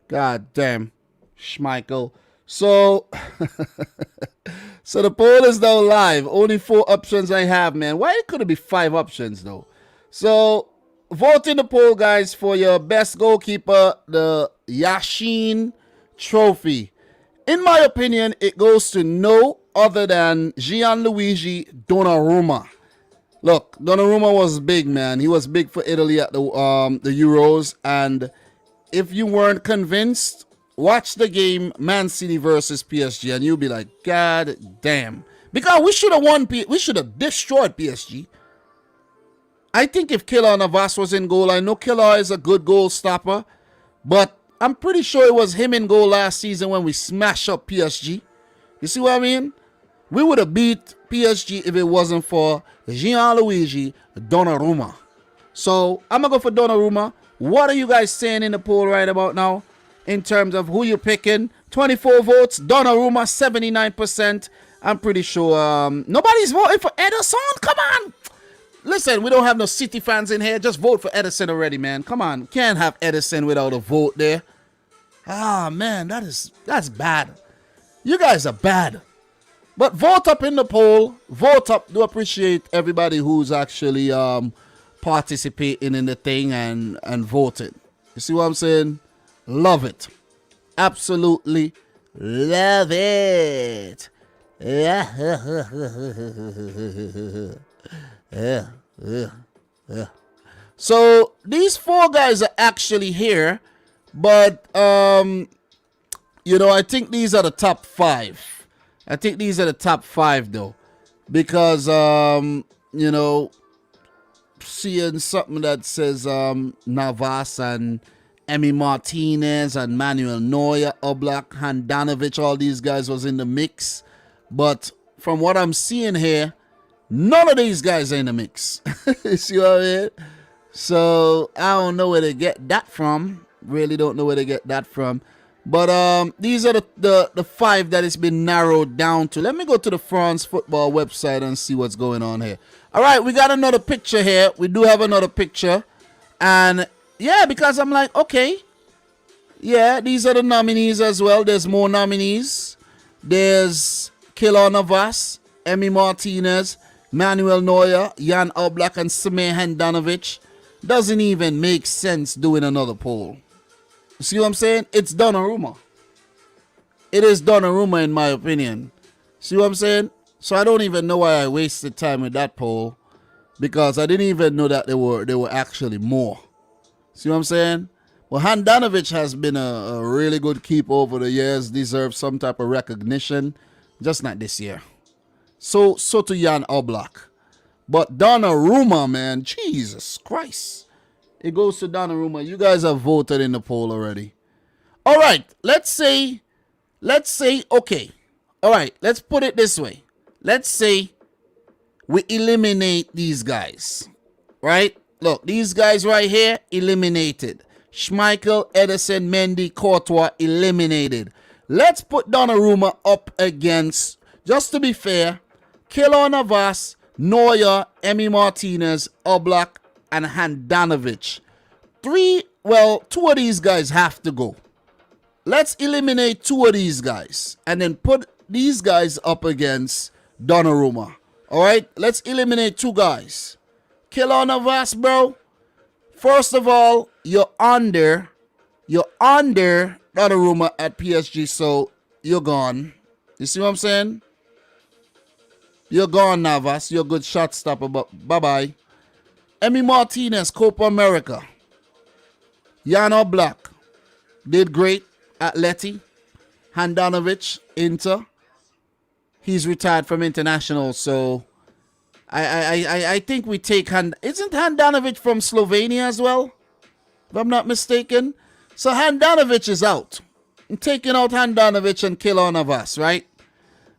God damn. Schmeichel. So, so the poll is now live. Only 4 options I have, man. Why could it be 5 options, though? So, vote in the poll, guys, for your best goalkeeper, the Yashin trophy. In my opinion, it goes to no other than Gianluigi Donnarumma. Look, Donnarumma was big, man. He was big for Italy at the Euros. And if you weren't convinced, watch the game Man City versus PSG, and you'll be like, God damn. Because we should have won. We should have destroyed PSG. I think if Keylor Navas was in goal, I know Keylor is a good goal stopper, but I'm pretty sure it was him in goal last season when we smashed up PSG. You see what I mean? We would have beat PSG if it wasn't for Gianluigi Donnarumma. So I'm going to go for Donnarumma. What are you guys saying in the poll right about now in terms of who you're picking? 24 votes, Donnarumma 79%. I'm pretty sure nobody's voting for Ederson. Come on. Listen, we don't have no City fans in here. Just vote for Edison already, man. Come on. Can't have Edison without a vote there. Ah, man, that's bad. You guys are bad. But vote up in the poll. Vote up. Do appreciate everybody who's actually participating in the thing and voting. You see what I'm saying? Love it. Absolutely love it. Yeah. So these 4 guys are actually here, but you know, I think these are the top 5. I think these are the top 5 though, because you know, seeing something that says Navas and Emi Martinez and Manuel Neuer, Oblak, Handanovic, all these guys was in the mix, but from what I'm seeing here, None of these guys are in the mix. You see what I mean? So I don't know where they get that from. Really don't know where they get that from. But these are the 5 that has been narrowed down to. Let me go to the France football website and see what's going on here. All right, we got another picture here. We do have another picture. And yeah, because I'm like, okay. Yeah, these are the nominees as well. There's more nominees. There's Keylor Navas, Emi Martinez, Manuel Neuer, Jan Oblak, and Semir Handanovic. Doesn't even make sense doing another poll. See what I'm saying? It's Donnarumma. It is Donnarumma in my opinion. See what I'm saying? So I don't even know why I wasted time with that poll, because I didn't even know that there were actually more. See what I'm saying? Well, Handanovic has been a really good keeper over the years, deserves some type of recognition, just not this year. So to Jan Oblak. But Donnarumma, man, Jesus Christ. It goes to Donnarumma. You guys have voted in the poll already. All right, let's say, okay. All right, let's put it this way. Let's say we eliminate these guys, right? Look, these guys right here, eliminated. Schmeichel, Ederson, Mendy, Courtois, eliminated. Let's put Donnarumma up against, just to be fair, Keylor Navas, Neuer, Emi Martinez, Oblak, and Handanovic. 2 of these guys have to go. Let's eliminate 2 of these guys and then put these guys up against Donnarumma. All right, let's eliminate 2 guys. Keylor Navas, bro. First of all, you're under Donnarumma at PSG, so you're gone. You see what I'm saying? You're gone, Navas. You're a good shot stopper, but bye-bye. Emi Martinez, Copa America. Jan Oblak did great at Leti. Handanovic, Inter. He's retired from international, so I think we take isn't Handanovic from Slovenia as well? If I'm not mistaken. So Handanovic is out. I'm taking out Handanovic and Keylor Navas, right?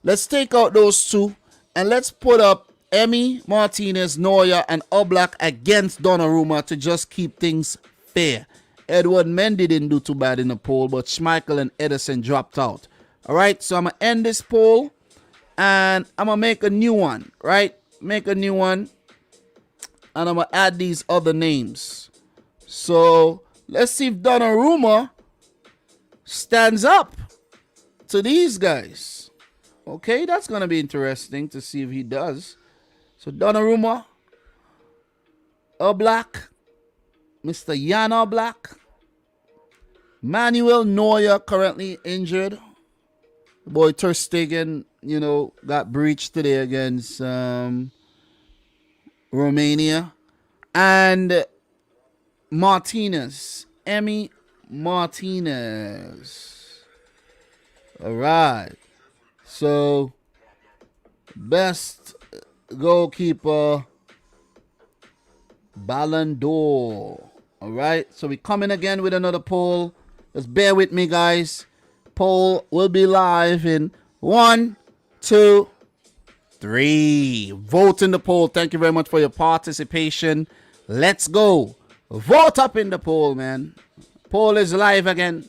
Let's take out those 2 and let's put up Emi, Martinez, Neuer, and Oblak against Donnarumma to just keep things fair. Edward Mendy didn't do too bad in the poll, but Schmeichel and Ederson dropped out. All right, so I'm going to end this poll and I'm going to make a new one, right? Make a new one and I'm going to add these other names. So let's see if Donnarumma stands up to these guys. Okay, that's going to be interesting to see if he does. So Donnarumma, Oblak, Mr. Jan Oblak, Manuel Neuer currently injured. The boy Ter Stegen, got breached today against Romania. And Martinez, Emi Martinez. All right. So, best goalkeeper, Ballon d'Or. All right. So, we coming again with another poll. Just bear with me, guys. Poll will be live in 1, 2, 3. Vote in the poll. Thank you very much for your participation. Let's go. Vote up in the poll, man. Poll is live again.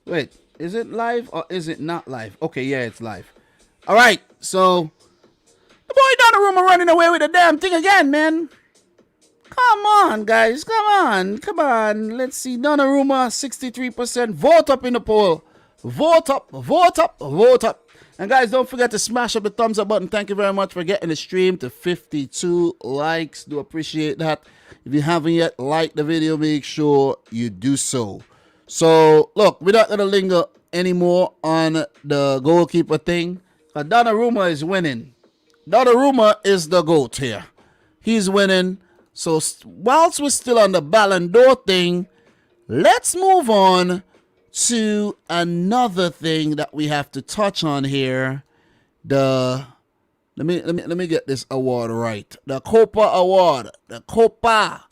Wait, is it live or is it not live? Okay, yeah, it's live. All right, so the boy Donnarumma running away with the damn thing again, man. Come on, guys. Come on. Let's see. Donnarumma, 63%. Vote up in the poll. Vote up. And guys, don't forget to smash up the thumbs up button. Thank you very much for getting the stream to 52 likes. Do appreciate that. If you haven't yet liked the video, make sure you do so. So, look, we're not going to linger anymore on the goalkeeper thing. But Donnarumma is winning. Donnarumma is the GOAT here. He's winning. So, whilst we're still on the Ballon d'Or thing, let's move on to another thing that we have to touch on here. Let me get this award right. The Kopa Award. The Kopa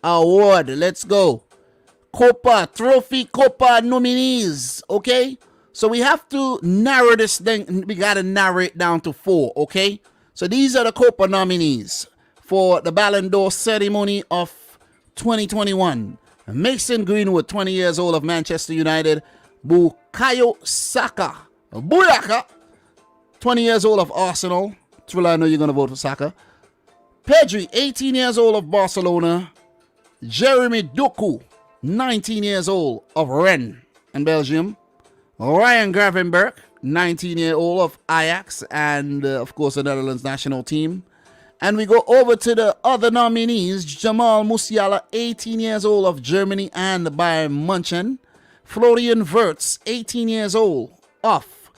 Award. Let's go. Kopa Trophy, Kopa Nominees. Okay? So we have to narrow this thing. We got to narrow it down to 4. Okay? So these are the Kopa nominees for the Ballon d'Or ceremony of 2021. Mason Greenwood, 20 years old of Manchester United. Bukayo Saka, Buyaka, 20 years old of Arsenal. Trilla, I know you're going to vote for Saka. Pedri, 18 years old of Barcelona. Jeremy Doku, 19 years old of Rennes in Belgium. Ryan Gravenberch, 19-year-old of Ajax and, of course, the Netherlands national team. And we go over to the other nominees. Jamal Musiala, 18 years old of Germany and Bayern Munchen. Florian Wirtz, 18 years old of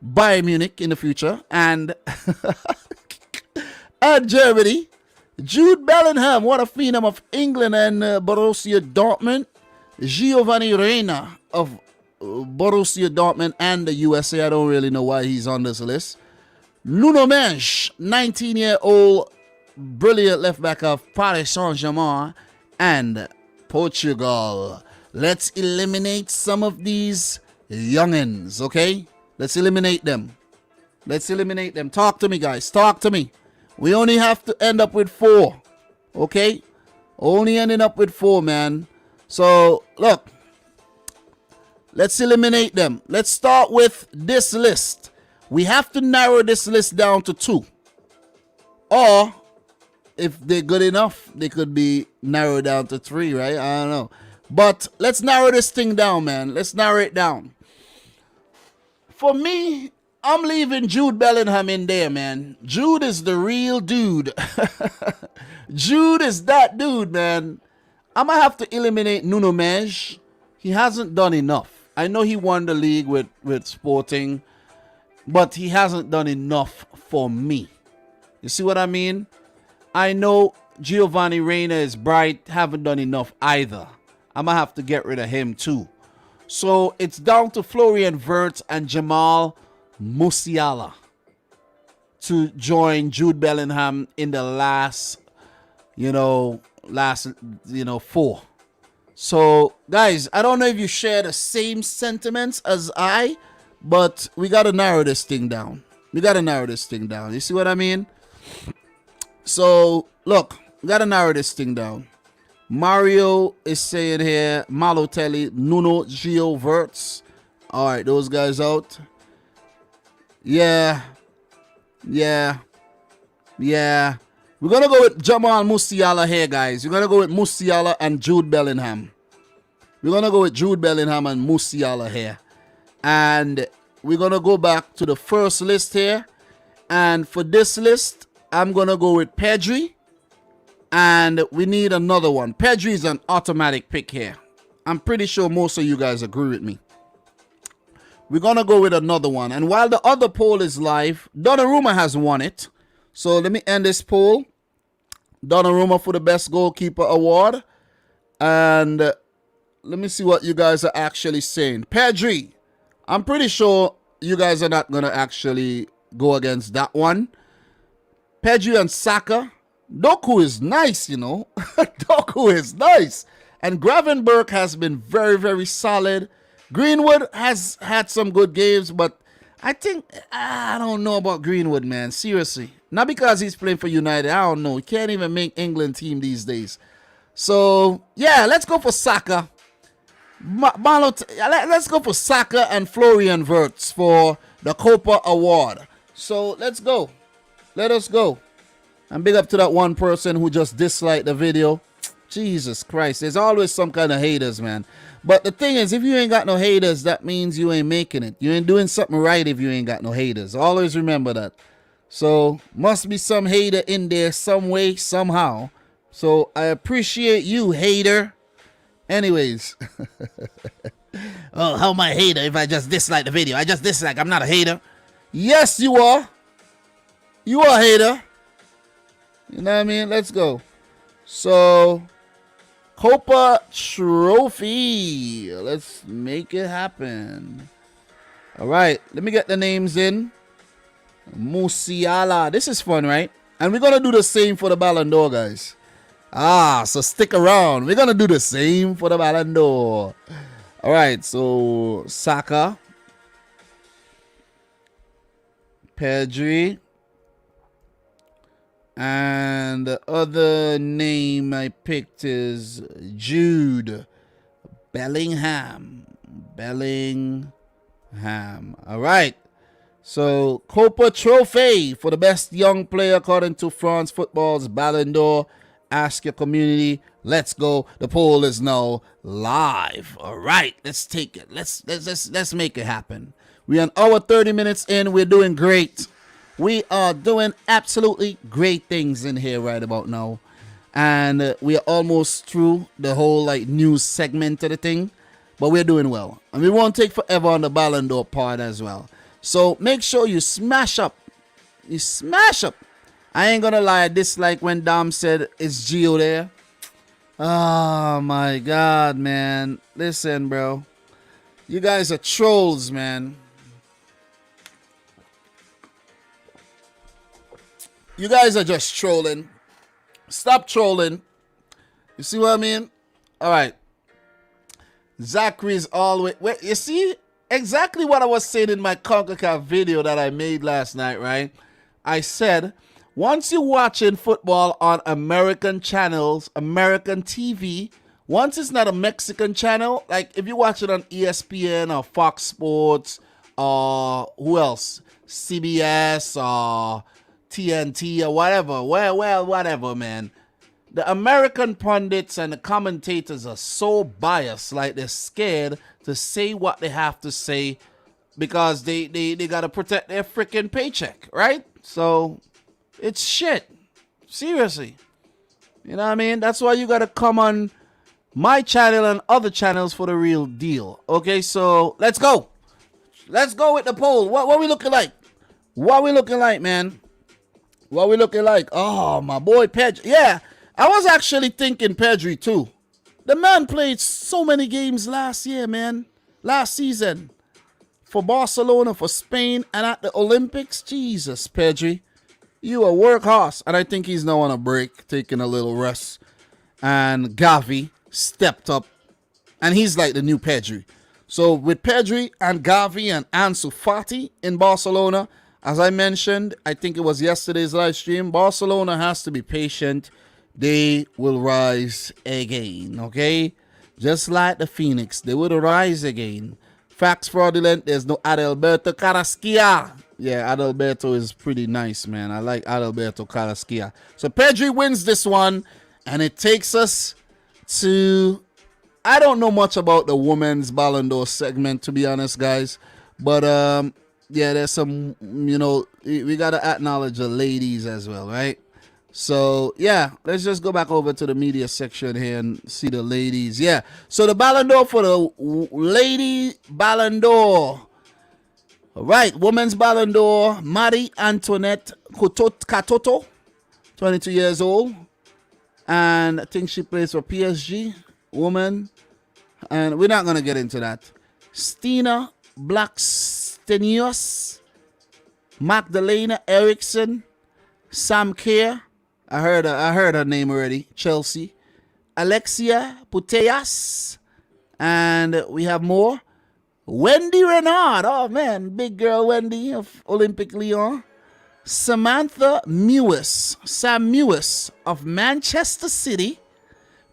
Bayern Munich in the future. And, and Germany. Jude Bellingham, what a phenom of England and Borussia Dortmund. Giovanni Reina of Borussia Dortmund and the USA. I don't really know why he's on this list. Nuno Mendes, 19-year-old brilliant left back of Paris Saint-Germain and Portugal. Let's eliminate some of these youngins, okay? Let's eliminate them. Let's eliminate them. Talk to me, guys. Talk to me. We only have to end up with 4, okay? Only ending up with 4, man. So, look. Let's eliminate them. Let's start with this list. We have to narrow this list down to 2. Or, if they're good enough, they could be narrowed down to 3, right? I don't know. But let's narrow this thing down, man. Let's narrow it down. For me, I'm leaving Jude Bellingham in there, man. Jude is the real dude. Jude is that dude, man. I'm going to have to eliminate Nuno Mendes. He hasn't done enough. I know he won the league with Sporting, but he hasn't done enough for me. You see what I mean? I know Giovanni Reina is bright, haven't done enough either. I'm going to have to get rid of him too. So it's down to Florian Wirtz and Jamal Musiala to join Jude Bellingham in the last 4. So, guys, I don't know if you share the same sentiments as I, but we got to narrow this thing down. We got to narrow this thing down. You see what I mean? So, look, we got to narrow this thing down. Mario is saying here, Malotelli, Nuno, Gio, Wirtz. All right, those guys out. Yeah. We're going to go with Jamal Musiala here, guys. We're going to go with Musiala and Jude Bellingham. We're going to go with Jude Bellingham and Musiala here. And we're going to go back to the first list here. And for this list, I'm going to go with Pedri. And we need another one. Pedri is an automatic pick here. I'm pretty sure most of you guys agree with me. We're going to go with another one. And while the other poll is live, Donnarumma has won it. So let me end this poll. Donnarumma for the best goalkeeper award. And let me see what you guys are actually saying. Pedri, I'm pretty sure you guys are not going to actually go against that one. Pedri and Saka. Doku is nice, you know. Doku is nice. And Gravenberch has been very, very solid. Greenwood has had some good games, but I don't know about Greenwood, man. Seriously. Not because he's playing for United. I don't know. He can't even make England team these days. So, yeah, let's go for Saka. Let's go for Saka and Florian Wirtz for the Kopa Award. So, let's go. Let us go. And big up to that one person who just disliked the video. Jesus Christ. There's always some kind of haters, man. But the thing is, if you ain't got no haters, that means you ain't making it. You ain't doing something right if you ain't got no haters. Always remember that. So, must be some hater in there some way, somehow. So, I appreciate you, hater. Anyways. Oh, how am I a hater if I just dislike the video? I just dislike. I'm not a hater. Yes, you are. You are a hater. You know what I mean? Let's go. So, Kopa Trophy. Let's make it happen. All right. Let me get the names in. Musiala. This is fun, right? And we're going to do the same for the Ballon d'Or, guys. So stick around. We're going to do the same for the Ballon d'Or. All right. So, Saka. Pedri. And the other name I picked is Jude Bellingham. All right. So, Kopa Trophy for the best young player according to France Football's Ballon d'Or. Ask your community. Let's go. The poll is now live. All right. Let's take it. Let's make it happen. We're an hour 30 minutes in. We're doing great. We are doing absolutely great things in here right about now. And we are almost through the whole like news segment of the thing. But we're doing well. And we won't take forever on the Ballon d'Or part as well. So make sure you smash up. I ain't gonna lie. This like when Dom said it's Gio there. Oh my God, man. Listen, bro. You guys are trolls, man. You guys are just trolling. Stop trolling. You see what I mean? All right. Zachary's always... Wait, you see? Exactly what I was saying in my Concacaf video that I made last night, right? I said, once you're watching football on American channels, American TV, once it's not a Mexican channel, like if you watch it on ESPN or Fox Sports or who else? CBS or TNT or whatever. Well, whatever, man. The American pundits and the commentators are so biased, like they're scared to say what they have to say because they got to protect their freaking paycheck, right? So it's shit. Seriously. You know what I mean? That's why you got to come on my channel and other channels for the real deal. Okay, so let's go. Let's go with the poll. What we looking like? What we looking like, man? What we looking like? Oh, my boy Pedri. Yeah. I was actually thinking Pedri too. The man played so many games last year, man. Last season. For Barcelona, for Spain, and at the Olympics. Jesus, Pedri. You a workhorse. And I think he's now on a break, taking a little rest. And Gavi stepped up. And he's like the new Pedri. So with Pedri and Gavi and Ansu Fati in Barcelona, as I mentioned, I think it was yesterday's live stream, Barcelona has to be patient. They will rise again, okay? Just like the Phoenix, they will rise again. Facts fraudulent, there's no Adalberto Carrasquilla. Yeah, Adalberto is pretty nice, man. I like Adalberto Carrasquilla. So Pedri wins this one, and it takes us to... I don't know much about the women's Ballon d'Or segment, to be honest, guys. But, yeah, there's some, you know, we got to acknowledge the ladies as well, right? So, yeah, let's just go back over to the media section here and see the ladies. Yeah, so the Ballon d'Or for the Lady Ballon d'Or. All right, Women's Ballon d'Or, Marie Antoinette Katoto, 22 years old. And I think she plays for PSG, woman. And we're not going to get into that. Stina Blackstenius, Magdalena Eriksson, Sam Kerr. I heard her name already. Chelsea. Alexia Putellas. And we have more. Wendy Renard. Oh, man. Big girl Wendy of Olympic Lyon. Samantha Mewis. Sam Mewis of Manchester City.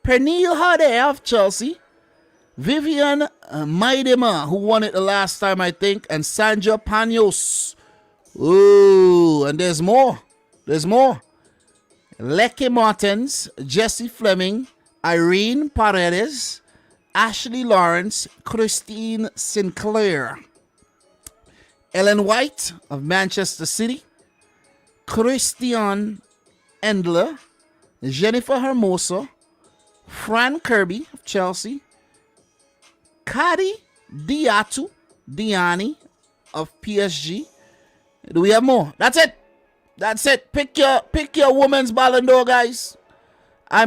Pernille Harder of Chelsea. Vivian Maidema, who won it the last time, I think. And Sandra Panos. Ooh, and there's more. There's more. Lecky Martins, Jessie Fleming, Irene Paredes, Ashley Lawrence, Christine Sinclair, Ellen White of Manchester City, Christian Endler, Jennifer Hermoso, Fran Kirby of Chelsea, Kadi Diani of PSG. Do we have more? That's it. That's it. Pick your women's Ballon d'Or, guys. I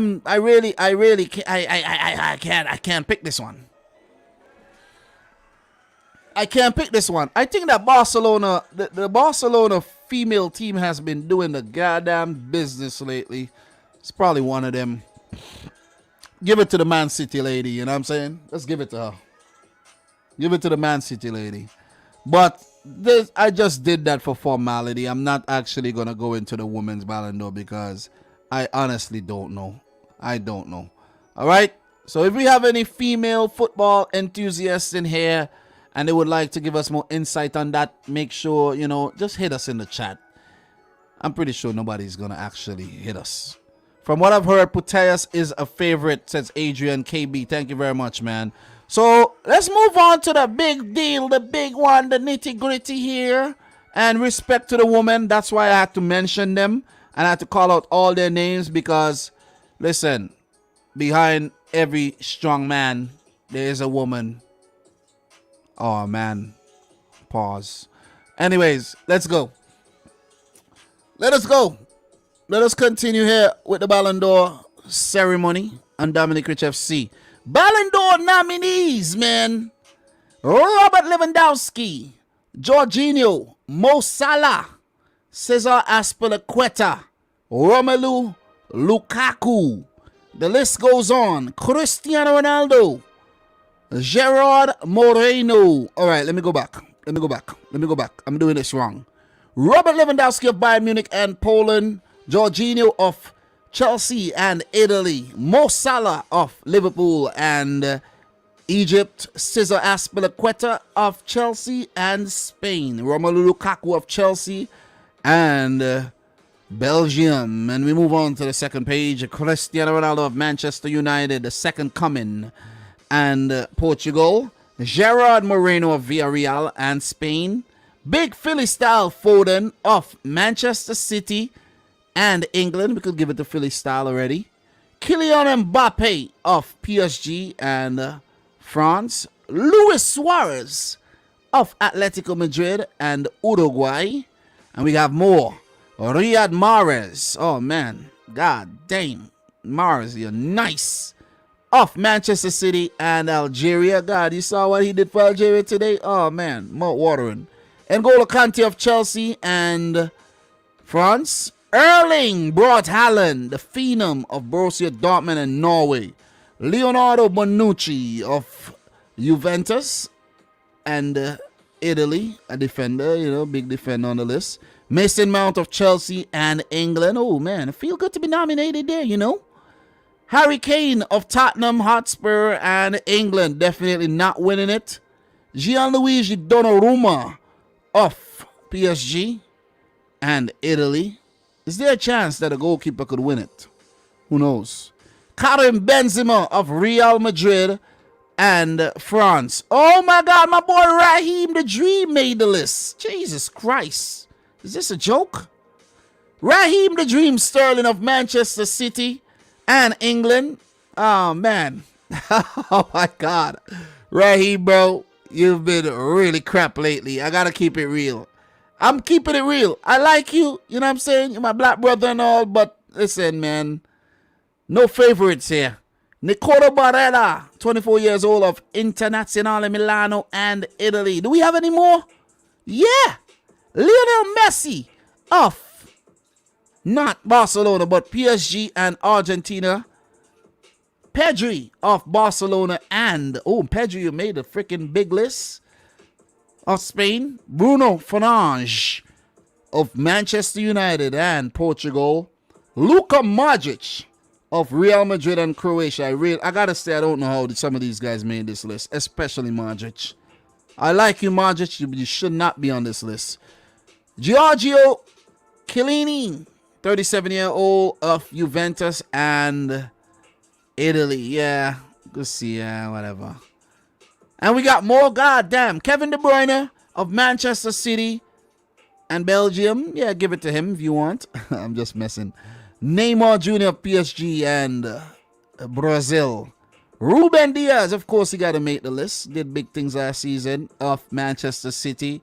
can't pick this one. I can't pick this one. I think that Barcelona, the Barcelona female team has been doing the goddamn business lately. It's probably one of them. Give it to the Man City lady, you know what I'm saying? Let's give it to her. Give it to the Man City lady. But I just did that for formality. I'm not actually going to go into the women's Ballon d'Or because I honestly don't know. I don't know. All right. So if we have any female football enthusiasts in here and they would like to give us more insight on that, make sure, just hit us in the chat. I'm pretty sure nobody's going to actually hit us. From what I've heard, Puteas is a favorite, says Adrian KB. Thank you very much, man. So let's move on to the big deal, the big one, the nitty gritty here. And respect to the women. That's why I had to mention them. And I had to call out all their names because, listen, behind every strong man, there is a woman. Oh, man. Pause. Anyways, let's go. Let us go. Let us continue here with the Ballon d'Or ceremony on Dominic Rich FC. Ballon d'Or nominees, man. Robert Lewandowski, Jorginho, Mo Salah, Cesar Azpilicueta, Romelu Lukaku. The list goes on. Cristiano Ronaldo, Gerard Moreno. All right, let me go back. I'm doing this wrong. Robert Lewandowski of Bayern Munich and Poland, Jorginho of Chelsea and Italy, Mo Salah of Liverpool and Egypt, Cesar Azpilicueta of Chelsea and Spain, Romelu Lukaku of Chelsea and Belgium. And we move on to the second page. Cristiano Ronaldo of Manchester United, the second coming, and Portugal, Gerard Moreno of Villarreal and Spain, Big Philly style Foden of Manchester City and England. We could give it to Philly style already. Kylian Mbappe of PSG and France. Luis Suarez of Atletico Madrid and Uruguay. And we have more. Riyad Mahrez. Oh, man. God damn. Mahrez, you're nice. Of Manchester City and Algeria. God, you saw what he did for Algeria today? Oh, man. Mouth watering. N'Golo Kante of Chelsea and France. Erling Braut Haaland, the phenom of Borussia Dortmund and Norway. Leonardo Bonucci of Juventus and Italy, a defender, big defender on the list. Mason Mount of Chelsea and England. Oh, man, it feels good to be nominated there, Harry Kane of Tottenham Hotspur and England, definitely not winning it. Gianluigi Donnarumma of PSG and Italy. Is there a chance that a goalkeeper could win it? Who knows? Karim Benzema of Real Madrid and France. Oh my God, my boy Raheem the Dream made the list. Jesus Christ. Is this a joke? Raheem the Dream Sterling of Manchester City and England. Oh man. Oh my God. Raheem, bro. You've been really crap lately. I gotta keep it real. I'm keeping it real. I like you. You know what I'm saying? You're my black brother and all. But listen, man. No favorites here. Nicola Barella, 24 years old of Internazionale Milano and Italy. Do we have any more? Yeah. Lionel Messi of not Barcelona, but PSG and Argentina. Pedri of Barcelona and, Pedri, you made a freaking big list, of Spain. Bruno Fernandes of Manchester United and Portugal. Luka Modric of Real Madrid and Croatia. I gotta say, I don't know how some of these guys made this list, especially Modric. I like you, Modric. You should not be on this list. Giorgio Chiellini, 37-year-old of Juventus and Italy. Yeah, good see. Yeah, whatever. And we got more. Goddamn. Kevin De Bruyne of Manchester City and Belgium. Yeah, give it to him if you want. I'm just messing. Neymar Jr. of PSG and Brazil. Ruben Diaz, of course, he got to make the list. Did big things last season, of Manchester City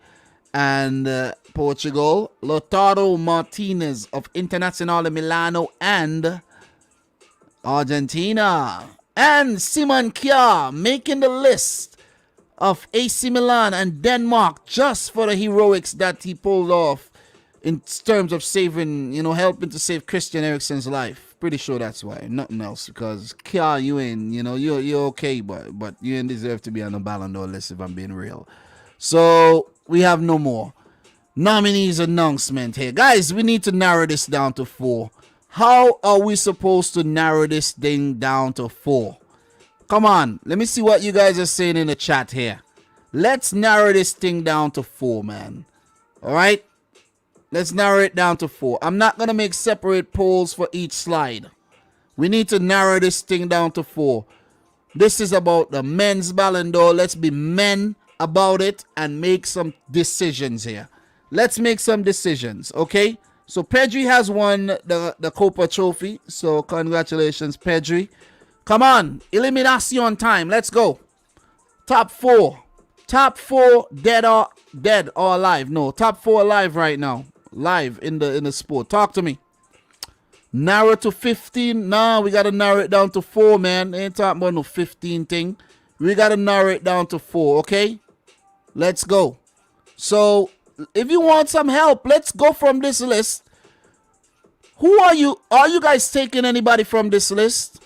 and Portugal. Lautaro Martinez of Internazionale Milano and Argentina. And Simon Kjaer making the list of AC Milan and Denmark, just for the heroics that he pulled off in terms of saving, helping to save Christian Eriksen's life. Pretty sure that's why. Nothing else. Because Kjaer, you ain't, you're okay, but you ain't deserve to be on the Ballon d'Or list if I'm being real. So we have no more. Nominees announcement here. Guys, we need to narrow this down to 4. How are we supposed to narrow this thing down to 4? Come on, let me see what you guys are saying in the chat here. Let's narrow this thing down to 4, man. All right? Let's narrow it down to 4. I'm not going to make separate polls for each slide. We need to narrow this thing down to 4. This is about the men's Ballon d'Or. Let's be men about it and make some decisions here. Let's make some decisions, okay? So Pedri has won the Kopa trophy. So congratulations, Pedri. Come on, elimination time. Let's go. Top 4. Top 4 dead or alive. No, top 4 alive right now. Live in the sport. Talk to me. Narrow to 15. Nah, we gotta narrow it down to 4, man. Ain't talking about no 15 thing. We gotta narrow it down to 4, okay? Let's go. So if you want some help, let's go from this list. Who are you? Are you guys taking anybody from this list?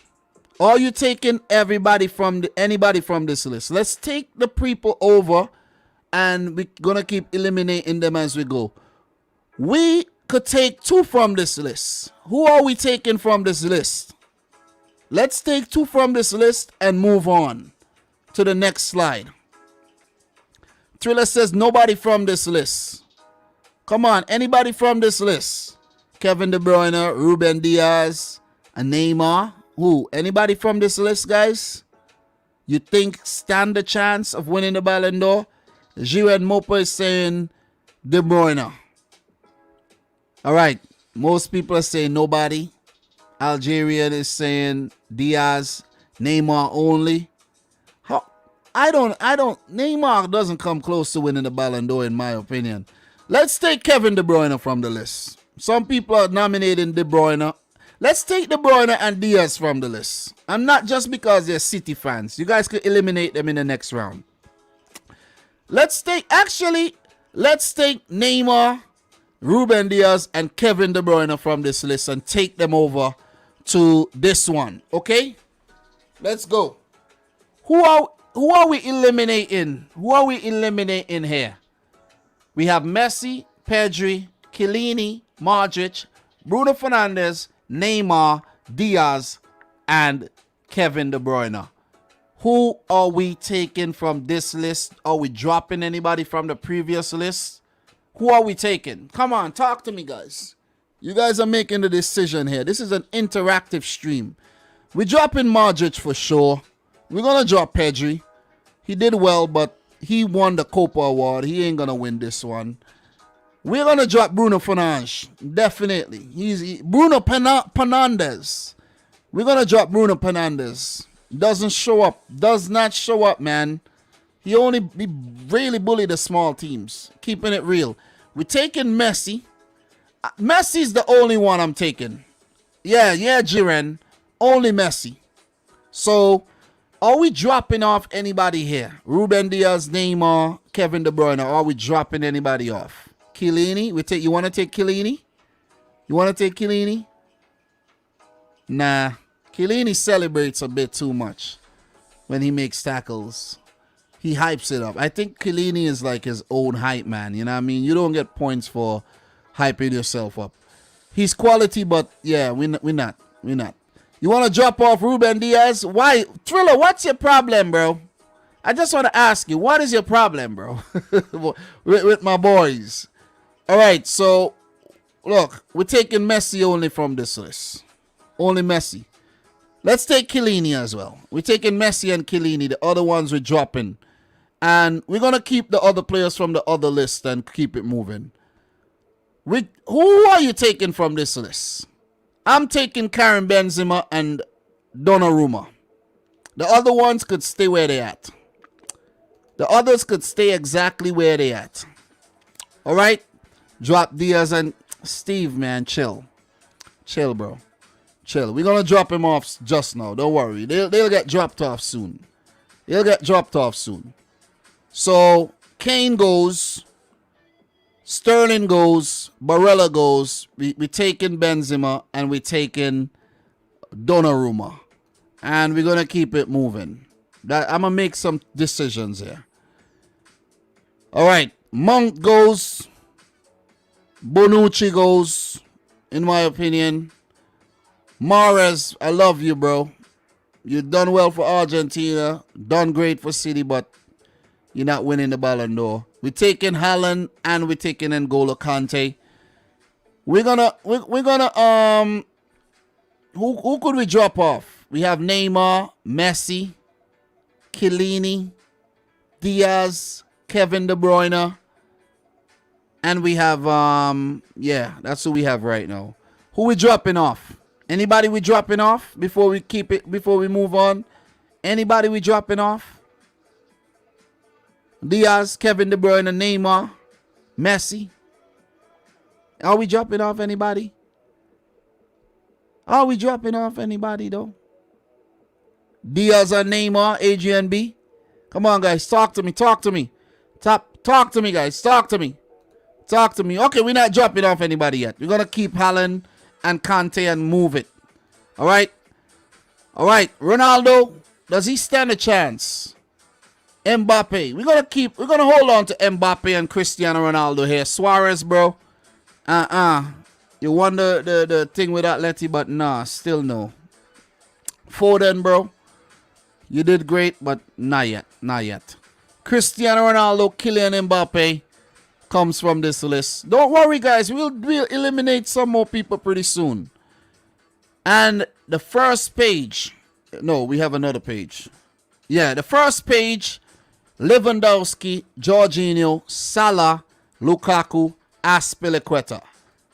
Or are you taking anybody from this list? Let's take the people over and we're gonna keep eliminating them as we go. We could take 2 from this list. Who are we taking from this list? Let's take 2 from this list and move on to the next slide. Thriller says nobody from this list. Come on, anybody from this list? Kevin De Bruyne, Ruben Diaz, and Neymar. Who? Anybody from this list, guys? You think stand a chance of winning the Ballon d'Or? Jiren Mopa is saying De Bruyne. All right. Most people are saying nobody. Algerian is saying Diaz, Neymar only. Neymar doesn't come close to winning the Ballon d'Or in my opinion. Let's take Kevin De Bruyne from the list. Some people are nominating De Bruyne. Let's take De Bruyne and Diaz from the list. And not just because they're City fans. You guys could eliminate them in the next round. Let's take Neymar, Ruben Diaz, and Kevin De Bruyne from this list and take them over to this one. Okay? Let's go. Who are we eliminating? Who are we eliminating here? We have Messi, Pedri, Chiellini, Modric, Bruno Fernandes, Neymar, Diaz, and Kevin De Bruyne. Who are we taking from this list? Are we dropping anybody from the previous list? Who are we taking? Come on, talk to me, guys. You guys are making the decision here. This is an interactive stream. We're dropping Modric for sure. We're going to drop Pedri. He did well, but he won the Kopa award. He ain't going to win this one. We're going to drop Bruno Fernandes. Definitely. Bruno Fernandes. We're going to drop Bruno Fernandes. Doesn't show up. Does not show up, man. He really bullied the small teams. Keeping it real. We're taking Messi. Messi's the only one I'm taking. Yeah, Jiren. Only Messi. So, are we dropping off anybody here? Ruben Diaz, Neymar, Kevin De Bruyne. Are we dropping anybody off? Chiellini? You want to take Chiellini? You want to take Chiellini? Nah. Chiellini celebrates a bit too much when he makes tackles. He hypes it up. I think Chiellini is like his own hype man. You know what I mean? You don't get points for hyping yourself up. He's quality, but yeah, we're not. You want to drop off Ruben Diaz? Why? Thriller, what's your problem, bro? I just want to ask you, what is your problem, bro? with my boys. All right, so, look, we're taking Messi only from this list. Only Messi. Let's take Chiellini as well. We're taking Messi and Chiellini. The other ones we're dropping. And we're going to keep the other players from the other list and keep it moving. Who are you taking from this list? I'm taking Karim Benzema and Donnarumma. The other ones could stay where they're at. The others could stay exactly where they're at. All right? Drop Diaz and Steve, man. Chill. Chill, bro. Chill. We're going to drop him off just now. Don't worry. They'll get dropped off soon. They'll get dropped off soon. So, Kane goes. Sterling goes. Barella goes. We're taking Benzema and we're taking Donnarumma. And we're going to keep it moving. I'm going to make some decisions here. All right. Mount goes. Bonucci goes, in my opinion. Mahrez, I love you, bro. You done well for Argentina. Done great for City, but you're not winning the Ballon d'Or. We're taking Haaland and we're taking N'Golo Kante. We're gonna who could we drop off? We have Neymar, Messi, Chiellini, Diaz, Kevin De Bruyne, and we have yeah, that's who we have right now. Who we dropping off? Anybody we dropping off before we move on? Anybody we dropping off? Diaz, Kevin De Bruyne, Neymar, Messi. Are we dropping off anybody? Are we dropping off anybody though? Diaz and Neymar, Adrian B. Come on, guys, talk to me. Talk to me, guys. Talk to me. Okay, we're not dropping off anybody yet. We're gonna keep Haaland and Kante and move it. All right. Ronaldo, does he stand a chance? Mbappe, we're gonna hold on to Mbappe and Cristiano Ronaldo here. Suarez, bro. You wonder the thing with Atleti, but nah, still no. Foden, bro. You did great, but not yet. Cristiano Ronaldo, Kylian Mbappe comes from this list. Don't worry, guys. We'll eliminate some more people pretty soon. And the first page. No, we have another page. Yeah, the first page. Lewandowski, Jorginho, Salah, Lukaku, Azpilicueta.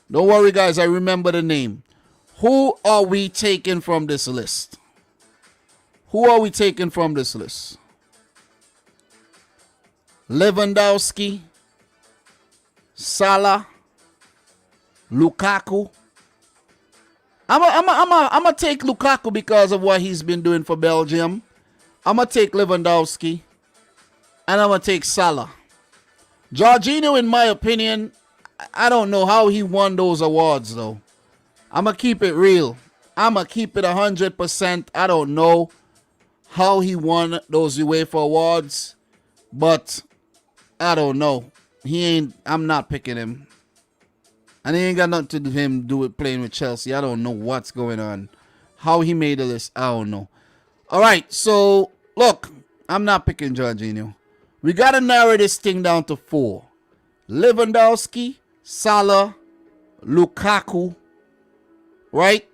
Don't worry, guys. I remember the name. Who are we taking from this list? Lewandowski, Salah, Lukaku. I'm gonna take Lukaku because of what he's been doing for Belgium. I'm gonna take Lewandowski, and I'm gonna take Salah. Jorginho, in my opinion, I don't know how he won those awards though. I'm gonna keep it real. I'm gonna keep it 100%. I don't know how he won those UEFA awards, but I don't know. I'm not picking him. And he ain't got nothing to do with him playing with Chelsea. I don't know what's going on. How he made the list, I don't know. All right, so look, I'm not picking Jorginho. We got to narrow this thing down to 4. Lewandowski, Salah, Lukaku, right?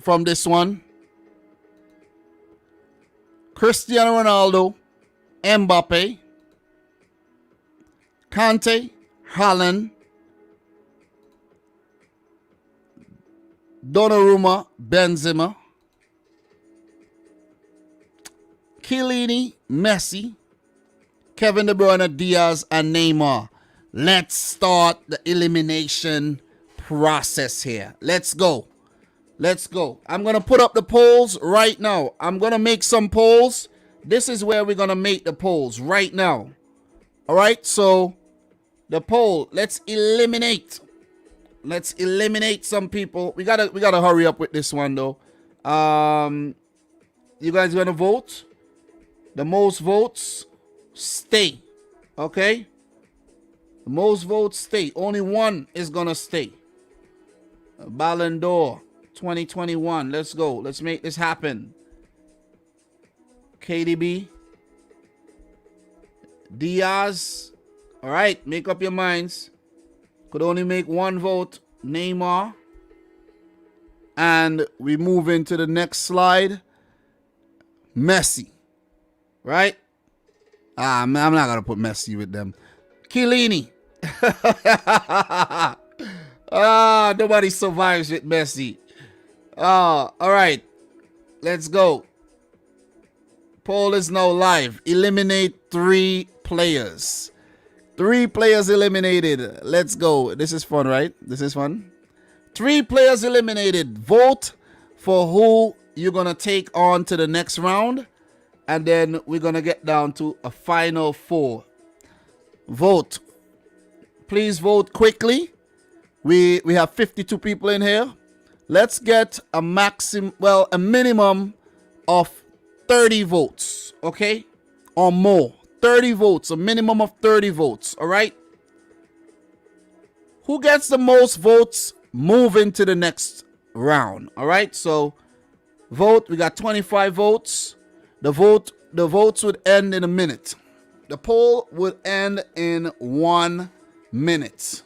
From this one. Cristiano Ronaldo, Mbappe, Kante, Haaland, Donnarumma, Benzema, Chiellini, Messi, Kevin De Bruyne, Diaz, and Neymar. Let's start the elimination process here. Let's go. I'm going to put up the polls right now. I'm going to make some polls. This is where we're going to make the polls right now. All right, so the poll, let's eliminate some people. We gotta hurry up with this one though. You guys gonna vote? The most votes stay. Okay, the most votes stay. Only one is gonna stay. Ballon d'Or 2021. Let's go. Let's make this happen. KDB, Diaz. All right, make up your minds. Could only make one vote. Neymar. And we move into the next slide. Messi. Right? I'm not going to put Messi with them. Chiellini. Nobody survives with Messi. All right. Let's go. Poll is now live. Eliminate 3 players. 3 players eliminated. Let's go. This is fun, right? This is fun. 3 players eliminated. Vote for who you're going to take on to the next round. And then we're going to get down to a final 4. Vote. Please vote quickly. We have 52 people in here. Let's get a minimum of 30 votes. Okay? or more. 30 votes, a minimum of 30 votes, all right? Who gets the most votes, move into the next round, all right? So vote, we got 25 votes. The votes would end in a minute. The poll would end in 1 minute.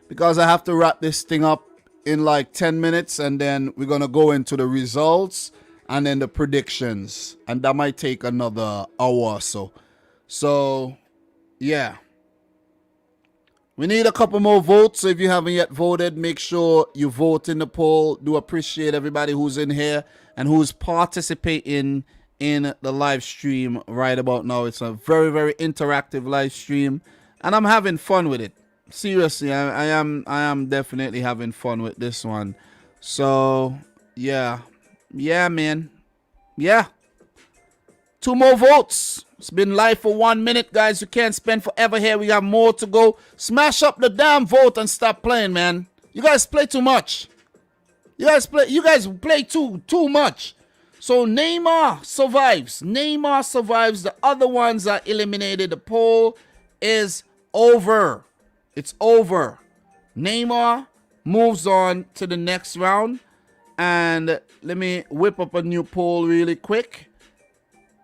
Because I have to wrap this thing up in like 10 minutes, and then we're going to go into the results and then the predictions. And that might take another hour or so. So, yeah. We need a couple more votes. So if you haven't yet voted, make sure you vote in the poll. Do appreciate everybody who's in here and who's participating in the live stream right about now. It's a very, very interactive live stream, and I'm having fun with it. Seriously, I am definitely having fun with this one. So yeah, man, yeah. 2 more votes. It's been live for 1 minute, guys. You can't spend forever here. We got more to go. Smash up the damn vote and stop playing, man. You guys play too much. You guys play too much. So Neymar survives. Neymar survives. The other ones are eliminated. The poll is over. It's over. Neymar moves on to the next round. And let me whip up a new poll really quick.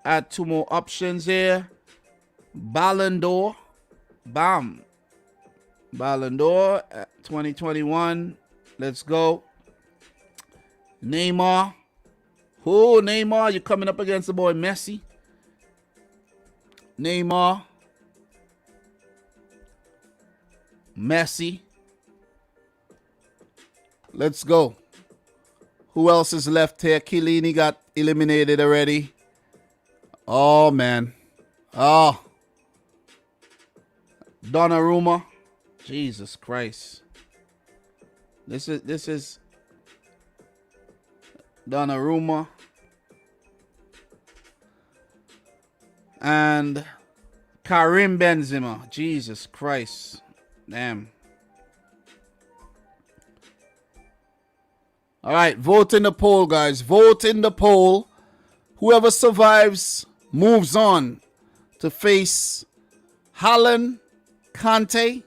Add 2 more options here. Ballon d'Or. Bam. Ballon d'Or 2021. Let's go. Neymar. Oh, Neymar, you're coming up against the boy Messi. Neymar. Messi. Let's go. Who else is left here? Chiellini got eliminated already. Oh, man. Oh. Donnarumma. Jesus Christ. This is Donnarumma. And Karim Benzema. Jesus Christ. Damn. All right, vote in the poll, guys. Vote in the poll. Whoever survives moves on to face Haaland, Kante,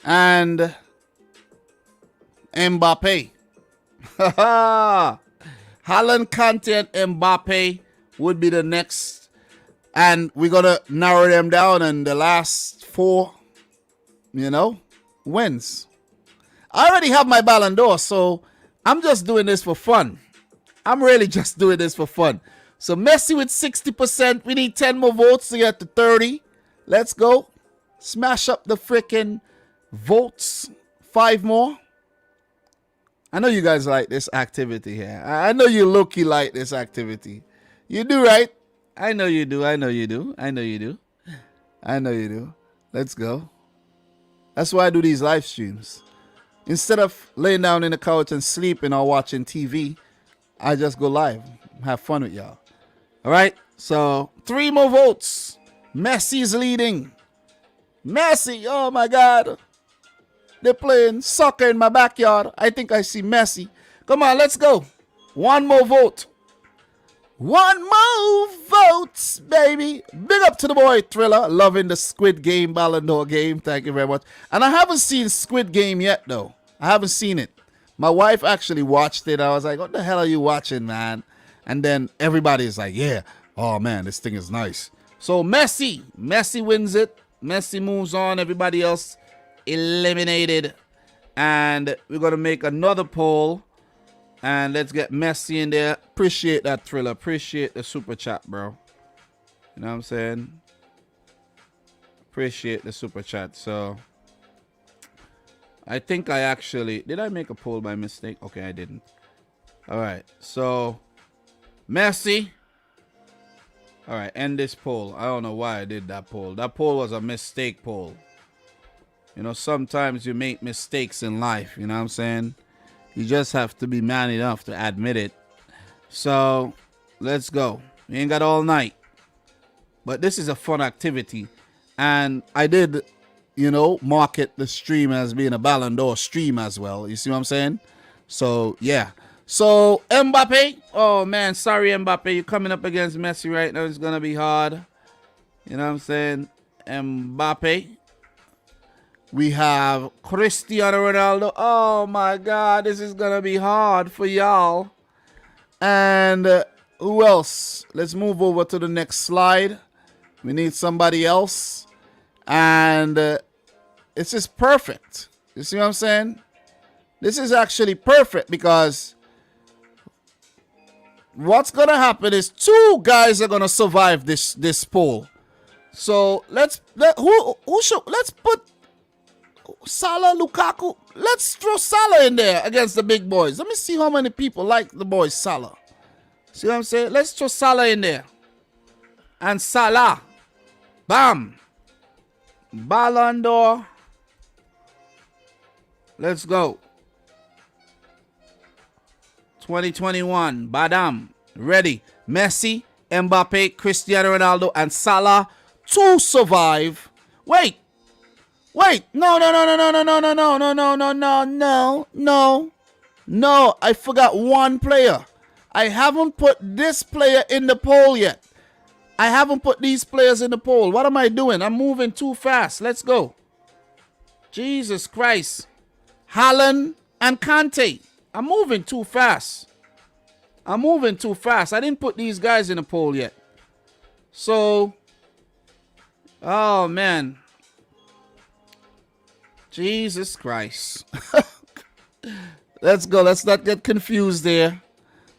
and Mbappe. Haaland, Kante, and Mbappe would be the next. And we're going to narrow them down, and the last 4, wins. I already have my Ballon d'Or, so I'm just doing this for fun. I'm really just doing this for fun. So Messi with 60%. We need 10 more votes to get to 30. Let's go. Smash up the freaking votes. 5 more. I know you guys like this activity here. I know you low-key like this activity. You do, right? I know you do. I know you do. I know you do. I know you do. Let's go. That's why I do these live streams. Instead of laying down in the couch and sleeping or watching TV, I just go live. Have fun with y'all. All right? So, 3 more votes. Messi's leading. Messi, oh my God. They're playing soccer in my backyard. I think I see Messi. Come on, let's go. 1 more vote. 1 more vote, baby. Big up to the boy Thriller. Loving the Squid Game Ballon d'Or game. Thank you very much. And I haven't seen Squid Game yet, though. I haven't seen it. My wife actually watched it. I was like, what the hell are you watching, man? And then everybody's like, yeah. Oh, man, this thing is nice. So Messi wins it. Messi moves on. Everybody else eliminated. And we're going to make another poll. And let's get Messi in there. Appreciate that, Thriller. Appreciate the super chat, bro. You know what I'm saying? Appreciate the super chat. So I think I actually... Did I make a poll by mistake? Okay, I didn't. All right. So Messi. All right, end this poll. I don't know why I did that poll. That poll was a mistake poll. You know, sometimes you make mistakes in life. You know what I'm saying? You just have to be man enough to admit it. So, let's go. We ain't got all night. But this is a fun activity. And I did, market the stream as being a Ballon d'Or stream as well. You see what I'm saying? So, yeah. So Mbappe, oh man, sorry Mbappe, you're coming up against Messi right now. It's gonna be hard. You know what I'm saying? Mbappe. We have Cristiano Ronaldo. Oh my God, this is gonna be hard for y'all. And who else? Let's move over to the next slide. We need somebody else. And this is perfect. You see what I'm saying? This is actually perfect because what's gonna happen is two guys are gonna survive this poll. So let's put Salah, Lukaku. Let's throw Salah in there against the big boys. Let me see how many people like the boy Salah. See what I'm saying? Let's throw Salah in there. And Salah. Bam. Ballon d'Or. Let's go. 2021. Badam. Ready. Messi, Mbappe, Cristiano Ronaldo, and Salah to survive. Wait. No. I forgot one player. I haven't put this player in the poll yet. I haven't put these players in the poll. What am I doing? I'm moving too fast. Let's go. Jesus Christ. Haaland and Kante. I'm moving too fast. I didn't put these guys in the poll yet. So, oh man. Jesus Christ. Let's go. Let's not get confused there.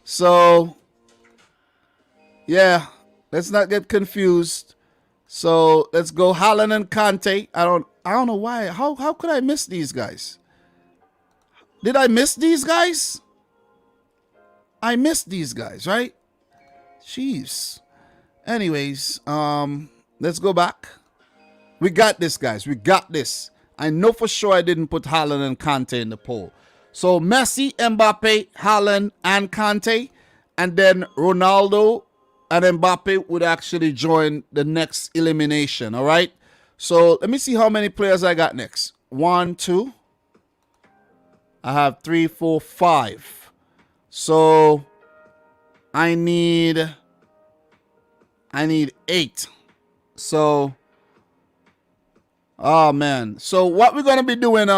So, yeah. Let's not get confused. So, let's go Haaland and Kante. I don't know why. How could I miss these guys? Did I miss these guys? I missed these guys, right? Jeez. Anyways, let's go back. We got this, guys. We got this. I know for sure I didn't put Haaland and Kante in the poll. So Messi, Mbappe, Haaland, and Kante. And then Ronaldo and Mbappe would actually join the next elimination, all right? So let me see how many players I got next. 1, 2. I have 3, 4, 5. So I need 8. So, oh man. So what we're going to be doing,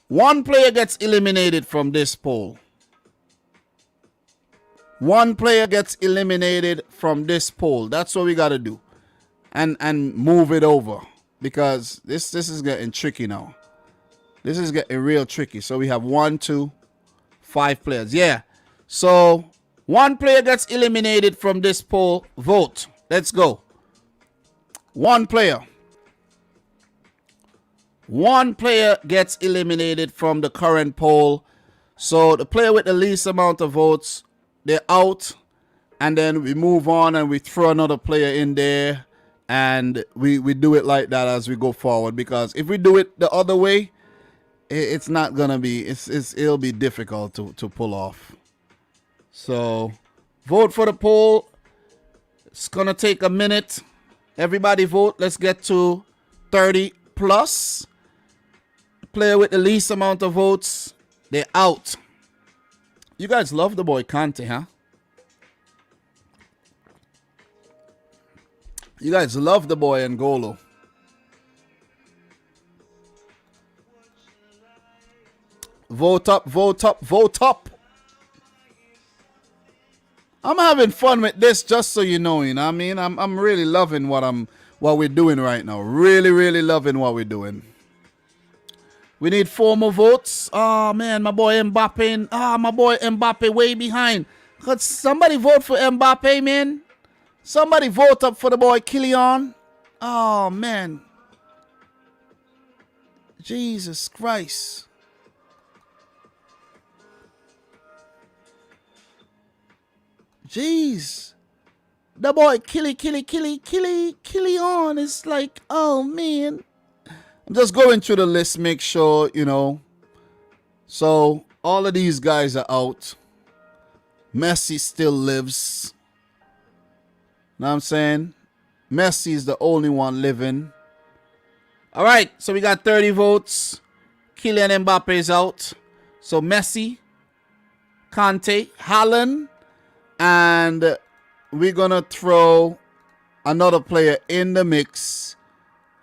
one player gets eliminated from this poll. One player gets eliminated from this poll. That's what we got to do. And move it over. Because this is getting tricky now. This is getting real tricky. So we have 1, 2, 5 players. Yeah. So one player gets eliminated from this poll. Vote. Let's go. One player. One player gets eliminated from the current poll. So the player with the least amount of votes, they're out. And then we move on and we throw another player in there. And we do it like that as we go forward. Because if we do it the other way, it's not going to be, it'll be difficult to pull off. So vote for the poll. It's going to take a minute. Everybody vote. Let's get to 30 plus. The player with the least amount of votes, they're out. You guys love the boy Kante, huh? You guys love the boy N'Golo. Vote up, vote up, vote up. I'm having fun with this, just so you know, what I mean? I'm really loving what we're doing right now. Really loving what we're doing. We need 4 more votes. Oh man, my boy Mbappe. My boy Mbappe way behind. Could somebody vote for Mbappe, man? Somebody vote up for the boy Kylian. Oh man. Jesus Christ. Jeez. The boy Kylian is like, oh man. I'm just going through the list, make sure, you know. So, all of these guys are out. Messi still lives. Know what I'm saying? Messi is the only one living. All right, so we got 30 votes. Kylian Mbappe is out. So, Messi, Kante, Haaland, and we're going to throw another player in the mix,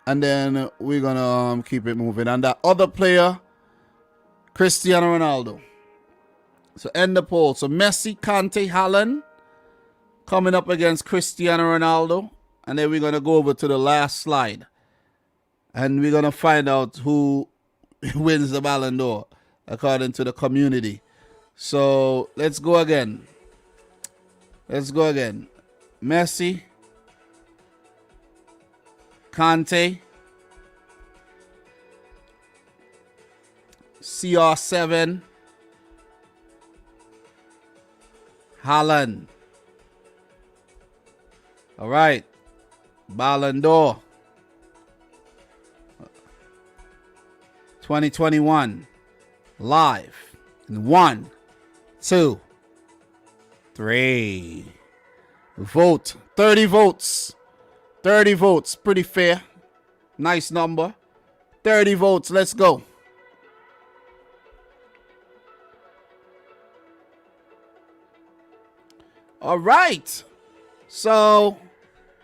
and then we're going to keep it moving. And that other player, Cristiano Ronaldo. So end the poll. So Messi, Kante, Haaland coming up against Cristiano Ronaldo. And then we're going to go over to the last slide. And we're going to find out who wins the Ballon d'Or according to the community. So let's go again. Messi, Kante, CR7, Haaland. All right. Ballon d'Or 2021 live in 1, 2, 3. Vote. 30 votes. 30 votes. Pretty fair. Nice number. 30 votes. Let's go. All right. So,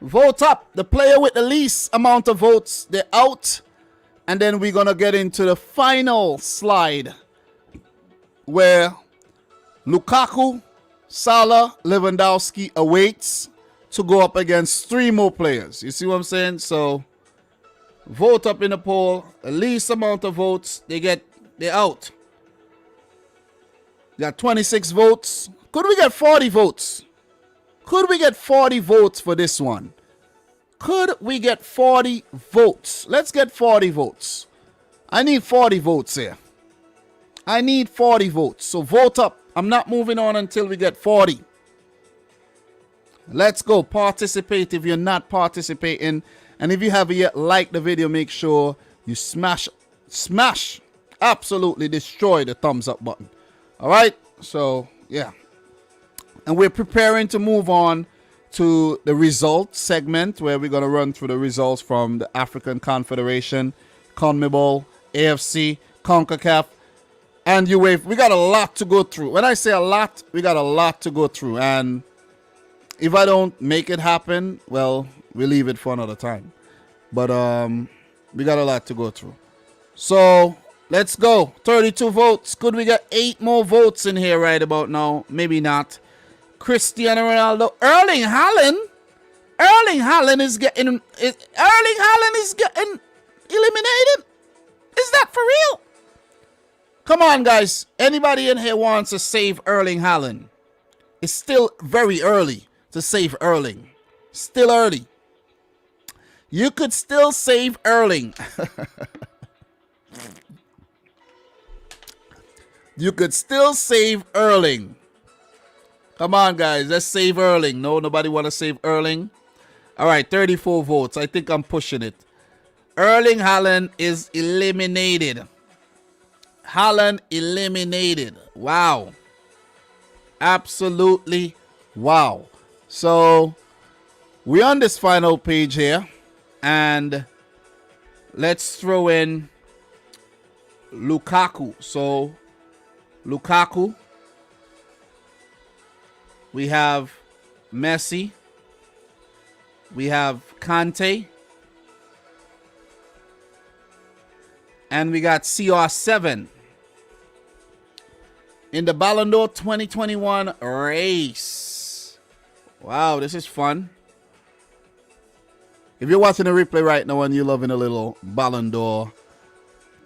vote up. The player with the least amount of votes, they're out. And then we're going to get into the final slide where Lukaku, Salah, Lewandowski awaits to go up against 3 more players. You see what I'm saying? So, vote up in the poll. The least amount of votes, they're out. Got 26 votes. Could we get 40 votes? Could we get 40 votes for this one? Could we get 40 votes? Let's get 40 votes. I need 40 votes here. I need 40 votes. So vote up. I'm not moving on until we get 40. Let's go. Participate if you're not participating. And if you haven't yet liked the video, make sure you smash, absolutely destroy the thumbs up button. All right? So, yeah. And we're preparing to move on to the results segment where we're going to run through the results from the African Confederation, CONMEBOL, AFC, Concacaf, and UEFA. We got a lot to go through. When I say a lot, we got a lot to go through. And if I don't make it happen, well, we leave it for another time. But we got a lot to go through. So let's go. 32 votes. Could we get 8 more votes in here right about now? Maybe not. Cristiano Ronaldo, Erling Haaland is getting eliminated. Is that for real? Come on, guys. Anybody in here wants to save Erling Haaland? It's still very early to save Erling. Still early. You could still save Erling. You could still save Erling. Come on, guys. Let's save Erling. No, nobody want to save Erling. All right, 34 votes. I think I'm pushing it. Erling Haaland is eliminated. Haaland eliminated. Wow. Absolutely wow. So, we're on this final page here. And let's throw in Lukaku. So, Lukaku. We have Messi. We have Kante. And we got CR7 in the Ballon d'Or 2021 race. Wow, this is fun. If you're watching the replay right now and you're loving a little Ballon d'Or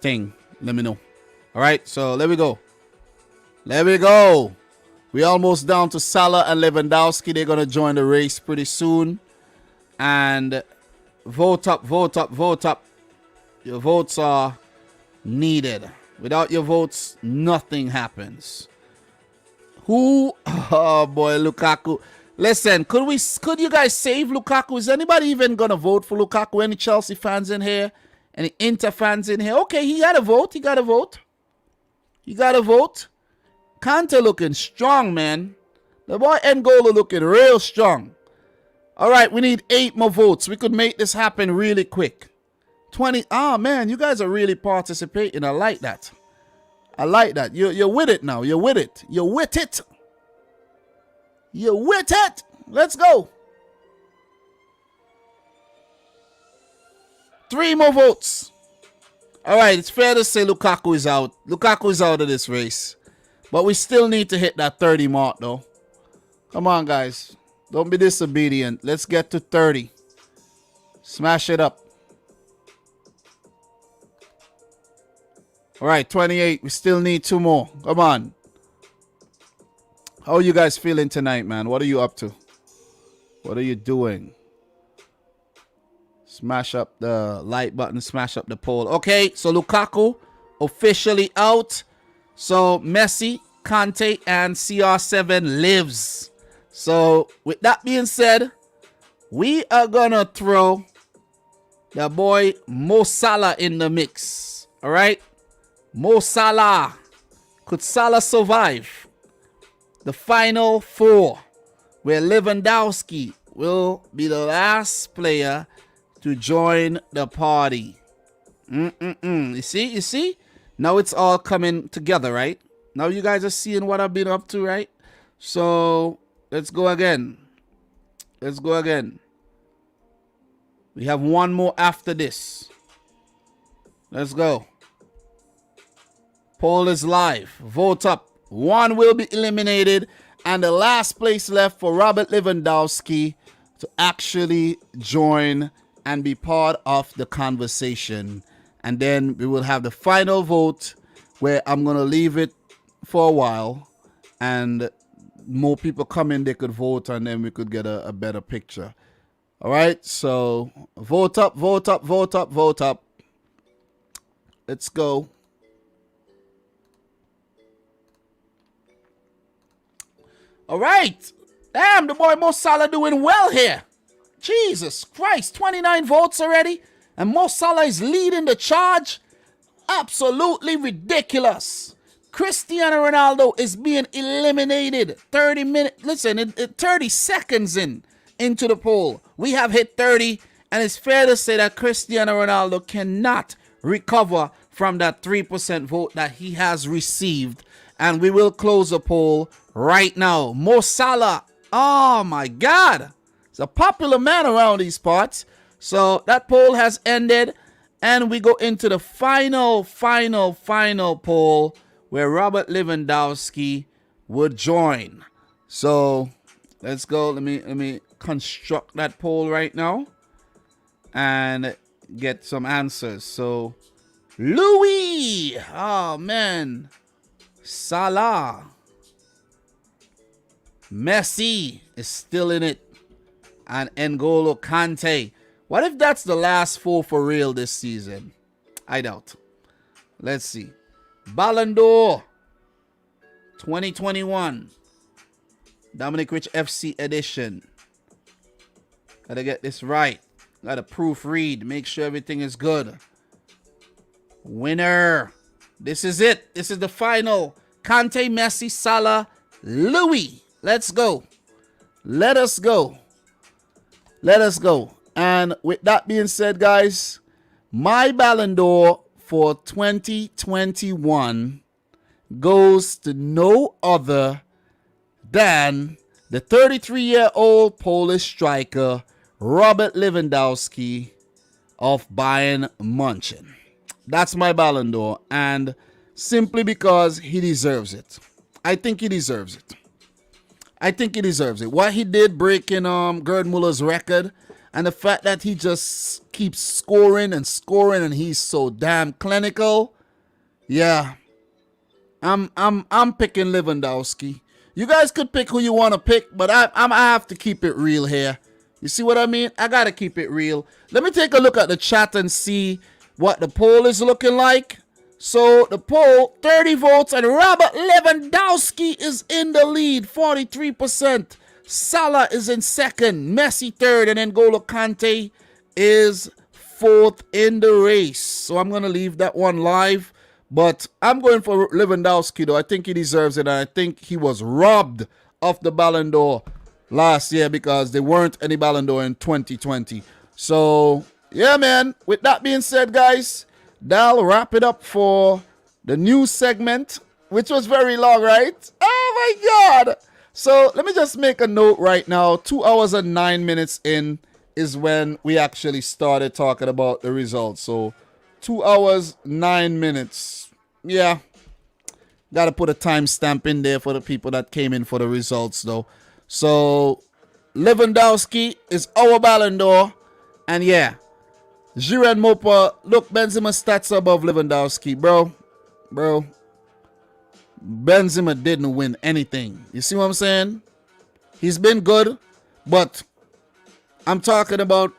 thing, let me know. All right, so there we go. There we go. We're almost down to Salah and Lewandowski. They're going to join the race pretty soon. And vote up, vote up, vote up. Your votes are needed. Without your votes, nothing happens. Who? Oh, boy, Lukaku. Listen, could you guys save Lukaku? Is anybody even going to vote for Lukaku? Any Chelsea fans in here? Any Inter fans in here? Okay, he got a vote. He got a vote. He got a vote. Kante looking strong, man. The boy N'Golo looking real strong. All right, we need 8 more votes. We could make this happen really quick. 20. Oh, man, you guys are really participating. I like that. I like that. You're with it now. You're with it. You're with it. You're with it. Let's go. 3 more votes. All right, it's fair to say Lukaku is out. Lukaku is out of this race. But we still need to hit that 30 mark, though. Come on, guys. Don't be disobedient. Let's get to 30. Smash it up. All right, 28. We still need 2 more. Come on. How are you guys feeling tonight, man? What are you up to? What are you doing? Smash up the like button. Smash up the poll. Okay, so Lukaku officially out. So Messi, Kante, and CR7 lives. So with that being said, we are gonna throw the boy Mo Salah in the mix. All right, Mo Salah. Could Salah survive the final 4, where Lewandowski will be the last player to join the party? You see? Now it's all coming together, right? Now you guys are seeing what I've been up to, right? So let's go again. Let's go again. We have 1 more after this. Let's go. Poll is live. Vote up. 1 will be eliminated, and the last place left for Robert Lewandowski to actually join and be part of the conversation. And then we will have the final vote, where I'm going to leave it for a while, and more people come in, they could vote, and then we could get a better picture. All right, so vote up, vote up, vote up, vote up. Let's go. All right. Damn, the boy Mo Salah doing well here. Jesus Christ, 29 votes already, and Mo Salah is leading the charge. Absolutely ridiculous. Cristiano Ronaldo is being eliminated 30 minutes. Listen, 30 seconds into the poll. We have hit 30, and it's fair to say that Cristiano Ronaldo cannot recover from that 3% vote that he has received. And we will close the poll right now. Mo Salah, oh my God, he's a popular man around these parts. So that poll has ended, and we go into the final poll, where Robert Lewandowski would join. So let's go. Let me construct that poll right now and get some answers. So Louis, oh man, Salah, Messi is still in it, and N'Golo Kante. What if that's the last 4 for real this season? I doubt. Let's see. Ballon d'Or 2021, Dominic Rich F.C. edition. Gotta get this right. Gotta proofread. Make sure everything is good. Winner. This is it. This is the final. Kante, Messi, Salah, Louis. Let's go. Let us go. Let us go. And with that being said, guys, my Ballon d'Or for 2021 goes to no other than the 33-year-old Polish striker Robert Lewandowski of Bayern Munich. That's my Ballon d'Or, and simply because he deserves it. I think he deserves it. I think he deserves it. What he did breaking Gerd Muller's record, and the fact that he just keeps scoring and scoring, and he's so damn clinical. Yeah. I'm picking Lewandowski. You guys could pick who you want to pick, but I have to keep it real here. You see what I mean? I got to keep it real. Let me take a look at the chat and see what the poll is looking like. So the poll, 30 votes, and Robert Lewandowski is in the lead, 43%. Salah is in second, Messi third, and then N'Golo Kante is fourth in the race. So I'm going to leave that one live. But I'm going for Lewandowski, though. I think he deserves it, and I think he was robbed of the Ballon d'Or last year because there weren't any Ballon d'Or in 2020. So, yeah, man. With that being said, guys, that'll wrap it up for the news segment, which was very long, right? Oh my God. So let me just make a note right now. 2 hours and 9 minutes in is when we actually started talking about the results. So 2 hours, 9 minutes. Yeah. Got to put a timestamp in there for the people that came in for the results, though. So Lewandowski is our Ballon d'Or. And yeah, Giroud and Mopa, look, Benzema stats above Lewandowski, bro. Benzema didn't win anything. You see what I'm saying? He's been good, but I'm talking about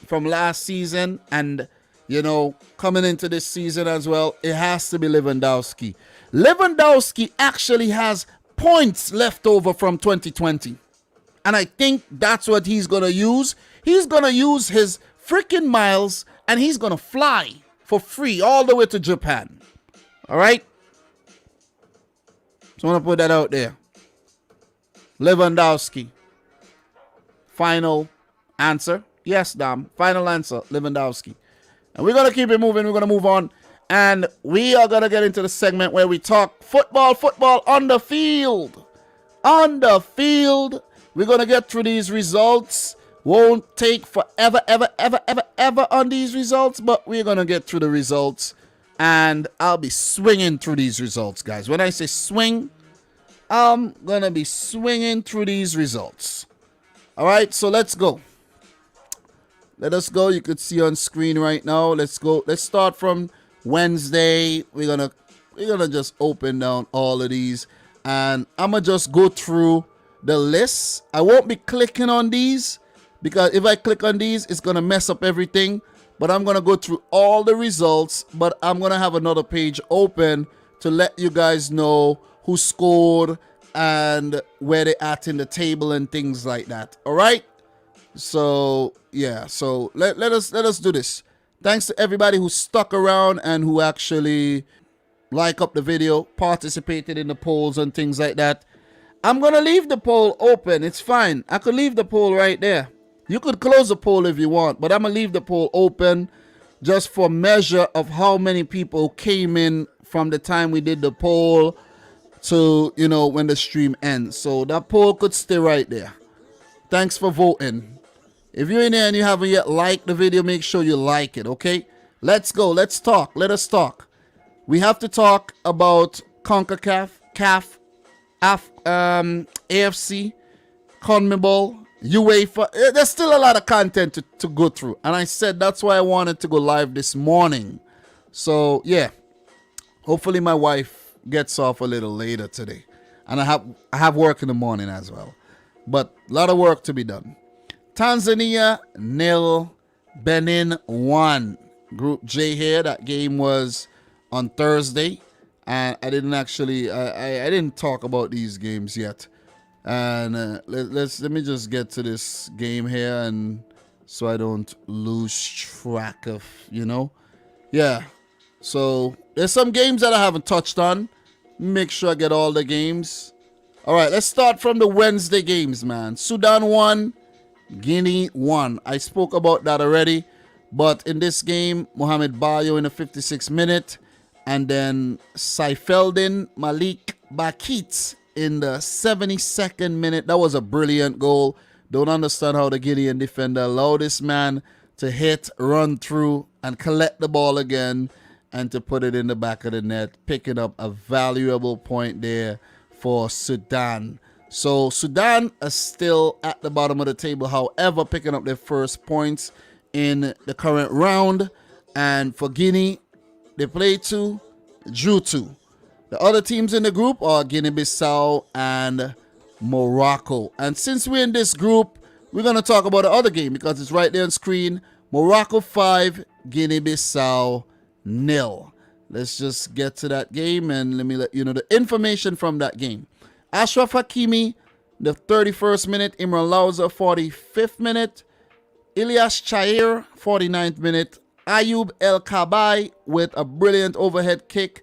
from last season and, you know, coming into this season as well. It has to be Lewandowski. Lewandowski actually has points left over from 2020. And I think that's what he's going to use. He's going to use his freaking miles and he's going to fly for free all the way to Japan. All right? So I want to put that out there. Lewandowski. Final answer. Yes, Dom. Final answer. Lewandowski. And we're going to keep it moving. We're going to move on. And we are going to get into the segment where we talk football on the field. On the field. We're going to get through these results. Won't take forever, ever on these results. But we're going to get through the results. And I'll be swinging through these results, guys. When I say swing, I'm going to be swinging through these results. All right, so let's go. Let us go. You could see on screen right now. Let's go. Let's start from Wednesday. We're gonna just open down all of these. And I'm going to just go through the list. I won't be clicking on these because if I click on these, it's going to mess up everything. But I'm going to go through all the results, but I'm going to have another page open to let you guys know who scored and where they're at in the table and things like that. All right? So, yeah. So, let us do this. Thanks to everybody who stuck around and who actually liked up the video, participated in the polls and things like that. I'm going to leave the poll open. It's fine. I could leave the poll right there. You could close the poll if you want, but I'm going to leave the poll open just for measure of how many people came in from the time we did the poll to, you know, when the stream ends. So that poll could stay right there. Thanks for voting. If you're in there and you haven't yet liked the video, make sure you like it, okay? Let's go. Let's talk. Let us talk. We have to talk about Concacaf, CAF, AFC, CONMEBOL, UEFA. There's still a lot of content to go through. And I said that's why I wanted to go live this morning. So, yeah. Hopefully my wife gets off a little later today. And I have work in the morning as well. But a lot of work to be done. Tanzania 0, Benin 1. Group J here. That game was on Thursday. And I didn't actually, I didn't talk about these games yet. And let me just get to this game here, and so I don't lose track of, you know. Yeah. So there's some games that I haven't touched on. Make sure I get all the games. All right, let's start from the Wednesday games, man. Sudan 1, Guinea 1. I spoke about that already. But in this game, Mohamed Bayo in the 56th minute. And then Saifeldin Malik Bakit in the 72nd minute. That was a brilliant goal. Don't understand how the Guinean defender allowed this man to hit, run through, and collect the ball again and to put it in the back of the net, picking up a valuable point there for Sudan. So Sudan is still at the bottom of the table, however, picking up their first points in the current round. And for Guinea, they played 2, drew 2. The other teams in the group are Guinea-Bissau and Morocco. And since we're in this group, we're going to talk about the other game because it's right there on screen. Morocco 5, Guinea-Bissau 0. Let's just get to that game and let me let you know the information from that game. Ashraf Hakimi, the 31st minute. Imran Louza, 45th minute. Ilyas Chair, 49th minute. Ayub El Kabai with a brilliant overhead kick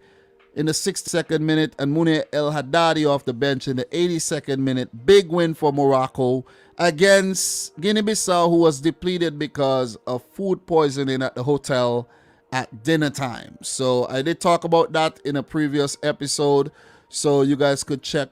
in the 62nd minute, and Munir El Haddadi off the bench in the 82nd minute. Big win for Morocco against Guinea-Bissau, who was depleted because of food poisoning at the hotel at dinner time. So I did talk about that in a previous episode. So you guys could check,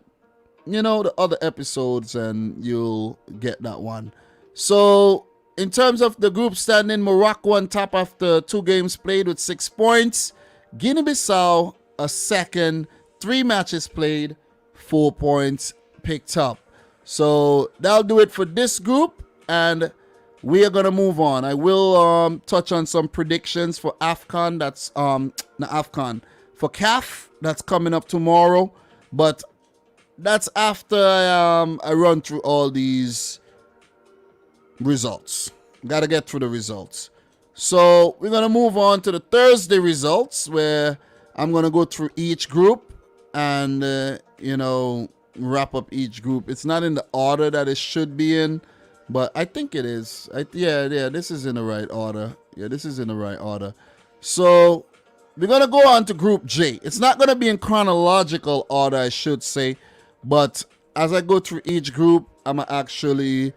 the other episodes and you'll get that one. So in terms of the group standing, Morocco on top after 2 games played with 6 points. Guinea-Bissau a second, 3 matches played, 4 points picked up. So that'll do it for this group, and we are gonna move on. I will touch on some predictions for AFCON. That's not AFCON, for CAF. That's coming up tomorrow, but that's after I run through all these results. Gotta get through the results. So we're gonna move on to the Thursday results, where I'm gonna go through each group and wrap up each group. It's not in the order that it should be in, but I think it is. This is in the right order. This is in the right order. So we're going to go on to Group J. It's not going to be in chronological order, I should say, but as I go through each group, I'm going to actually,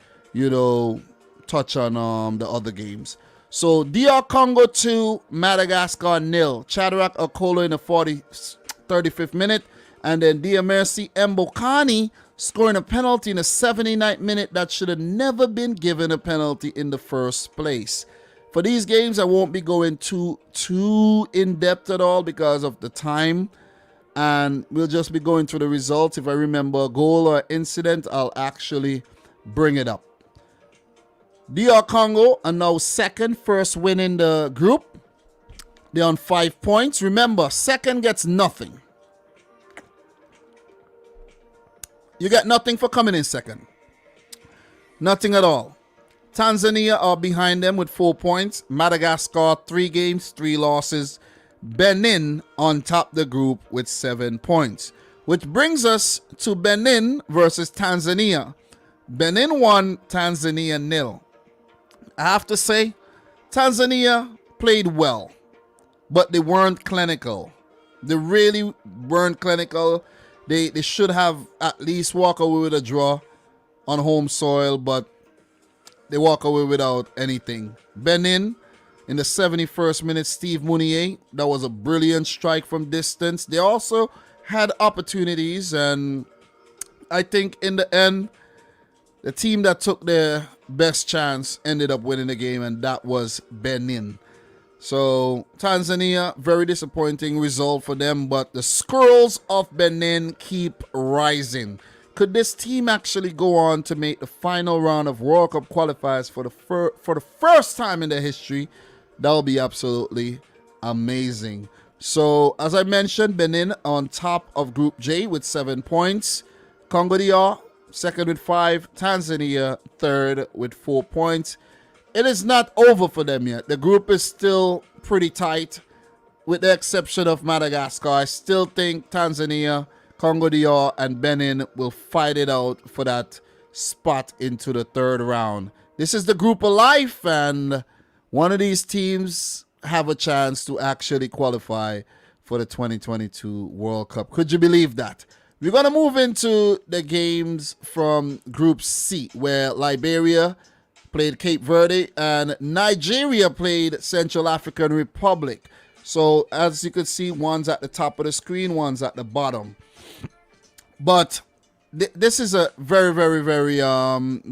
touch on the other games. So DR Congo 2, Madagascar 0. Shadrach Akolo in the 35th minute. And then DMRC Mbokani scoring a penalty in the 79th minute that should have never been given a penalty in the first place. For these games, I won't be going too in-depth at all because of the time. And we'll just be going through the results. If I remember a goal or incident, I'll actually bring it up. DR Congo are now second, first win in the group. They're on 5 points. Remember, second gets nothing. You get nothing for coming in second. Nothing at all. Tanzania are behind them with 4 points. Madagascar, 3 games, 3 losses. Benin on top the group with 7 points. Which brings us to Benin versus Tanzania. Benin 1, Tanzania 0. I have to say, Tanzania played well, but they weren't clinical. They really weren't clinical. They should have at least walked away with a draw on home soil, but they walk away without anything. Benin, in the 71st minute, Steve Mounier, that was a brilliant strike from distance. They also had opportunities, and I think in the end, the team that took their best chance ended up winning the game, and that was Benin. So Tanzania, very disappointing result for them, but the Squirrels of Benin keep rising. Could this team actually go on to make the final round of World Cup qualifiers for the first time in their history? That will be absolutely amazing. So as I mentioned, Benin on top of Group J with 7 points. Congo DR second with 5. Tanzania third with 4 points. It is not over for them yet. The group is still pretty tight, with the exception of Madagascar. I still think Tanzania, Congo DR, and Benin will fight it out for that spot into the third round. This is the group of life, and one of these teams have a chance to actually qualify for the 2022 World Cup. Could you believe that? We're going to move into the games from Group C, where Liberia played Cape Verde and Nigeria played Central African Republic. So as you can see, one's at the top of the screen, one's at the bottom. But this is a very, very, very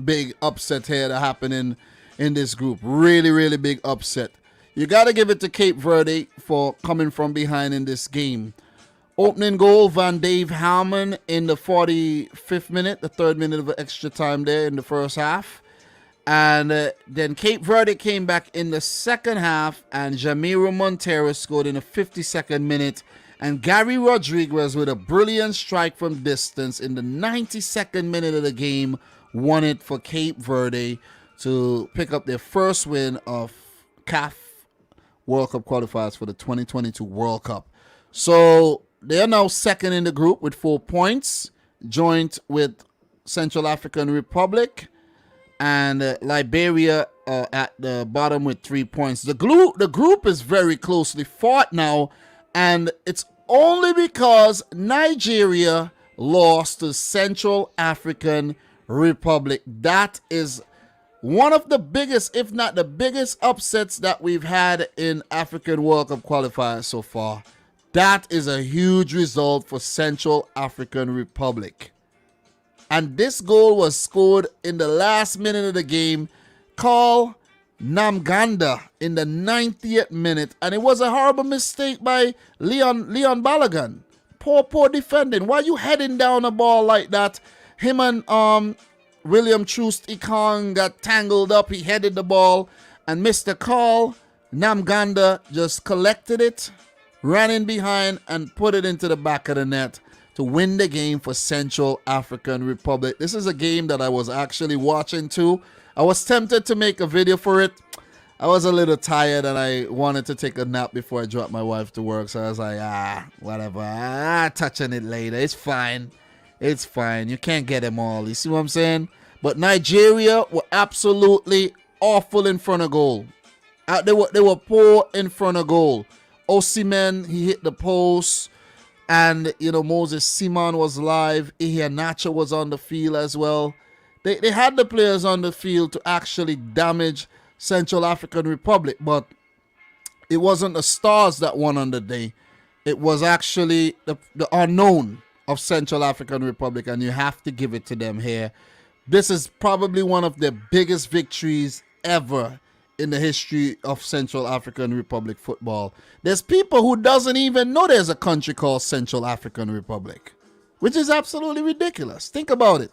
big upset here that happened in this group. Really, really big upset. You got to give it to Cape Verde for coming from behind in this game. Opening goal, Van Dave Harmon in the 45th minute, the 3rd minute of extra time there in the first half. And then Cape Verde came back in the second half, and Jamiro Montero scored in the 52nd minute. And Gary Rodriguez, with a brilliant strike from distance in the 92nd minute of the game, won it for Cape Verde to pick up their first win of CAF World Cup qualifiers for the 2022 World Cup. So they are now second in the group with 4 points, joint with Central African Republic, and Liberia at the bottom with 3 points. The group is very closely fought now, and it's only because Nigeria lost to Central African Republic. That is one of the biggest, if not the biggest upsets that we've had in African World Cup qualifiers so far. That is a huge result for Central African Republic. And this goal was scored in the last minute of the game. Call Namganda in the 90th minute. And it was a horrible mistake by Leon Balogun. Poor defending. Why are you heading down a ball like that? Him and William Troost Ikong got tangled up. He headed the ball and missed the call. Namganda just collected it, ran in behind and put it into the back of the net to win the game for Central African Republic. This is a game that I was actually watching too. I was tempted to make a video for it. I was a little tired and I wanted to take a nap before I dropped my wife to work. So I was like, whatever. Touching it later. It's fine. It's fine. You can't get them all. You see what I'm saying? But Nigeria were absolutely awful in front of goal. They were poor in front of goal. Osimhen, he hit the post. And, Moses Simon was live. Iheanacho was on the field as well. They had the players on the field to actually damage Central African Republic. But it wasn't the stars that won on the day. It was actually the unknown of Central African Republic. And you have to give it to them here. This is probably one of the biggest victories ever in the history of Central African Republic football. There's people who doesn't even know there's a country called Central African Republic, which is absolutely ridiculous. Think about it.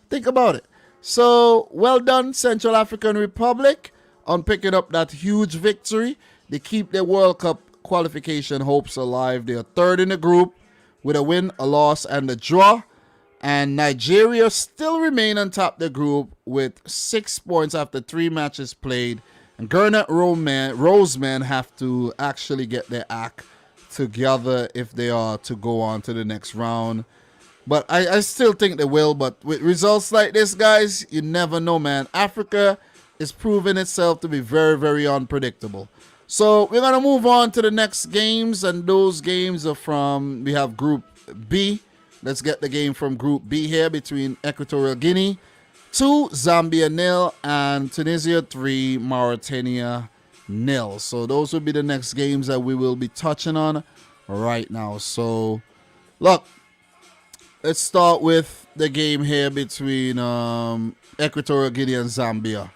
Think about it. So, well done, Central African Republic, on picking up that huge victory. They keep their World Cup qualification hopes alive. They are third in the group with a win, a loss, and a draw. And Nigeria still remain on top of the group with 6 points after 3 matches played. And Gernot Roseman have to actually get their act together if they are to go on to the next round. But I still think they will. But with results like this, guys, you never know, man. Africa is proving itself to be very, very unpredictable. So we're going to move on to the next games. And those games are from, we have Group B. Let's get the game from Group B here between Equatorial Guinea 2, Zambia 0, and Tunisia 3, Mauritania 0. So those will be the next games that we will be touching on right now. So, look, let's start with the game here between Equatorial Guinea and Zambia.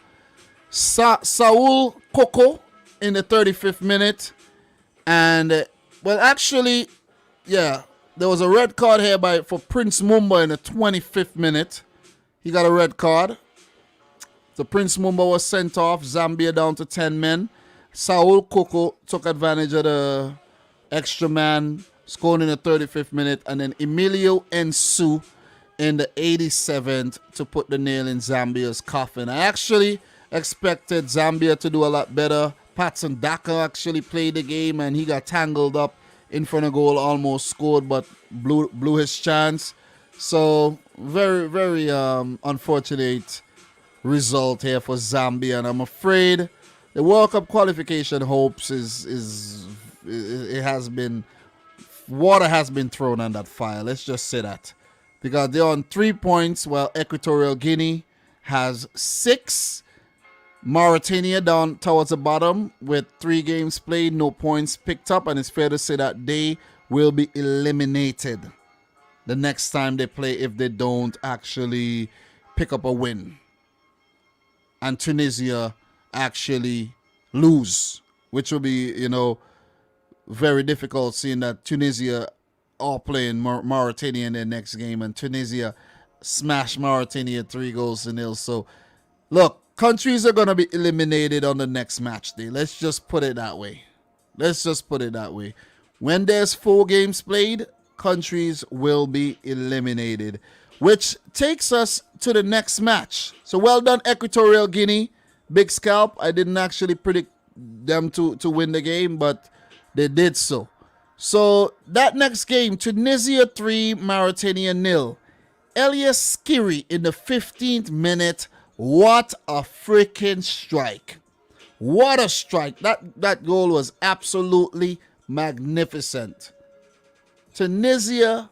Saul Koko in the 35th minute. And, well, actually, yeah, there was a red card here for Prince Mumba in the 25th minute. He got a red card. So Prince Mumba was sent off. Zambia down to 10 men. Saul Koko took advantage of the extra man, scored in the 35th minute. And then Emilio Ensu in the 87th to put the nail in Zambia's coffin. I actually expected Zambia to do a lot better. Patson Daka actually played the game and he got tangled up in front of goal, almost scored, but blew his chance. So very, very unfortunate result here for Zambia, and I'm afraid the World Cup qualification hopes water has been thrown on that fire. Let's just say that, because they're on 3 points while Equatorial Guinea has 6. Mauritania down towards the bottom with 3 games played, no points picked up, and it's fair to say that they will be eliminated the next time they play if they don't actually pick up a win. And Tunisia actually lose, which will be, very difficult, seeing that Tunisia are playing Mauritania in their next game, and Tunisia smashed Mauritania 3-0. So, look, countries are going to be eliminated on the next match day. Let's just put it that way. When there's 4 games played, countries will be eliminated, which takes us to the next match. So well done, Equatorial Guinea. Big scalp. I didn't actually predict them to win the game, but they did so. So that next game, Tunisia 3, Mauritania 0. Elias Skiri in the 15th minute. What a freaking strike. What a strike. That goal was absolutely magnificent. Tunisia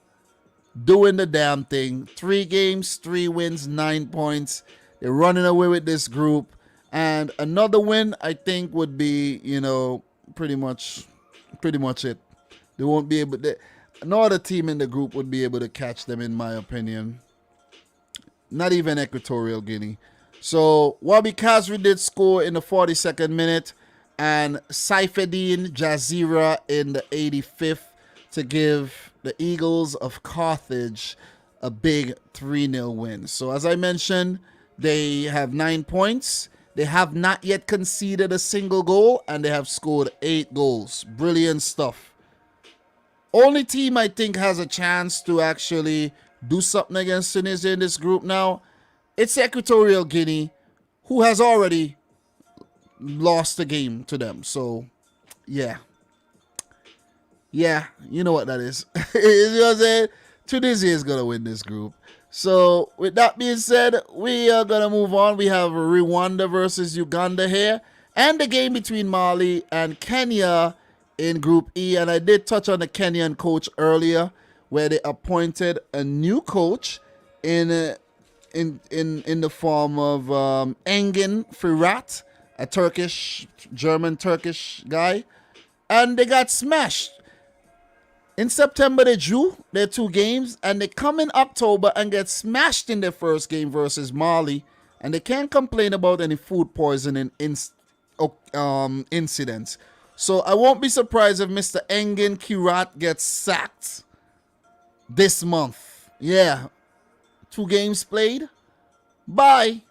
doing the damn thing. 3 games, 3 wins, 9 points. They're running away with this group. And another win, I think, would be, pretty much it. They won't be able to, no other team in the group would be able to catch them, in my opinion. Not even Equatorial Guinea. So Wabi Kazri did score in the 42nd minute, and Saifeddin Jazira in the 85th to give the Eagles of Carthage a big 3-0 win. So as I mentioned, they have 9 points. They have not yet conceded a single goal, and they have scored 8 goals. Brilliant stuff. Only team I think has a chance to actually do something against Tunisia in this group now, it's Equatorial Guinea, who has already lost the game to them. So, yeah. Yeah, you know what that is. You know what I'm saying? Tunisia is going to win this group. So, with that being said, we are going to move on. We have Rwanda versus Uganda here, and the game between Mali and Kenya in Group E. And I did touch on the Kenyan coach earlier, where they appointed a new coach in the form of Engin Firat, a German-Turkish guy, and they got smashed. In September, they drew their 2 games, and they come in October and get smashed in their first game versus Mali, and they can't complain about any food poisoning incidents. So I won't be surprised if Mr. Engin Firat gets sacked this month. Yeah. 2 games played. Bye.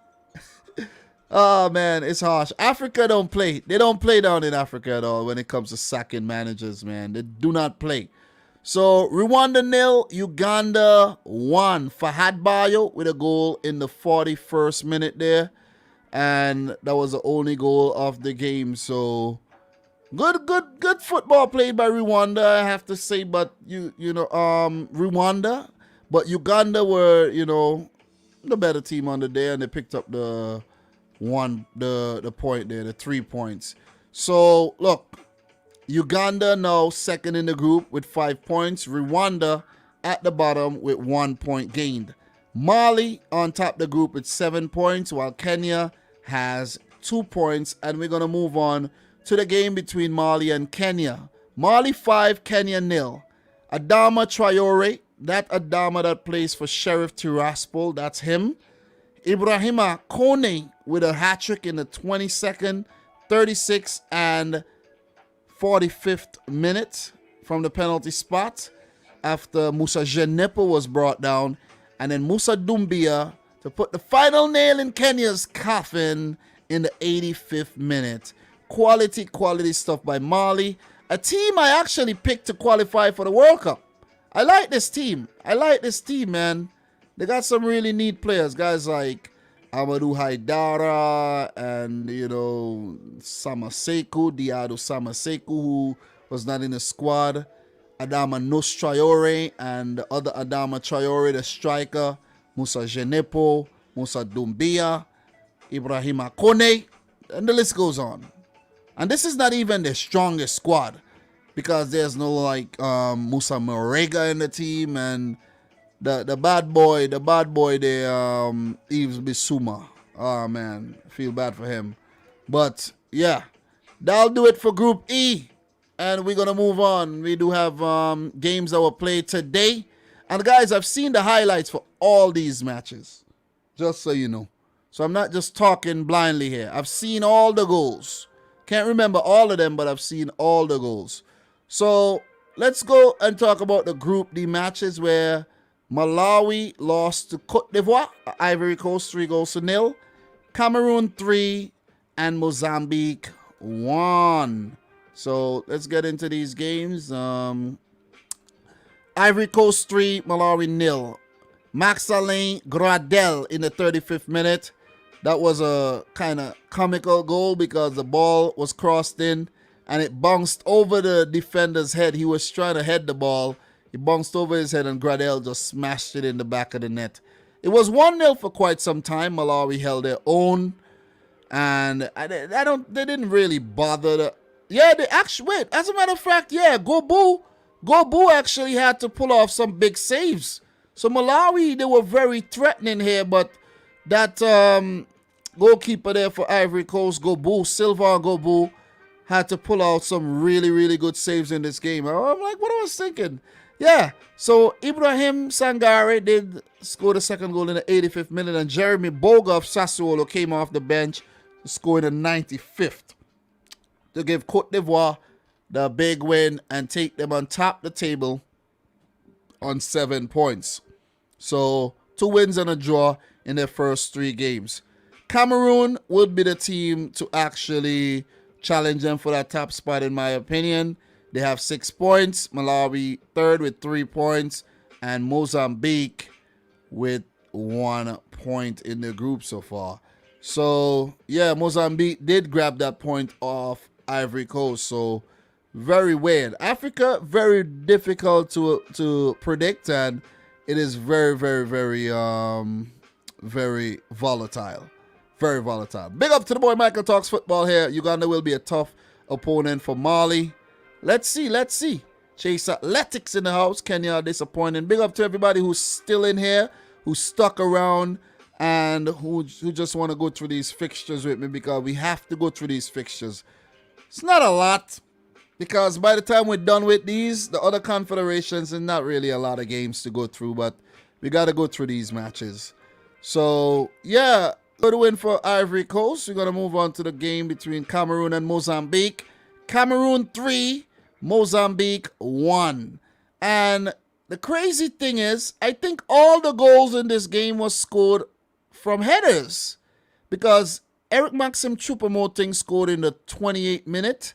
Oh, man, it's harsh. Africa don't play. They don't play down in Africa at all when it comes to sacking managers, man. They do not play. So, Rwanda 0, Uganda 1. Fahad Bayo with a goal in the 41st minute there. And that was the only goal of the game. So, good football played by Rwanda, I have to say. But, Rwanda. But Uganda were, the better team on the day, and they picked up the point there, the 3 points. So, look, Uganda now second in the group with 5 points. Rwanda at the bottom with 1 point gained. Mali on top of the group with 7 points, while Kenya has 2 points. And we're going to move on to the game between Mali and Kenya. Mali 5, Kenya 0. Adama Traore, that Adama that plays for Sheriff Tiraspol, that's him. Ibrahima Kone with a hat-trick in the 22nd, 36th, and 45th minute from the penalty spot after Musa Jenepo was brought down. And then Musa Dumbia to put the final nail in Kenya's coffin in the 85th minute. Quality stuff by Mali. A team I actually picked to qualify for the World Cup. I like this team, man. They got some really neat players. Guys like Amadou Haidara and, Samaseku, Diado Samaseku, who was not in the squad. Adama Nus Traore and the other Adama Traore, the striker. Musa Jenepo, Musa Dumbia, Ibrahima Kone, and the list goes on. And this is not even the strongest squad, because there's no Musa Morega in the team, and the bad boy there, Yves Bissouma. Oh man, feel bad for him. But yeah, that'll do it for Group E. And we're gonna move on. We do have games that were played today. And guys, I've seen the highlights for all these matches, just so you know. So I'm not just talking blindly here. I've seen all the goals. Can't remember all of them, but I've seen all the goals. So let's go and talk about the Group D matches, where Malawi lost to Cote d'Ivoire, Ivory Coast 3-0, Cameroon 3, and Mozambique 1. So let's get into these games. Ivory Coast 3, Malawi 0. Max Alain Gradel in the 35th minute. That was a kind of comical goal because the ball was crossed in and it bounced over the defender's head. He was trying to head the ball. It bounced over his head and Gradel just smashed it in the back of the net. It was 1-0 for quite some time. Malawi held their own. And they didn't really bother. As a matter of fact, Gobu actually had to pull off some big saves. So Malawi, they were very threatening here, but that goalkeeper there for Ivory Coast, Gobu, Silva Gobu, had to pull out some really, really good saves in this game. I'm like, what I was thinking? Yeah, so Ibrahim Sangare did score the second goal in the 85th minute, and Jeremy Boga of Sassuolo came off the bench to score in the 95th to give Cote d'Ivoire the big win and take them on top of the table on 7 points. So 2 wins and a draw in their first 3 games. Cameroon would be the team to actually challenge them for that top spot, in my opinion. They have 6 points. Malawi third with 3 points. And Mozambique with 1 point in the group so far. So, yeah, Mozambique did grab that point off Ivory Coast. So, very weird. Africa, very difficult to predict. And it is very, very, very, very volatile. Very volatile. Big up to the boy Michael Talks Football here. Uganda will be a tough opponent for Mali. Let's see. Chase Athletics in the house. Kenya disappointing. Big up to everybody who's still in here, who's stuck around, and who just want to go through these fixtures with me, because we have to go through these fixtures. It's not a lot, because by the time we're done with these, the other confederations, there's not really a lot of games to go through, but we got to go through these matches. So, yeah, good win for Ivory Coast. We're going to move on to the game between Cameroon and Mozambique. Cameroon 3, Mozambique 1. And the crazy thing is, I think all the goals in this game was scored from headers, because Eric Maxim Choupo-Moting scored in the 28th minute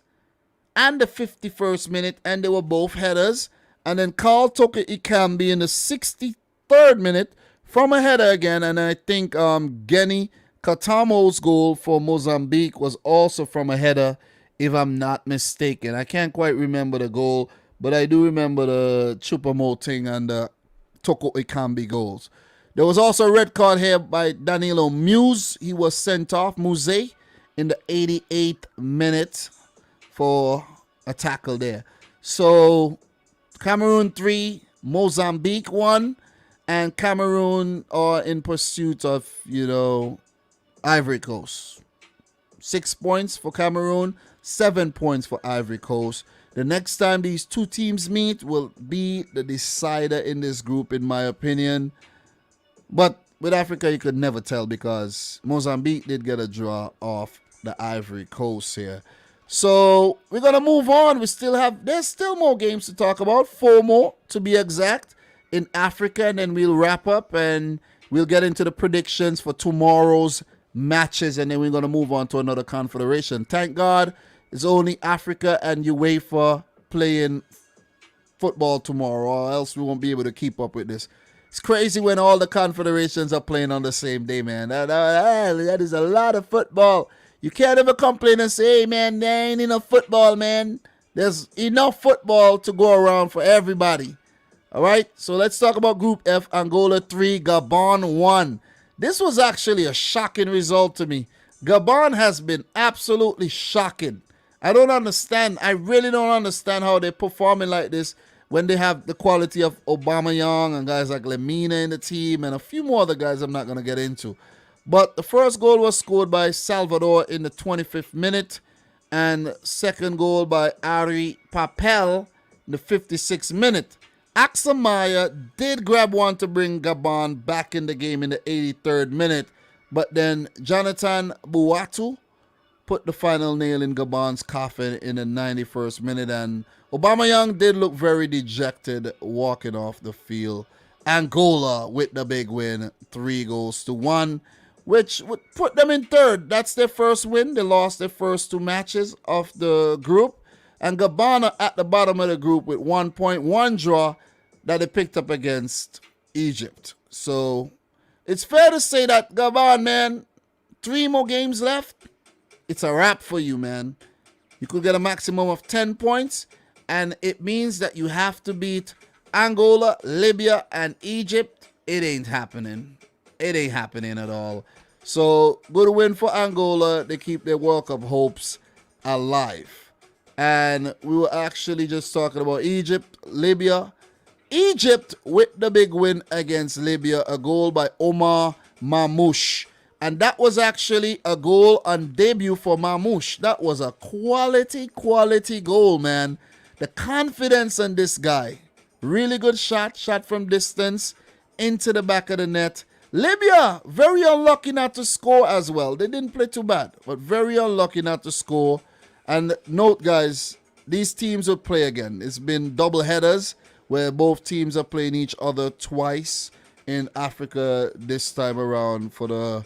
and the 51st minute, and they were both headers. And then Carl Toke Ikambi in the 63rd minute from a header again. And I think Geni Katamo's goal for Mozambique was also from a header, if I'm not mistaken. I can't quite remember the goal, but I do remember the Choupo-Moting and the Toko Ikambi goals. There was also a red card here by Danilo Muse. He was sent off, Muse, in the 88th minute for a tackle there. So, Cameroon 3, Mozambique 1, and Cameroon are in pursuit of, Ivory Coast. 6 points for Cameroon, 7 points for Ivory Coast. The next time these two teams meet will be the decider in this group, in my opinion. But with Africa, you could never tell, because Mozambique did get a draw off the Ivory Coast here. So we're going to move on. There's still more games to talk about. 4 more to be exact in Africa. And then we'll wrap up and we'll get into the predictions for tomorrow's matches. And then we're going to move on to another confederation. Thank God it's only Africa and UEFA playing football tomorrow, or else we won't be able to keep up with this. It's crazy when all the confederations are playing on the same day, man. That is a lot of football. You can't ever complain and say, hey, man, there ain't enough football, man. There's enough football to go around for everybody. All right, so let's talk about Group F. Angola 3, Gabon 1. This was actually a shocking result to me. Gabon has been absolutely shocking. I don't understand. I really don't understand how they're performing like this when they have the quality of Aubameyang and guys like Lemina in the team and a few more other guys I'm not going to get into. But the first goal was scored by Salvador in the 25th minute, and second goal by Ari Papel in the 56th minute. Axamaya did grab one to bring Gabon back in the game in the 83rd minute, but then Jonathan Buatu put the final nail in Gabon's coffin in the 91st minute, and Aubameyang did look very dejected walking off the field. Angola with the big win, 3-1, which would put them in third. That's their first win. They lost their first 2 matches of the group. And Gabon are at the bottom of the group with 1 point, 1 draw that they picked up against Egypt. So it's fair to say that Gabon, man, 3 more games left. It's a wrap for you, man. You could get a maximum of 10 points, and it means that you have to beat Angola, Libya, and Egypt. It ain't happening. It ain't happening at all. So, good win for Angola. They keep their World Cup hopes alive. And we were actually just talking about Egypt, Libya. Egypt with the big win against Libya. A goal by Omar Mamouche. And that was actually a goal on debut for Mamouche. That was a quality goal, man. The confidence on this guy. Really good shot from distance into the back of the net. Libya, very unlucky not to score as well. They didn't play too bad, but very unlucky not to score. And note, guys, these teams will play again. It's been double headers where both teams are playing each other twice in Africa this time around for the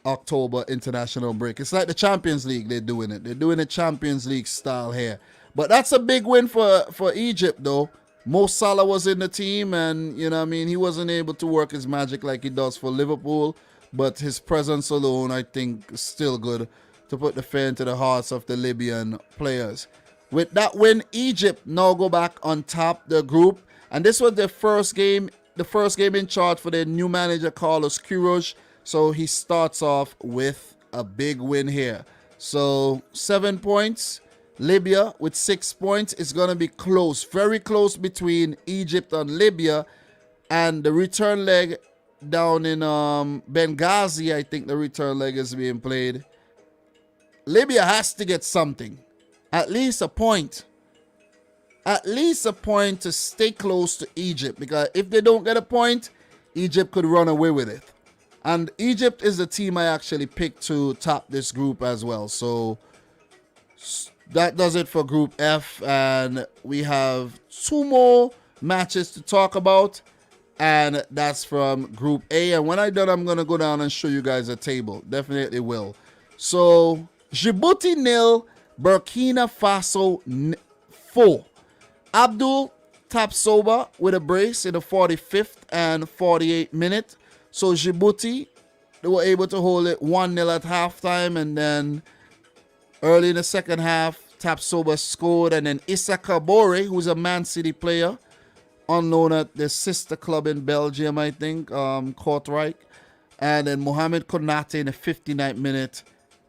October international break. It's like the Champions League they're doing it. They're doing a Champions League style here. But that's a big win for Egypt, though. Mo Salah was in the team, and, you know what I mean, he wasn't able to work his magic like he does for Liverpool. But his presence alone, I think, is still good to put the fear into the hearts of the Libyan players. With that win, Egypt now go back on top the group. And this was their first game, the first game in charge for their new manager, Carlos Queiroz. So he starts off with a big win here. So 7 points. Libya with 6 points. It's going to be close, very close between Egypt and Libya. And the return leg down in Benghazi, I think the return leg is being played. Libya has to get something. At least a point. At least a point to stay close to Egypt. Because if they don't get a point, Egypt could run away with it. And Egypt is the team I actually picked to top this group as well. So that does it for Group F. And we have 2 more matches to talk about. And that's from Group A. And when I'm done, I'm going to go down and show you guys a table. Definitely will. So Djibouti 0, Burkina Faso 4. Abdul Tapsoba with a brace in the 45th and 48th minute. So Djibouti, they were able to hold it 1-0 at halftime. And then early in the second half, Tapsoba scored. And then Issa Kabore, who's a Man City player, unknown at the sister club in Belgium, I think, Kortrijk. And then Mohamed Konate in the 59th minute.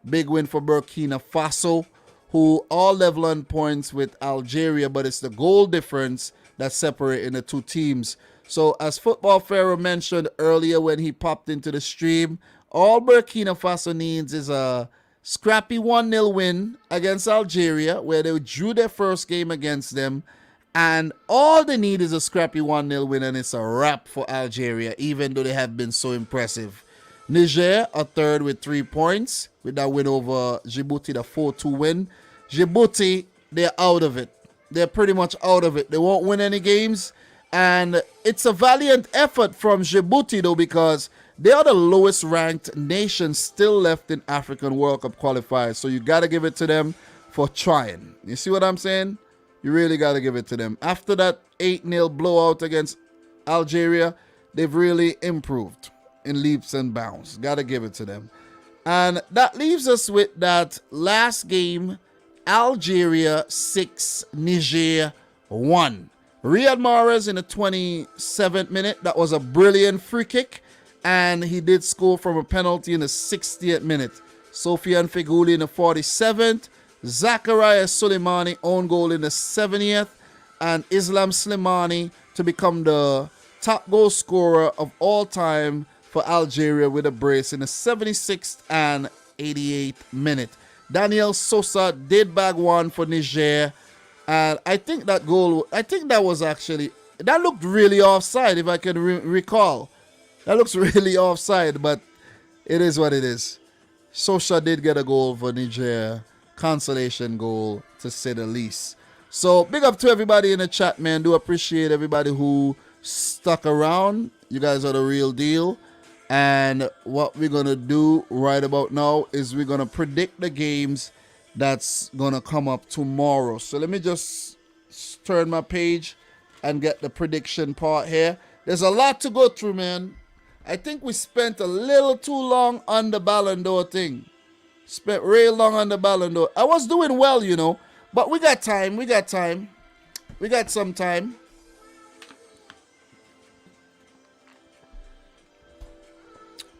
Big win for Burkina Faso, who all level on points with Algeria, but it's the goal difference that's separating the two teams. So as Football Pharaoh mentioned earlier when he popped into the stream, all Burkina Faso needs is a scrappy 1-0 win against Algeria, where they drew their first game against them. And all they need is a scrappy 1-0 win, and it's a wrap for Algeria, even though they have been so impressive. Niger, a third with 3 points, with that win over Djibouti, the 4-2 win. Djibouti, they're out of it. They're pretty much out of it. They won't win any games. And it's a valiant effort from Djibouti, though, because they are the lowest ranked nation still left in African World Cup qualifiers. So you got to give it to them for trying. You see what I'm saying? You really got to give it to them. After that 8-0 blowout against Algeria, they've really improved in leaps and bounds. Got to give it to them. And that leaves us with that last game, Algeria 6, Niger 1. Riyad Mahrez in the 27th minute. That was a brilliant free kick. And he did score from a penalty in the 60th minute. Sofiane Feghouli in the 47th. Zakaria Soleimani own goal in the 70th. And Islam Slimani to become the top goal scorer of all time for Algeria with a brace in the 76th and 88th minute. Daniel Sosa did bag one for Niger. And I think that goal, that was actually, that looked really offside if I can recall. That looks really offside, but it is what it is. Sosa did get a goal for Niger. Consolation goal, to say the least. So big up to everybody in the chat, man. Do appreciate everybody who stuck around. You guys are the real deal. And what we're going to do right about now is we're going to predict the games that's going to come up tomorrow. So let me just turn my page and get the prediction part here. There's a lot to go through, man. I think we spent a little too long on the Ballon d'Or thing. Spent real long on the Ballon d'Or. I was doing well, you know. But we got time. We got some time.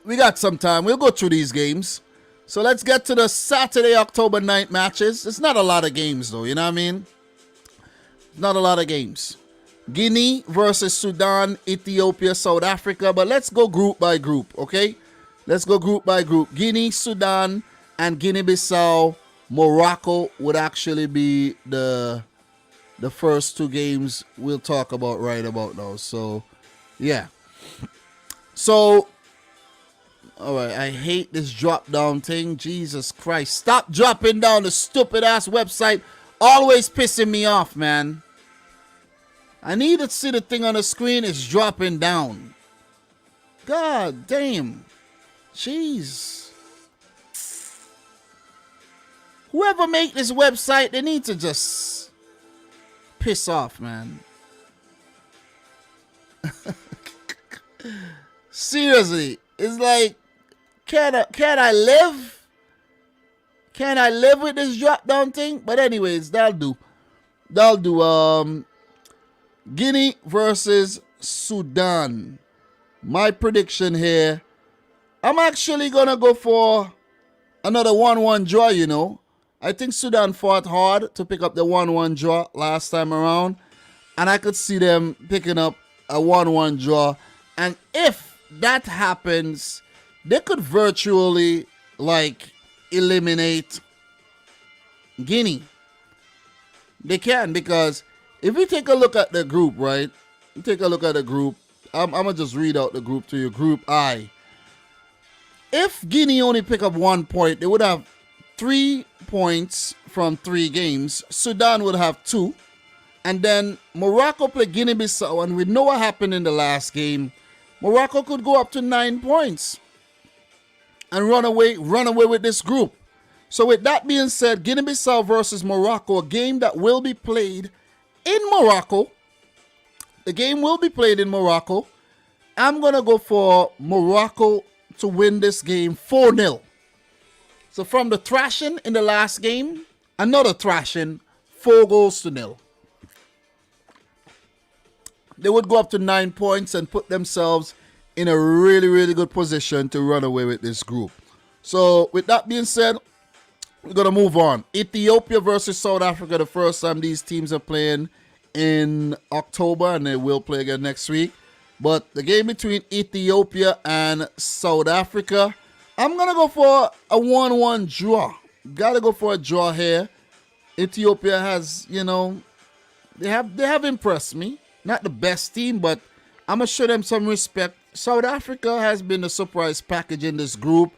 We got some time. We'll go through these games. So let's get to the Saturday, October 9th matches. It's not a lot of games, though. You know what I mean? Not a lot of games. Guinea versus Sudan, Ethiopia, South Africa. But let's go group by group, okay? Let's go group by group. Guinea, Sudan, and Guinea-Bissau, Morocco would actually be the first two games we'll talk about right about now. So, yeah. So, all right, I hate this drop-down thing. Jesus Christ. Stop dropping down the stupid-ass website. Always pissing me off, man. I need to see the thing on the screen. It's dropping down. God damn. Jeez. Whoever make this website, they need to just piss off, man. Seriously. It's like, can I live? Can I live with this drop down thing? But anyways, that'll do. That'll do. Guinea versus Sudan. My prediction here, I'm actually gonna go for another 1-1 draw, you know. I think Sudan fought hard to pick up the 1-1 draw last time around, and I could see them picking up a 1-1 draw. And if that happens, they could virtually like eliminate Guinea. They can, because if we take a look at the group, right? You take a look at the group. I'm gonna just read out the group to you. Group I. If Guinea only pick up 1 point, they would have 3 points from 3 games. Sudan would have 2. And then Morocco play Guinea-Bissau, and we know what happened in the last game. Morocco could go up to 9 points and run away with this group. So with that being said, Guinea-Bissau versus Morocco, a game that will be played in Morocco. The game will be played in Morocco. I'm going to go for Morocco to win this game 4-0. So from the thrashing in the last game, another thrashing, 4-0. They would go up to 9 points and put themselves in a really, really good position to run away with this group. So with that being said, we're going to move on. Ethiopia versus South Africa, the first time these teams are playing in October, and they will play again next week. But the game between Ethiopia and South Africa, I'm going to go for a 1-1 draw. Got to go for a draw here. Ethiopia has, you know, they have impressed me. Not the best team, but I'm going to show them some respect. South Africa has been a surprise package in this group,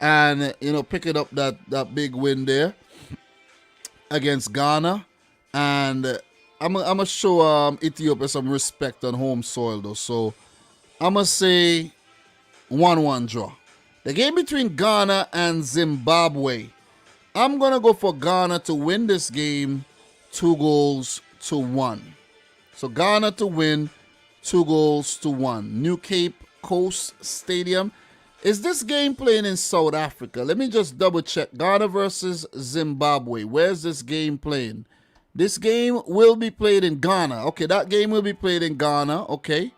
and, you know, picking up that big win there against Ghana. And I'm going to show Ethiopia some respect on home soil, though. So I'm going to say 1-1 draw. The game between Ghana and Zimbabwe, I'm going to go for Ghana to win this game 2-1. So Ghana to win 2-1. New Cape Coast Stadium. Is this game playing in South Africa? Let me just double check. Ghana versus Zimbabwe. Where's this game playing? This game will be played in Ghana. Okay, that game will be played in Ghana. Okay.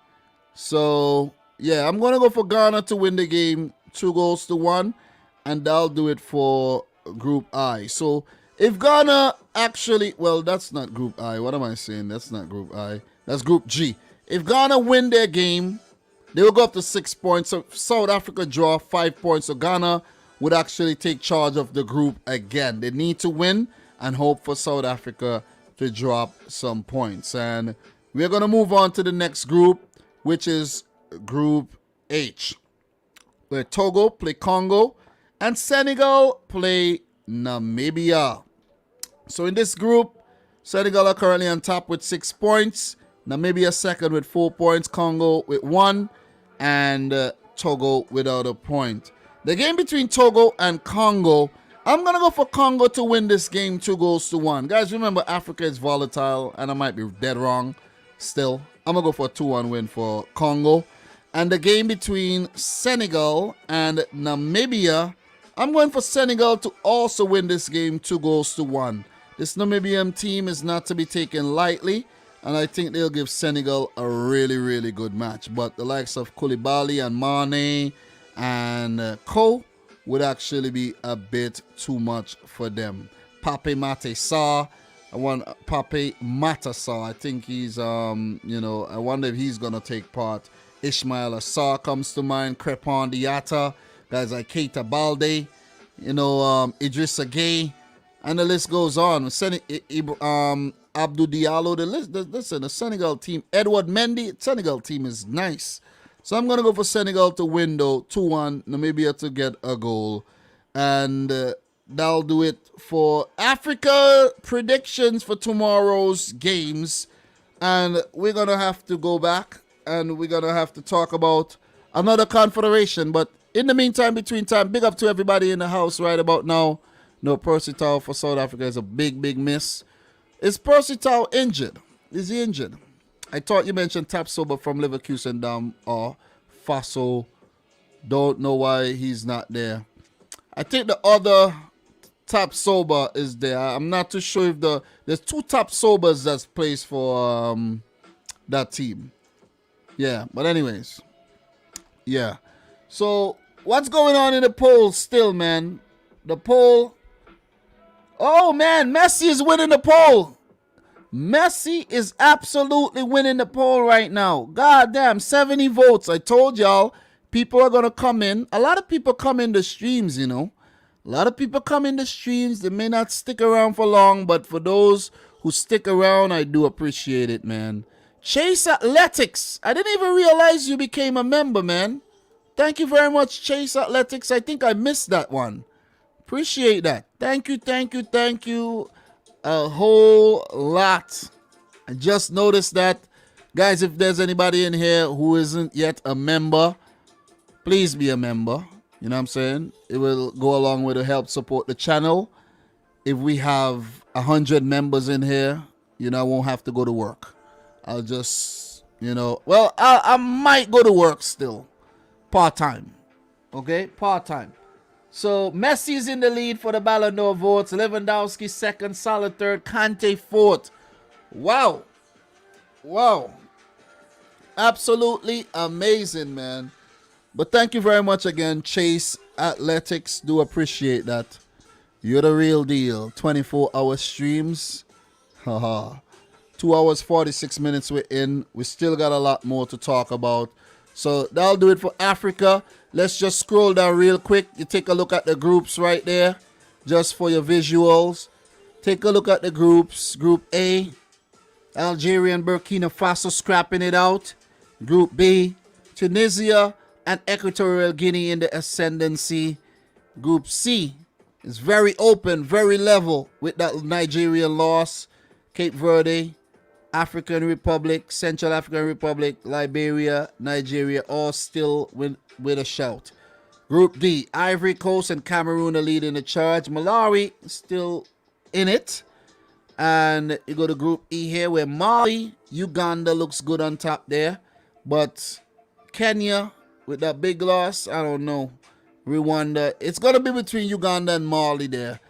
So, yeah, I'm going to go for Ghana to win the game 2-1. And that'll do it for Group I. So, if Ghana actually... Well, that's not Group I. What am I saying? That's not Group I. That's Group G. If Ghana win their game, they will go up to 6 points. So South Africa draw 5 points. So Ghana would actually take charge of the group again. They need to win and hope for South Africa to drop some points. And we're going to move on to the next group, which is Group H, where Togo play Congo and Senegal play Namibia. So in this group, Senegal are currently on top with 6 points. Namibia second with 4 points. Congo with 1. And Togo without a point. The game between Togo and Congo, I'm going to go for Congo to win this game 2-1. Guys, remember, Africa is volatile, and I might be dead wrong still. I'm going to go for a 2-1 win for Congo. And the game between Senegal and Namibia, I'm going for Senegal to also win this game 2-1. This Namibian team is not to be taken lightly, and I think they'll give Senegal a really, really good match. But the likes of Koulibaly and Mane and Ko would actually be a bit too much for them. Pape Mate Sarr I want Pape Matassa. I think he's I wonder if he's gonna take part. Ismail Assar comes to mind. Crepon Diatta, guys like Keita Balde, Idrissa Gueye, and the list goes on. Abdou Diallo, the Senegal team. Edward Mendy, Senegal team is nice. So I'm going to go for Senegal to win, though, 2-1, Namibia to get a goal. And that'll do it for Africa predictions for tomorrow's games. And we're going to have to go back and we're going to have to talk about another confederation. But in the meantime, between time, big up to everybody in the house right about now. No, Percy Tau for South Africa is a big, big miss. Is Percy Tau injured? Is he injured? I thought you mentioned Tapsoba from Leverkusen down or Faso. Don't know why he's not there. I think the other Tapsoba is there. I'm not too sure if there's two Tapsobas that plays for that team. Yeah, but anyways. Yeah. So what's going on in the poll still, man? The poll. Oh man, Messi is winning the poll. Messi is absolutely winning the poll right now. God damn, 70 votes. I told y'all, people are going to come in. A lot of people come in the streams, A lot of people come in the streams. They may not stick around for long, but for those who stick around, I do appreciate it, man. Chase Athletics. I didn't even realize you became a member, man. Thank you very much, Chase Athletics. I think I missed that one. Appreciate that. Thank you. A whole lot. I just noticed that. Guys, if there's anybody in here who isn't yet a member, please be a member. You know what I'm saying? It will go a long way to help support the channel. If we have 100 members in here, I won't have to go to work. I'll just, I might go to work still. Part-time. Okay? Part-time. So Messi is in the lead for the Ballon d'Or votes. Lewandowski second, Salah third, Kante fourth. Wow. Absolutely amazing, man. But thank you very much again, Chase Athletics. Do appreciate that. You're the real deal. 24-hour streams. Haha. 2 hours, 46 minutes we're in. We still got a lot more to talk about. So that'll do it for Africa. Let's just scroll down real quick. You take a look at the groups right there, just for your visuals. Take a look at the groups. Group A, Algeria and Burkina Faso scrapping it out. Group B, Tunisia and Equatorial Guinea in the ascendancy. Group C is very open, very level with that Nigerian loss. Cape Verde, African Republic, Central African Republic, Liberia, Nigeria, all still with a shout. Group D, Ivory Coast and Cameroon are leading the charge. Malawi still in it. And you go to Group E here where Mali, Uganda looks good on top there. But Kenya with that big loss, I don't know. Rwanda, it's going to be between Uganda and Mali there.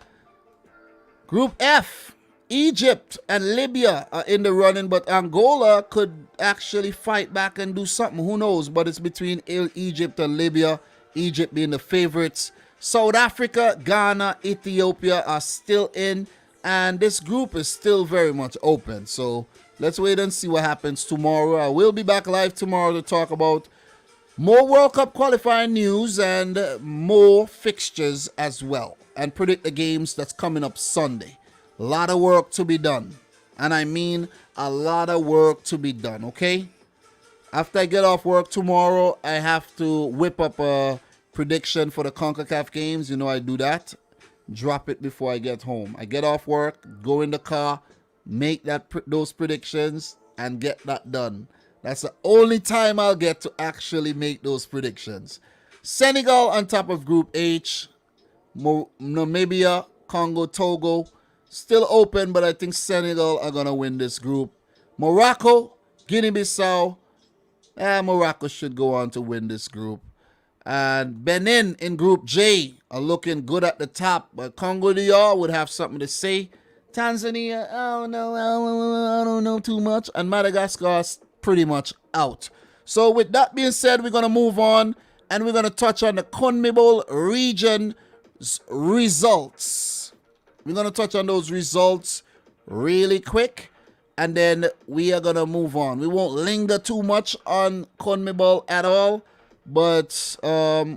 Group F, Egypt and Libya are in the running, but Angola could actually fight back and do something. Who knows? But it's between Egypt and Libya. Egypt being the favorites. South Africa, Ghana, Ethiopia are still in. And this group is still very much open. So let's wait and see what happens tomorrow. I will be back live tomorrow to talk about more World Cup qualifying news and more fixtures as well. And predict the games that's coming up Sunday. A lot of work to be done. And I mean a lot of work to be done, okay? After I get off work tomorrow, I have to whip up a prediction for the Concacaf games. You know I do that. Drop it before I get home. I get off work, go in the car, make those predictions, and get that done. That's the only time I'll get to actually make those predictions. Senegal on top of Group H. Namibia, Congo, Togo. Still open, but I think Senegal are going to win this group. Morocco, Guinea-Bissau. Morocco should go on to win this group. And Benin in Group J are looking good at the top. But Congo DR would have something to say. Tanzania, I don't know too much. And Madagascar is pretty much out. So with that being said, we're going to move on. And we're going to touch on the CONMEBOL Region results. We're going to touch on those results really quick, and then we are going to move on. We won't linger too much on CONMEBOL at all, but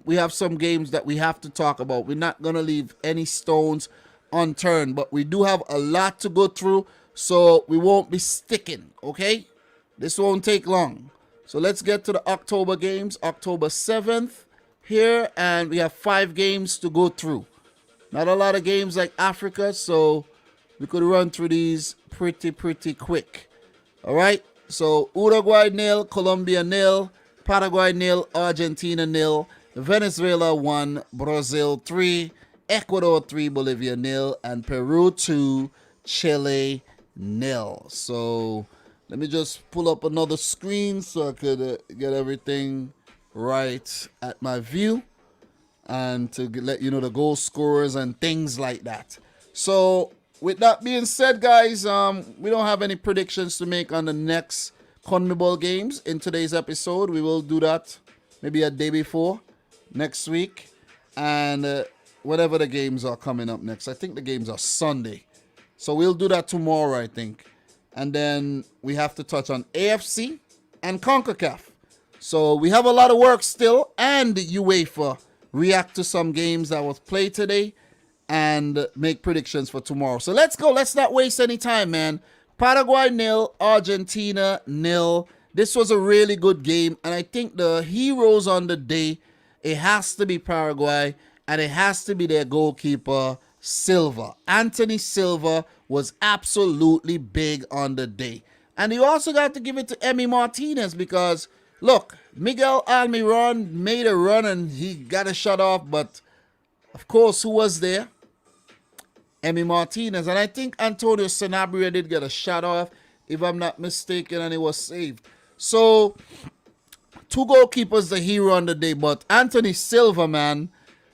we have some games that we have to talk about. We're not going to leave any stones unturned, but we do have a lot to go through, so we won't be sticking, okay? This won't take long. So let's get to the October games, October 7th here, and we have 5 games to go through. Not a lot of games like Africa, so we could run through these pretty quick. All right, so Uruguay 0, Colombia 0, Paraguay 0, Argentina 0, Venezuela 1, Brazil 3, Ecuador 3, Bolivia 0, and Peru 2, Chile 0. So let me just pull up another screen so I could get everything right at my view, and to let you know the goal scorers and things like that. So with that being said, guys, we don't have any predictions to make on the next CONMEBOL games in today's episode. We will do that maybe a day before next week, and whatever the games are coming up next. I think the games are Sunday, so we'll do that tomorrow, I think. And then we have to touch on AFC and CONCACAF. So we have a lot of work still, and UEFA react to some games that was played today and make predictions for tomorrow. So let's go. Let's not waste any time, man. Paraguay 0, Argentina 0. This was a really good game, and I think the heroes on the day, it has to be Paraguay, and it has to be their goalkeeper, Silva. Anthony Silva was absolutely big on the day. And you also got to give it to Emi Martinez, because look, Miguel Almiron made a run and he got a shot off, but of course, who was there? Emi Martinez. And I think Antonio Sanabria did get a shot off, if I'm not mistaken, and it was saved. So 2 goalkeepers the hero on the day, but Anthony Silva, man,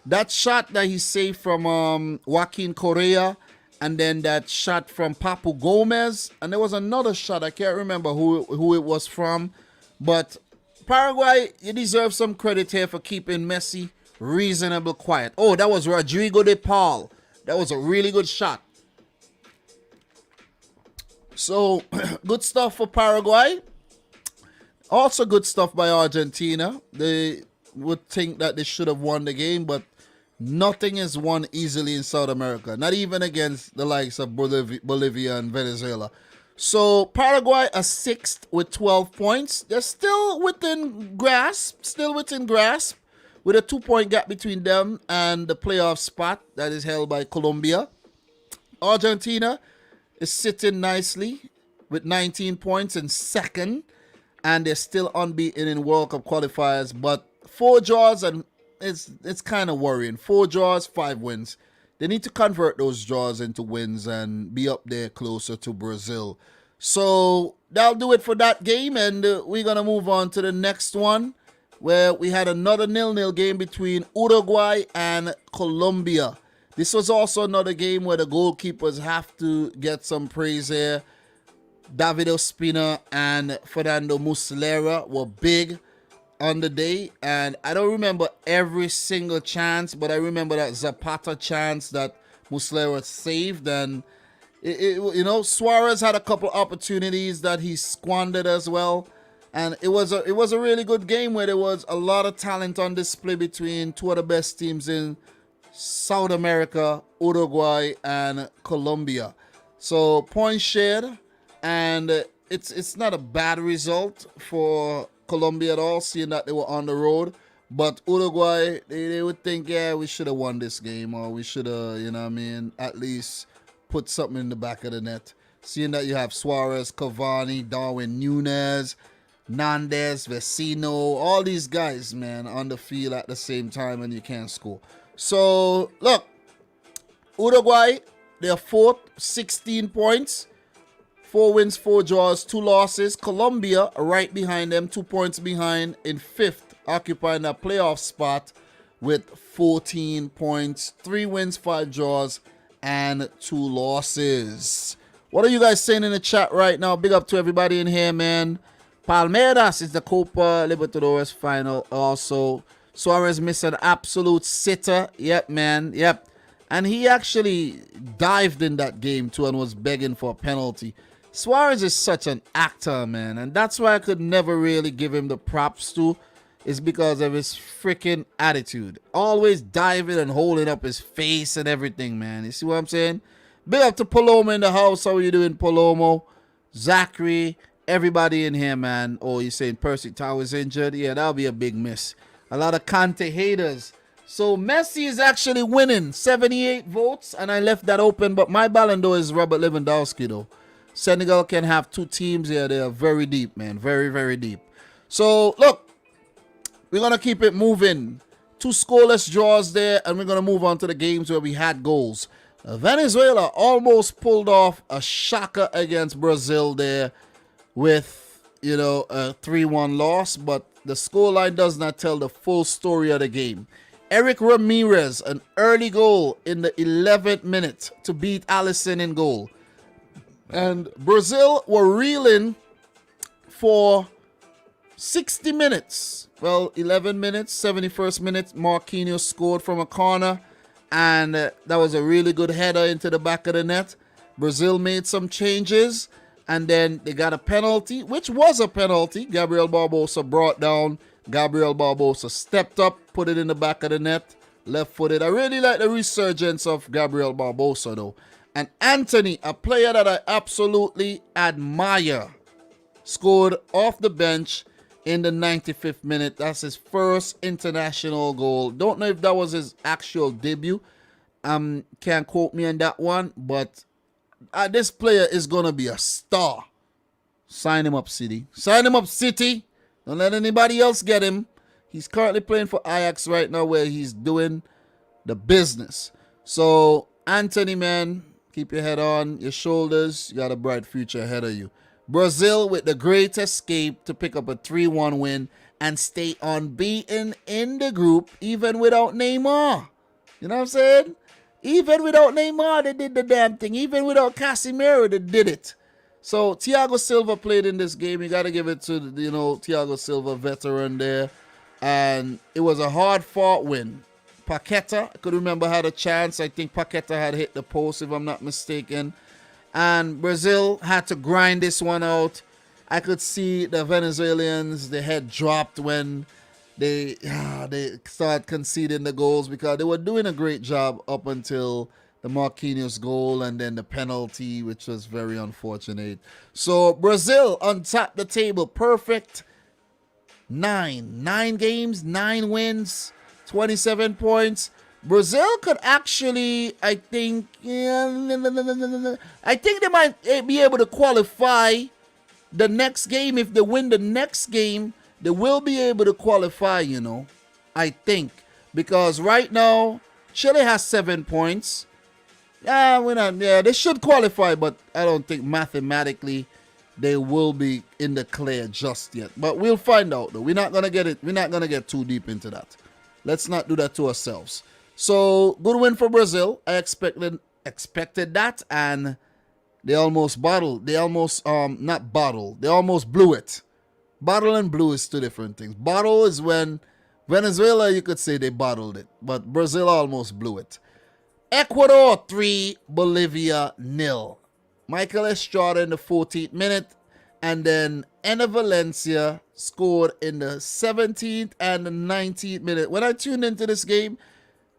that shot that he saved from Joaquin Correa, and then that shot from Papu Gomez, and there was another shot, I can't remember who it was from, but Paraguay, you deserve some credit here for keeping Messi reasonably quiet. Oh, that was Rodrigo de Paul. That was a really good shot. So, good stuff for Paraguay. Also good stuff by Argentina. They would think that they should have won the game, but nothing is won easily in South America. Not even against the likes of Bolivia and Venezuela. So Paraguay are 6th with 12 points. They're still within grasp. With a 2-point gap between them and the playoff spot that is held by Colombia. Argentina is sitting nicely with 19 points in 2nd. And they're still unbeaten in World Cup qualifiers. But 4 draws, and it's kind of worrying. 4 draws, 5 wins. They need to convert those draws into wins and be up there closer to Brazil. So that'll do it for that game. And we're going to move on to the next one, where we had another 0-0 game between Uruguay and Colombia. This was also another game where the goalkeepers have to get some praise here. David Ospina and Fernando Muslera were big on the day, and I don't remember every single chance, but I remember that Zapata chance that Muslera saved, and Suarez had a couple opportunities that he squandered as well. And it was a really good game where there was a lot of talent on display between 2 of the best teams in South America, Uruguay and Colombia. So points shared, and it's not a bad result for Colombia at all, seeing that they were on the road. But Uruguay, they would think, yeah, we should have won this game, or we should have, at least put something in the back of the net. Seeing that you have Suarez, Cavani, Darwin Núñez, Nandes, Vecino, all these guys, man, on the field at the same time, and you can't score. So, look, Uruguay, they're 4th, 16 points. 4 wins, 4 draws, 2 losses. Colombia right behind them, 2 points behind in 5th, occupying a playoff spot with 14 points. 3 wins, 5 draws, and 2 losses. What are you guys saying in the chat right now? Big up to everybody in here, man. Palmeiras is the Copa Libertadores final also. Suarez missed an absolute sitter. Yep, man. Yep. And he actually dived in that game too and was begging for a penalty. Suarez is such an actor, man. And that's why I could never really give him the props to. Is because of his freaking attitude. Always diving and holding up his face and everything, man. You see what I'm saying? Big up to Palomo in the house. How are you doing, Palomo? Zachary, everybody in here, man. Oh, you saying Percy Tau is injured? Yeah, that'll be a big miss. A lot of Kante haters. So Messi is actually winning 78 votes, and I left that open. But my Ballon d'Or is Robert Lewandowski, though. Senegal can have two teams here. They are very deep, man. Very, very deep. So, look. We're going to keep it moving. 2 scoreless draws there, and we're going to move on to the games where we had goals. Venezuela almost pulled off a shocker against Brazil there with, you know, a 3-1 loss, but the scoreline does not tell the full story of the game. Eric Ramirez, an early goal in the 11th minute to beat Alisson in goal. And Brazil were reeling for 60 minutes. Well, 11 minutes, 71st minute, Marquinhos scored from a corner, and that was a really good header into the back of the net. Brazil made some changes, and then they got a penalty, which was a penalty. Gabriel Barbosa brought down. Gabriel Barbosa stepped up, put it in the back of the net, left-footed. I really like the resurgence of Gabriel Barbosa, though. And Anthony, a player that I absolutely admire, scored off the bench in the 95th minute. That's his first international goal. Don't know if that was his actual debut. Can't quote me on that one. But this player is going to be a star. Sign him up, City. Sign him up, City. Don't let anybody else get him. He's currently playing for Ajax right now where he's doing the business. So, Anthony, man, keep your head on your shoulders. You got a bright future ahead of you. Brazil with the great escape to pick up a 3-1 win and stay unbeaten in the group even without Neymar. You know what I'm saying? Even without Neymar, they did the damn thing. Even without Casemiro, they did it. So Thiago Silva played in this game. You got to give it to, you know, Thiago Silva, veteran there. And it was a hard-fought win. Paqueta, I could remember, had a chance. I think Paqueta had hit the post, if I'm not mistaken. And Brazil had to grind this one out. I could see the Venezuelans, their head dropped when they started conceding the goals because they were doing a great job up until the Marquinhos goal and then the penalty, which was very unfortunate. So Brazil on top the table, perfect. 9 games, 9 wins, 27 points. Brazil could actually, I think they might be able to qualify the next game. If they win the next game, they will be able to qualify, you know, I think. Because right now, Chile has 7 points. They should qualify, but I don't think mathematically they will be in the clear just yet. But we'll find out, though. We're not gonna get too deep into that. Let's not do that to ourselves. So, good win for Brazil. I expected that, and they almost bottled. They almost not bottled. They almost blew it. Bottle and blew is 2 different things. Bottle is when Venezuela, you could say they bottled it, but Brazil almost blew it. Ecuador 3, Bolivia 0. Michael Estrada in the 14th minute, and then Enner Valencia scored in the 17th and the 19th minute. When I tuned into this game,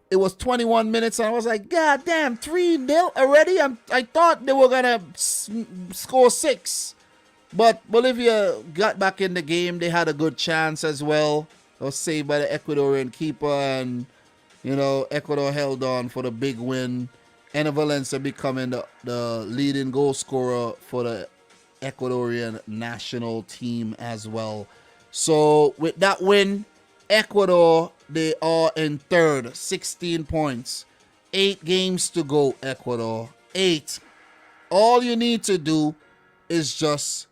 it was 21 minutes, and I was like, God damn, 3-0 already? I thought they were going to score 6. But Bolivia got back in the game. They had a good chance as well. It was saved by the Ecuadorian keeper, and, you know, Ecuador held on for the big win. Enner Valencia becoming the leading goal scorer for the Ecuadorian national team as well. So, with that win, Ecuador, they are in third, 16 points. 8 games to go, Ecuador. 8. All you need to do is just,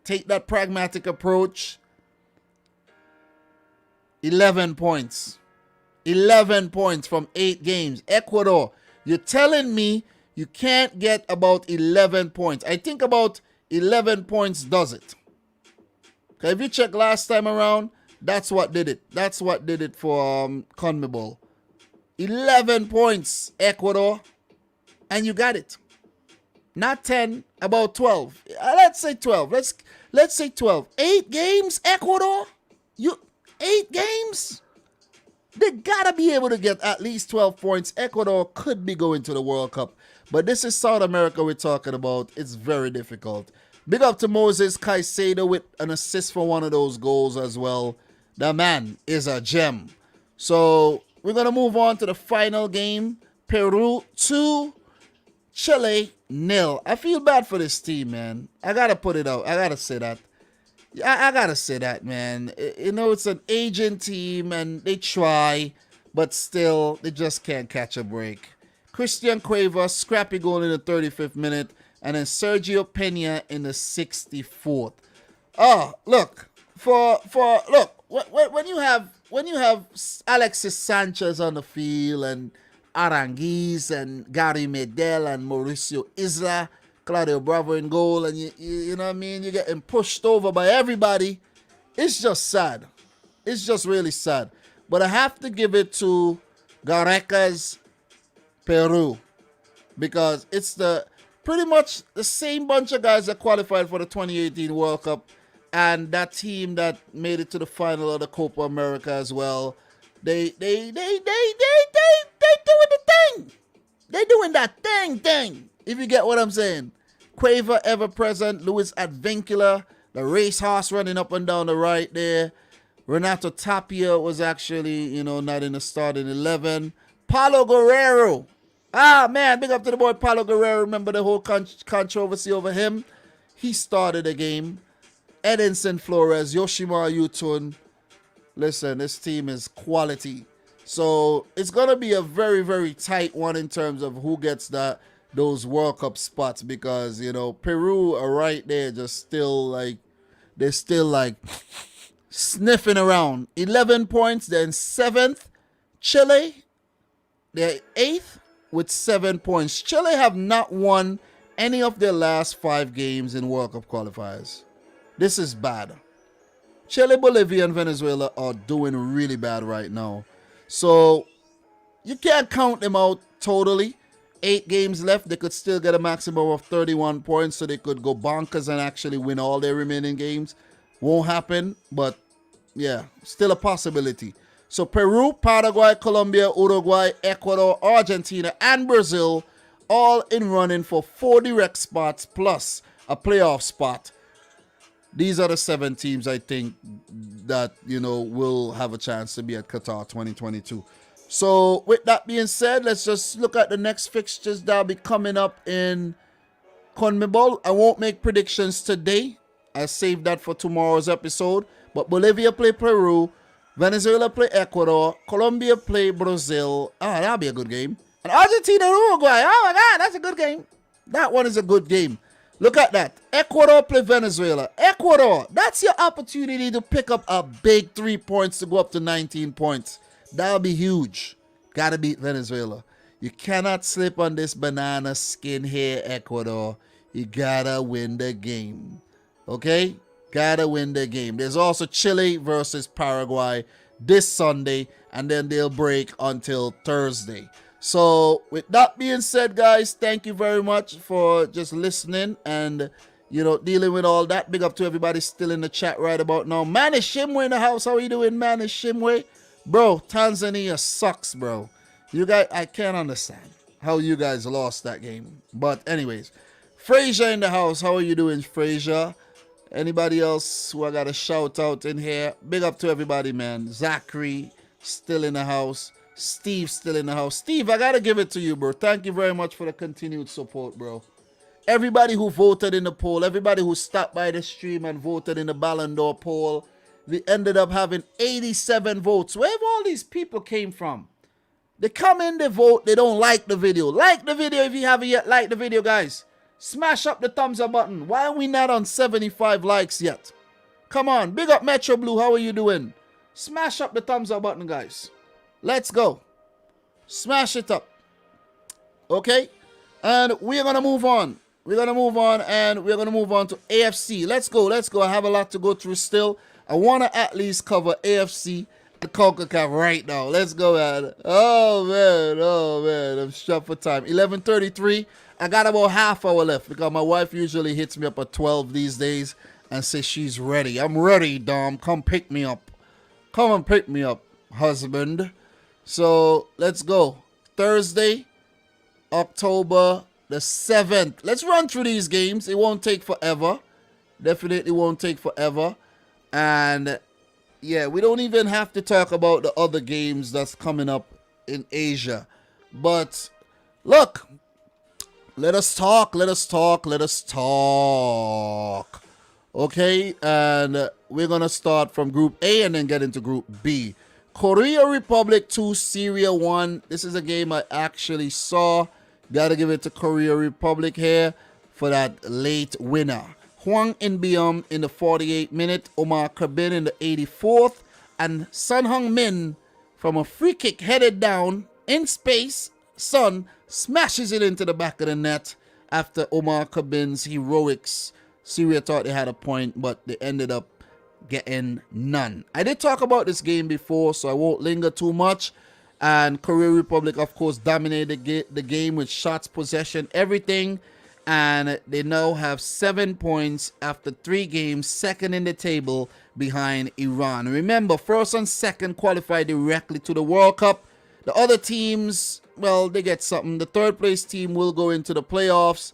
take that pragmatic approach. 11 points. 11 points from 8 games. Ecuador, you're telling me you can't get about 11 points. I think about 11 points does it. Okay, if you check last time around, that's what did it. That's what did it for CONMEBOL. 11 points, Ecuador. And you got it. Not 10, about 12. Let's say 12. Let's say 12. 8 games, Ecuador? 8 games? They gotta be able to get at least 12 points. Ecuador could be going to the World Cup. But this is South America we're talking about. It's very difficult. Big up to Moses Caicedo with an assist for one of those goals as well. The man is a gem. So we're going to move on to the final game. Peru 2, Chile 0. I feel bad for this team, man. I got to put it out. I got to say that. I got to say that, man. You know, it's an aging team and they try, but still, they just can't catch a break. Christian Cueva, scrappy goal in the 35th minute, and then Sergio Pena in the 64th. Oh, look, when you have Alexis Sanchez on the field and Aranguiz and Gary Medel and Mauricio Isla, Claudio Bravo in goal, and you know what I mean? You're getting pushed over by everybody. It's just sad. It's just really sad. But I have to give it to Gareca's Peru because it's pretty much the same bunch of guys that qualified for the 2018 World Cup and that team that made it to the final of the Copa America as well. They doing the thing. They doing that thing. If you get what I'm saying. Cueva ever present, Luis Advincula, the racehorse running up and down the right there. Renato Tapia was actually, not in the starting 11. Paulo Guerrero. Ah, man, big up to the boy Paulo Guerrero. Remember the whole controversy over him? He started the game. Edinson Flores, Yoshimar Yutun. Listen, this team is quality. So it's going to be a very, very tight one in terms of who gets those World Cup spots because, Peru are right there they're still sniffing around. 11 points, then 7th. Chile, they're 8th with 7 points. Chile have not won any of their last 5 games in World Cup qualifiers. This is bad. Chile, Bolivia, and Venezuela are doing really bad right now. So you can't count them out totally. 8 games left. They could still get a maximum of 31 points, so they could go bonkers and actually win all their remaining games. Won't happen, but yeah, still a possibility. So Peru, Paraguay, Colombia, Uruguay, Ecuador, Argentina, and Brazil all in running for 4 direct spots plus a playoff spot. These are the 7 teams I think that, will have a chance to be at Qatar 2022. So with that being said, let's just look at the next fixtures that'll be coming up in CONMEBOL. I won't make predictions today. I saved that for tomorrow's episode. But Bolivia play Peru, Venezuela play Ecuador, Colombia play Brazil. That'll be a good game. And Argentina and Uruguay. Oh my God, that's a good game. That one is a good game. Look at that. Ecuador play Venezuela. Ecuador, that's your opportunity to pick up a big 3 points to go up to 19 points. That'll be huge. Gotta beat Venezuela. You cannot slip on this banana skin here, Ecuador. You gotta win the game. Okay? Gotta win the game. There's also Chile versus Paraguay this Sunday, and then they'll break until Thursday. So with that being said, guys, thank you very much for just listening and, dealing with all that. Big up to everybody still in the chat right about now. Man, is Shimwe in the house? How are you doing, man? Is Shimwe? Bro, Tanzania sucks, bro. You guys, I can't understand how you guys lost that game. But anyways, Frazier in the house. How are you doing, Frazier? Anybody else who I got a shout out in here? Big up to everybody, man. Zachary still in the house. Steve still in the house. Steve, I got to give it to you, bro. Thank you very much for the continued support, bro. Everybody who voted in the poll, everybody who stopped by the stream and voted in the Ballon d'Or poll, we ended up having 87 votes. Where have all these people came from? They come in, they vote, they don't like the video. Like the video if you haven't yet liked the video, guys. Smash up the thumbs up button. Why are we not on 75 likes yet? Come on. Big up Metro Blue. How are you doing? Smash up the thumbs up button, guys. Let's go. Smash it up. Okay? And we're going to move on. We're going to move on and we're going to move on to AFC. Let's go. Let's go. I have a lot to go through still. I want to at least cover AFC Concacaf right now. Let's go, man. Oh man. I'm strapped for time. 11:33. I got about half hour left because my wife usually hits me up at 12 these days and says she's ready. I'm ready, Dom. Come pick me up. Come and pick me up, husband. So let's go. Thursday, October the 7th. Let's run through these games. It won't take forever. Definitely won't take forever. And yeah, we don't even have to talk about the other games that's coming up in Asia. But look, let us talk. Okay, and we're going to start from Group A and then get into Group B. Korea Republic 2, Syria 1. This is a game I actually saw. Got to give it to Korea Republic here for that late winner. Hwang In-beom in the 48th minute, Omar Kabin in the 84th, and Sun Hung-min from a free kick headed down in space. Sun smashes it into the back of the net after Omar Kabin's heroics. Syria thought they had a point, but they ended up getting none. I did talk about this game before, so I won't linger too much. And Korea Republic, of course, dominated the game with shots, possession, everything. And they now have 7 points after 3 games, second in the table behind Iran. Remember, first and second qualify directly to the World Cup. The other teams, well, they get something. The third place team will go into the playoffs,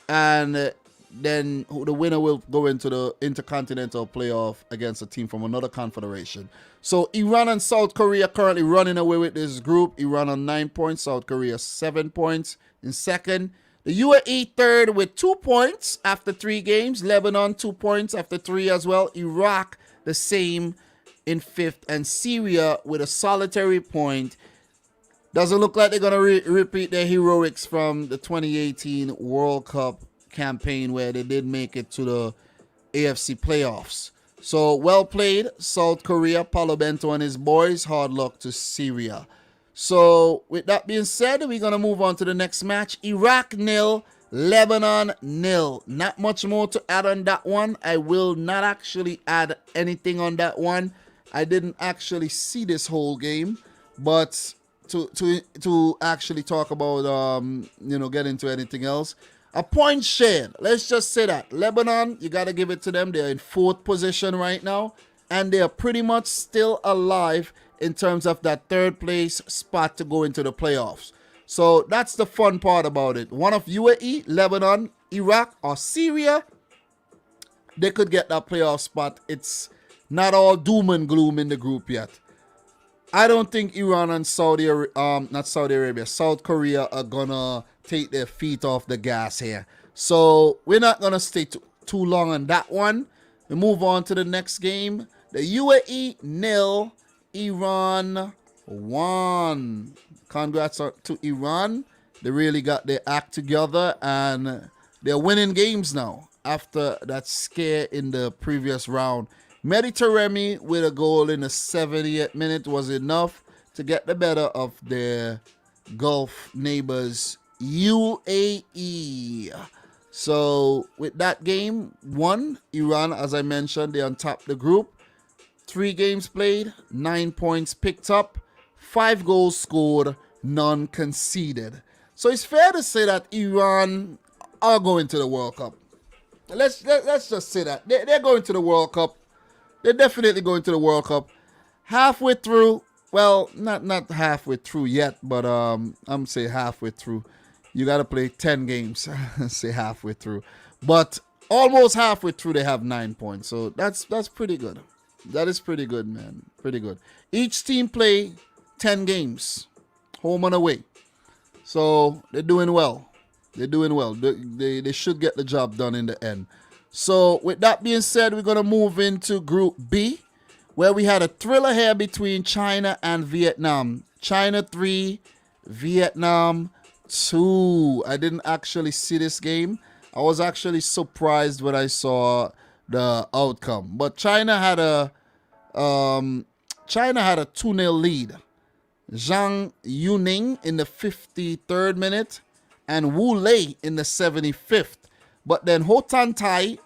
and then the winner will go into the intercontinental playoff against a team from another confederation. So Iran and South Korea currently running away with this group. Iran on 9 points, South Korea 7 points in second. The UAE third with 2 points after 3 games. Lebanon 2 points after 3 as well. Iraq the same in fifth. And Syria with a solitary point. Doesn't look like they're going to repeat their heroics from the 2018 World Cup campaign where they did make it to the AFC playoffs. So well played, South Korea, Paulo Bento and his boys. Hard luck to Syria. So with that being said, we're going to move on to the next match. Iraq 0, Lebanon 0. Not much more to add on that one. I will not actually add anything on that one. I didn't actually see this whole game, but to actually talk about get into anything else. A point shared. Let's just say that Lebanon, you got to give it to them. They're in 4th position right now, and they are pretty much still alive in terms of that 3rd place spot to go into the playoffs. So that's the fun part about it. One of UAE, Lebanon, Iraq, or Syria, they could get that playoff spot. It's not all doom and gloom in the group yet. I don't think Iran and South Korea are gonna take their feet off the gas here. So we're not gonna stay too long on that one. We move on to the next game. The UAE 0, Iran 1. Congrats to Iran. They really got their act together and they're winning games now after that scare in the previous round. Mediterranean with a goal in the 70th minute was enough to get the better of their Gulf neighbors, UAE. So with that game, 1, Iran, as I mentioned, they on top the group. 3 games played, 9 points picked up, 5 goals scored, none conceded. So it's fair to say that Iran are going to the World Cup. Let's just say that. They're going to the World Cup. They're definitely going to the World Cup. Halfway through, well, not halfway through yet, but I'm saying halfway through. You got to play 10 games, say halfway through. But almost halfway through, they have 9 points. So that's pretty good. That is pretty good, man. Pretty good. Each team play 10 games, home and away. So they're doing well. They're doing well. They should get the job done in the end. So with that being said, we're going to move into Group B, where we had a thriller here between China and Vietnam. China 3, Vietnam 2. I didn't actually see this game. I was actually surprised when I saw the outcome. But China had a 2-0 lead. Zhang Yuning in the 53rd minute and Wu Lei in the 75th. But then Ho Tan Tai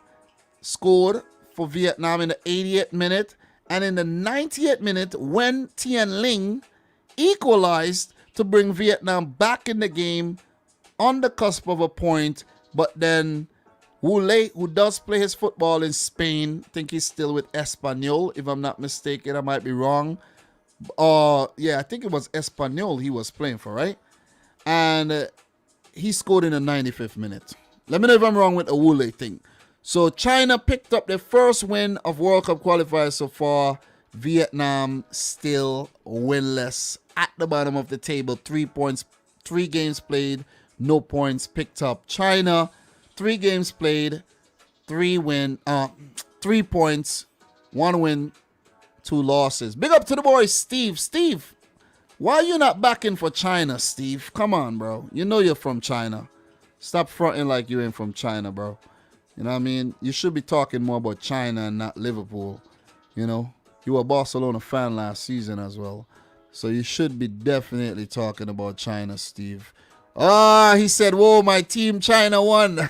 scored for Vietnam in the 80th minute And in the 90th minute, when Tien Ling equalized to bring Vietnam back in the game on the cusp of a point, but then Wu Lei, who does play his football in Spain, I think he's still with Espanyol, if I'm not mistaken. I might be wrong. I think it was Espanyol he was playing for, right? And he scored in the 95th minute. Let me know if I'm wrong with the Wu Lei thing. So China picked up their first win of World Cup qualifiers so far. Vietnam still winless at the bottom of the table. 3 points, 3 games played, no points picked up. China, 3 games played, 3 points, 1 win, 2 losses. Big up to the boys, Steve. Steve, why are you not backing for China, Steve? Come on, bro. You know you're from China. Stop fronting like you ain't from China, bro. You know what I mean? You should be talking more about China and not Liverpool. You know? You were a Barcelona fan last season as well. So you should be definitely talking about China, Steve. He said, whoa, my team China won.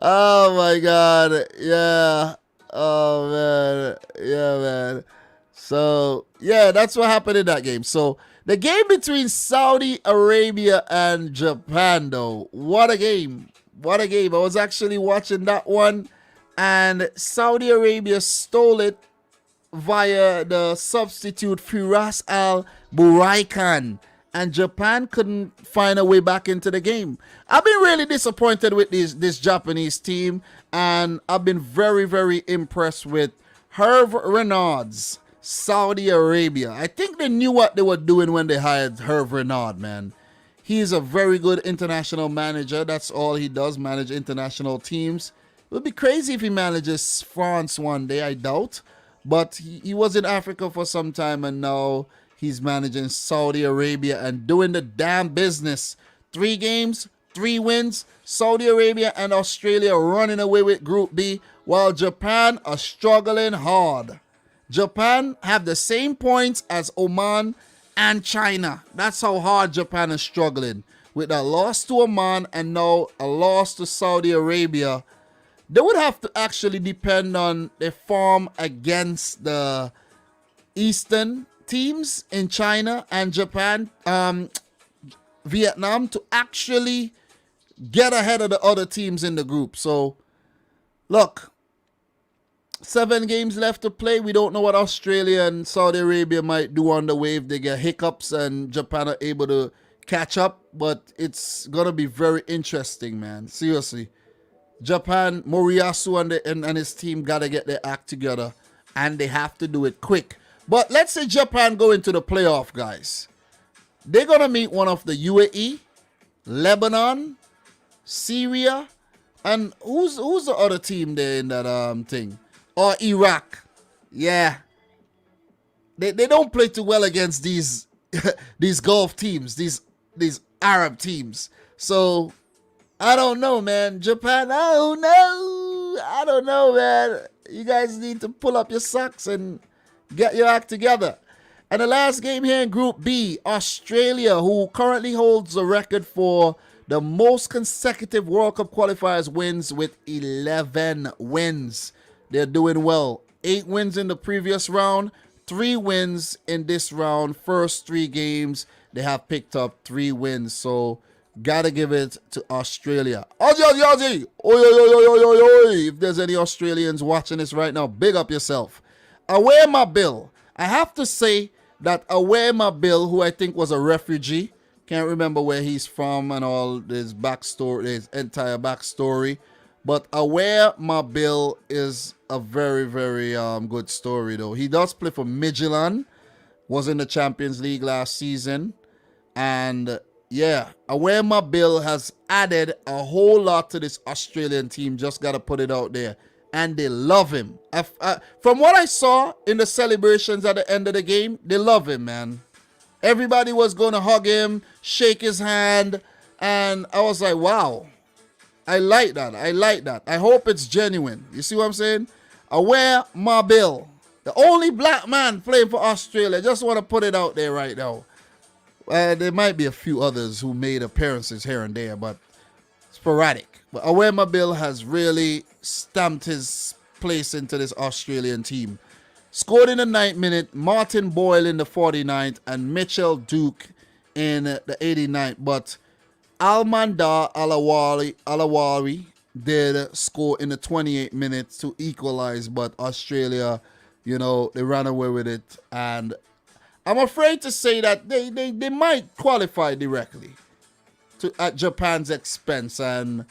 Oh, my God. Yeah. Oh, man. Yeah, man. So, yeah, that's what happened in that game. So, the game between Saudi Arabia and Japan, though. What a game. What a game. I was actually watching that one, and Saudi Arabia stole it via the substitute Firas Al Buraikan, and Japan couldn't find a way back into the game. I've been really disappointed with this Japanese team, and I've been very, very impressed with Hervé Renard's Saudi Arabia. I think they knew what they were doing when they hired Hervé Renard, man. He's a very good international manager. That's all he does, manage international teams. It would be crazy if he manages France one day, I doubt. But he was in Africa for some time, and now he's managing Saudi Arabia and doing the damn business. 3 games, 3 wins. Saudi Arabia and Australia running away with Group B, while Japan are struggling hard. Japan have the same points as Oman and China. That's how hard Japan is struggling. With a loss to Oman and now a loss to Saudi Arabia, they would have to actually depend on their form against the Eastern teams in China and Japan, Vietnam, to actually get ahead of the other teams in the group. So, look, 7 games left to play. We don't know what Australia and Saudi Arabia might do on the way if they get hiccups and Japan are able to catch up. But it's going to be very interesting, man. Seriously. Japan, Moriyasu and his team got to get their act together. And they have to do it quick. But let's say Japan go into the playoff, guys. They're going to meet one of the UAE, Lebanon, Syria, and who's the other team there in that thing? Or Iraq. Yeah. They don't play too well against these these Gulf teams, these Arab teams. So I don't know, man. Japan, I don't know, man. You guys need to pull up your socks and get your act together. And the last game here in Group B, Australia, who currently holds the record for the most consecutive World Cup qualifiers wins with 11 wins. They're doing well. 8 wins in the previous round, 3 wins in this round. First 3 games, they have picked up 3 wins. So, gotta give it to Australia. Aussie! Oi. If there's any Australians watching this right now, big up yourself. Away my Bill. I have to say that Away my Bill, who I think was a refugee, can't remember where he's from and all his backstory, his entire backstory. But Aware My Bill is a very, very good story, though. He does play for Midtjylland, was in the Champions League last season. And, yeah, Aware My Bill has added a whole lot to this Australian team. Just got to put it out there. And they love him. From what I saw in the celebrations at the end of the game, they love him, man. Everybody was going to hug him, shake his hand. And I was like, wow. I like that. I hope it's genuine. You see what I'm saying? Aware My Bill. The only black man playing for Australia. Just want to put it out there right now. There might be a few others who made appearances here and there, but sporadic. But Aware My Bill has really stamped his place into this Australian team. Scored in the 9th minute, Martin Boyle in the 49th, and Mitchell Duke in the 89th. But Almandar Alawari did score in the 28th minute to equalize, but Australia, they ran away with it. And I'm afraid to say that they might qualify directly at Japan's expense. And,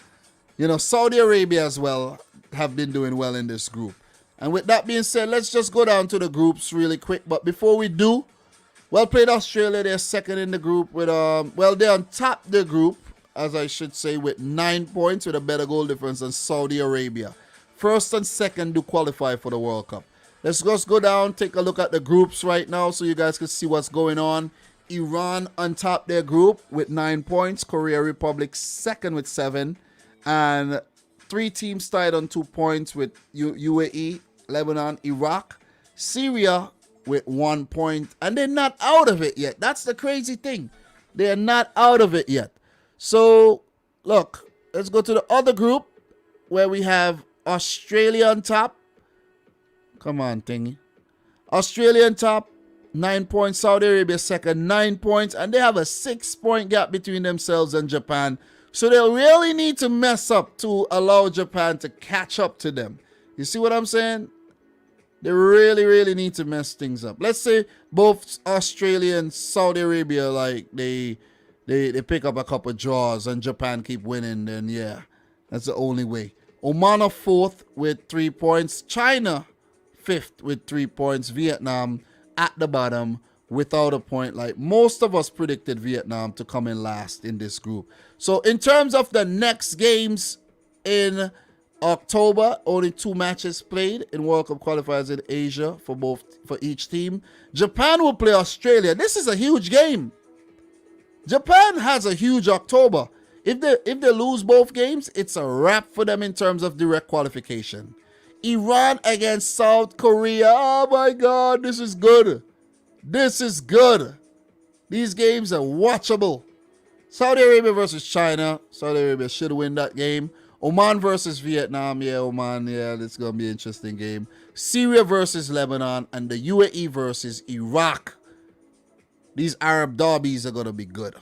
Saudi Arabia as well have been doing well in this group. And with that being said, let's just go down to the groups really quick. But before we do, well played Australia. They're second in the group with, they're on top of the group, as I should say, with 9 points with a better goal difference than Saudi Arabia. First and second do qualify for the World Cup. Let's just go down, take a look at the groups right now so you guys can see what's going on. Iran on top their group with 9 points. Korea Republic second with 7. And 3 teams tied on 2 points with UAE, Lebanon, Iraq, Syria with 1 point. And they're not out of it yet. That's the crazy thing. They're not out of it yet. So, look, let's go to the other group where we have Australia on top. Come on, thingy. Australia on top, 9 points. Saudi Arabia second, 9 points. And they have a 6-point gap between themselves and Japan. So they'll really need to mess up to allow Japan to catch up to them. You see what I'm saying? They really, really need to mess things up. Let's say both Australia and Saudi Arabia, like, they pick up a couple draws and Japan keep winning, then yeah, that's the only way. Oman are 4th with 3 points. China 5th with 3 points. Vietnam at the bottom without a point. Like most of us predicted Vietnam to come in last in this group. So in terms of the next games in October, only 2 matches played in World Cup qualifiers in Asia for each team. Japan will play Australia. This is a huge game. Japan has a huge October. If they lose both games, it's a wrap for them in terms of direct qualification. Iran against South Korea. Oh my God, this is good. This is good. These games are watchable. Saudi Arabia versus China. Saudi Arabia should win that game. Oman versus Vietnam. Yeah, Oman. Yeah, this is going to be an interesting game. Syria versus Lebanon. And the UAE versus Iraq. These Arab derbies are going to be good.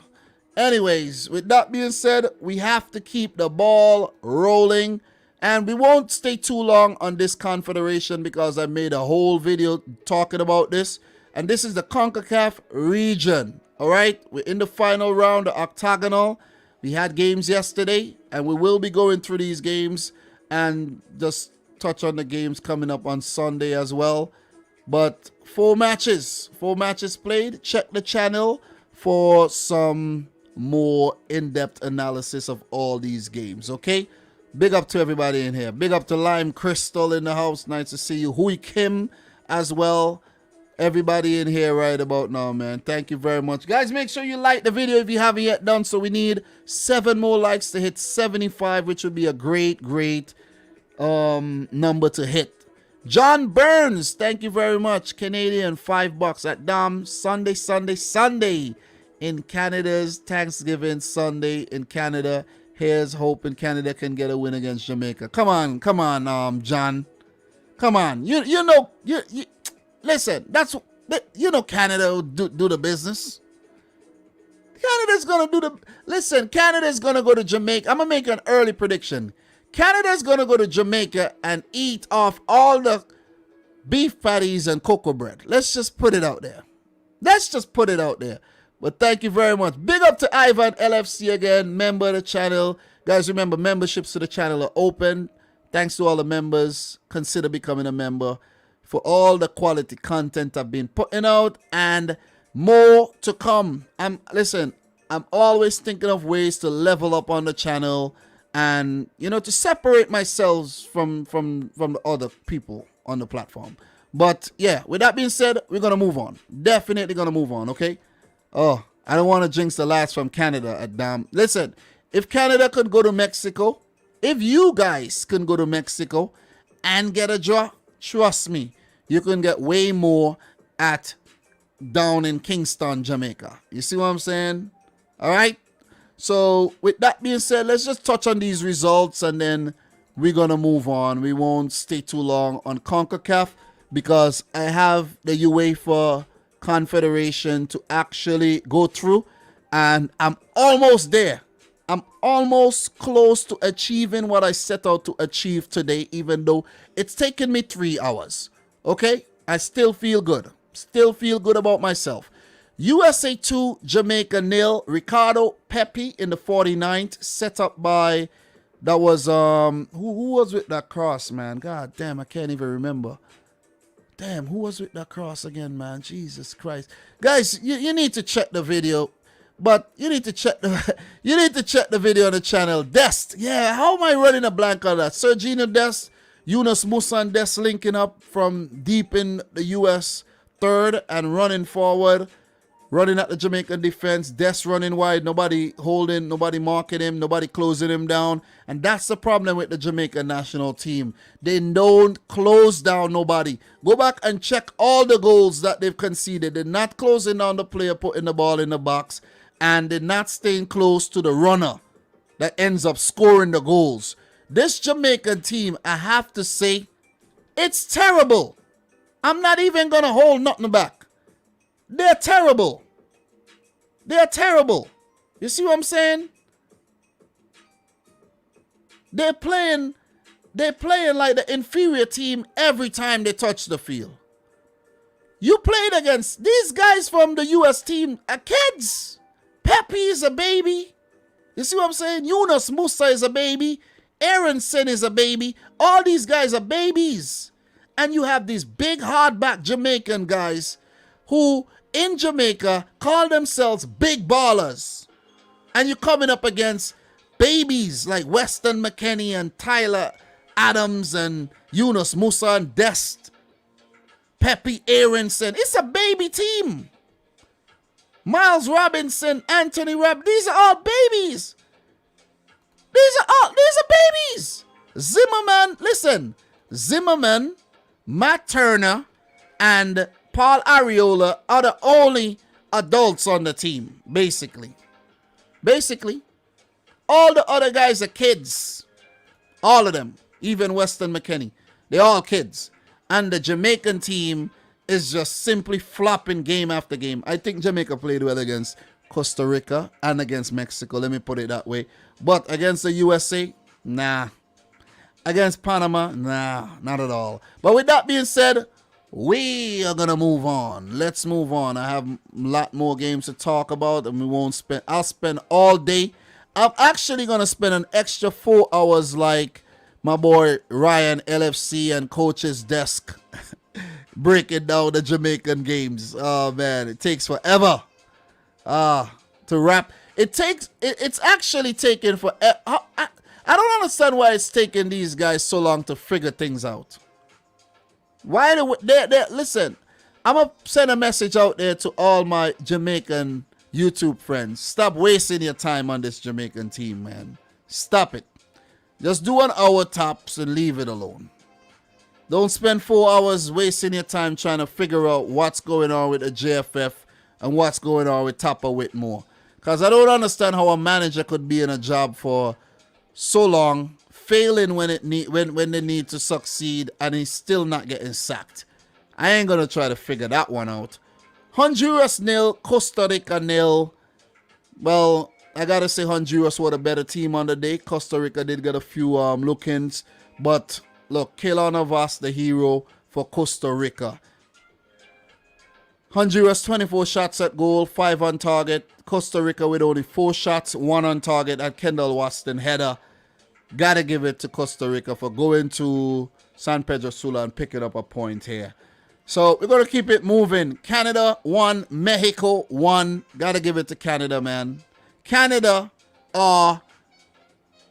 Anyways, with that being said, we have to keep the ball rolling. And we won't stay too long on this confederation because I made a whole video talking about this. And this is the Concacaf Region. All right, we're in the final round, the octagonal. We had games yesterday, and we will be going through these games and just touch on the games coming up on Sunday as well. But 4 matches played. Check the channel for some more in-depth analysis of all these games, okay? Big up to everybody in here. Big up to Lime Crystal in the house. Nice to see you. Hui Kim as well. Everybody in here right about now, man. Thank you very much. Guys, make sure you like the video if you haven't yet done so. We need 7 more likes to hit 75, which would be a great number to hit. John Burns, thank you very much. Canadian, $5 at Dom. Sunday in Canada's Thanksgiving Sunday in Canada. Here's hoping Canada can get a win against Jamaica. Come on, John. Come on. You listen, Canada will do the business. Canada's going to do the... Listen, Canada's going to go to Jamaica. I'm going to make an early prediction. Canada's going to go to Jamaica and eat off all the beef patties and cocoa bread. Let's just put it out there. But thank you very much. Big up to Ivan LFC again, member of the channel. Guys, remember, memberships to the channel are open. Thanks to all the members. Consider becoming a member for all the quality content I've been putting out and more to come. Listen, I'm always thinking of ways to level up on the channel and, to separate myself from the other people on the platform. But yeah, with that being said, we're going to move on. Definitely going to move on, okay? Oh, I don't want to jinx the last from Canada at damn. Listen, if Canada could go to Mexico, if you guys can go to Mexico and get a draw, trust me, you can get way more down in Kingston, Jamaica. You see what I'm saying? All right. So with that being said, let's just touch on these results and then we're going to move on. We won't stay too long on CONCACAF because I have the UEFA Confederation to actually go through, and I'm almost there. I'm almost close to achieving what I set out to achieve today, even though it's taken me 3 hours. Okay? I still feel good. Still feel good about myself. USA 2, Jamaica 0. Ricardo Pepi in the 49th, set up by, that was, who was with that cross, man? God damn, I can't even remember. Damn, who was with that cross again, man? Jesus Christ. Guys, you need to check the video. But you need to check the video on the channel. Dest. Yeah, how am I running a blank on that? Sergino Dest, Yunus Musa and Dest linking up from deep in the US third and running forward. Running at the Jamaican defense. Dest running wide. Nobody holding, nobody marking him, nobody closing him down. And that's the problem with the Jamaican national team. They don't close down nobody. Go back and check all the goals that they've conceded. They're not closing down the player, putting the ball in the box. And they're not staying close to the runner that ends up scoring the goals. This Jamaican team, I have to say, it's terrible. I'm not even going to hold nothing back. They're terrible. They're terrible. You see what I'm saying? They're playing like the inferior team every time they touch the field. You played against these guys from the US team are kids. Pepe is a baby. You see what I'm saying? Yunus Musa is a baby. Aronson is a baby. All these guys are babies. And you have these big hardback Jamaican guys who in Jamaica call themselves big ballers. And you're coming up against babies like Weston McKennie and Tyler Adams and Yunus Musa and Dest. Pepe Aronson. It's a baby team. Miles Robinson, Anthony Rabb, these are all babies. These are babies. Zimmerman, listen. Zimmerman, Matt Turner, and Paul Ariola are the only adults on the team, basically. All the other guys are kids. All of them. Even Weston McKennie. They're all kids. And the Jamaican team is just simply flopping game after game. I think Jamaica played well against Costa Rica and against Mexico. Let me put it that way. But against the USA, nah. Against Panama, nah, not at all. But with that being said, we are going to move on. Let's move on. I have a lot more games to talk about, and I'll spend all day. I'm actually going to spend an extra 4 hours like my boy Ryan LFC and coach's desk breaking down the Jamaican games. Oh man, it takes forever to wrap. It's actually taken for. I don't understand why it's taking these guys so long to figure things out. Why they listen? I'm gonna send a message out there to all my Jamaican YouTube friends. Stop wasting your time on this Jamaican team, man. Stop it. Just do an hour tops and leave it alone. Don't spend 4 hours wasting your time trying to figure out what's going on with the JFF and what's going on with Tapa Whitmore. Because I don't understand how a manager could be in a job for so long, failing when they need to succeed, and he's still not getting sacked. I ain't going to try to figure that one out. Honduras 0, Costa Rica 0. Well, I got to say Honduras were the better team on the day. Costa Rica did get a few look-ins, but look, Keylor Navas, the hero for Costa Rica. Honduras 24 shots at goal, 5 on target. Costa Rica with only 4 shots, 1 on target at Kendall Waston header. Gotta give it to Costa Rica for going to San Pedro Sula and picking up a point here. So we're going to keep it moving. Canada 1, Mexico 1. Gotta give it to Canada, man. Canada are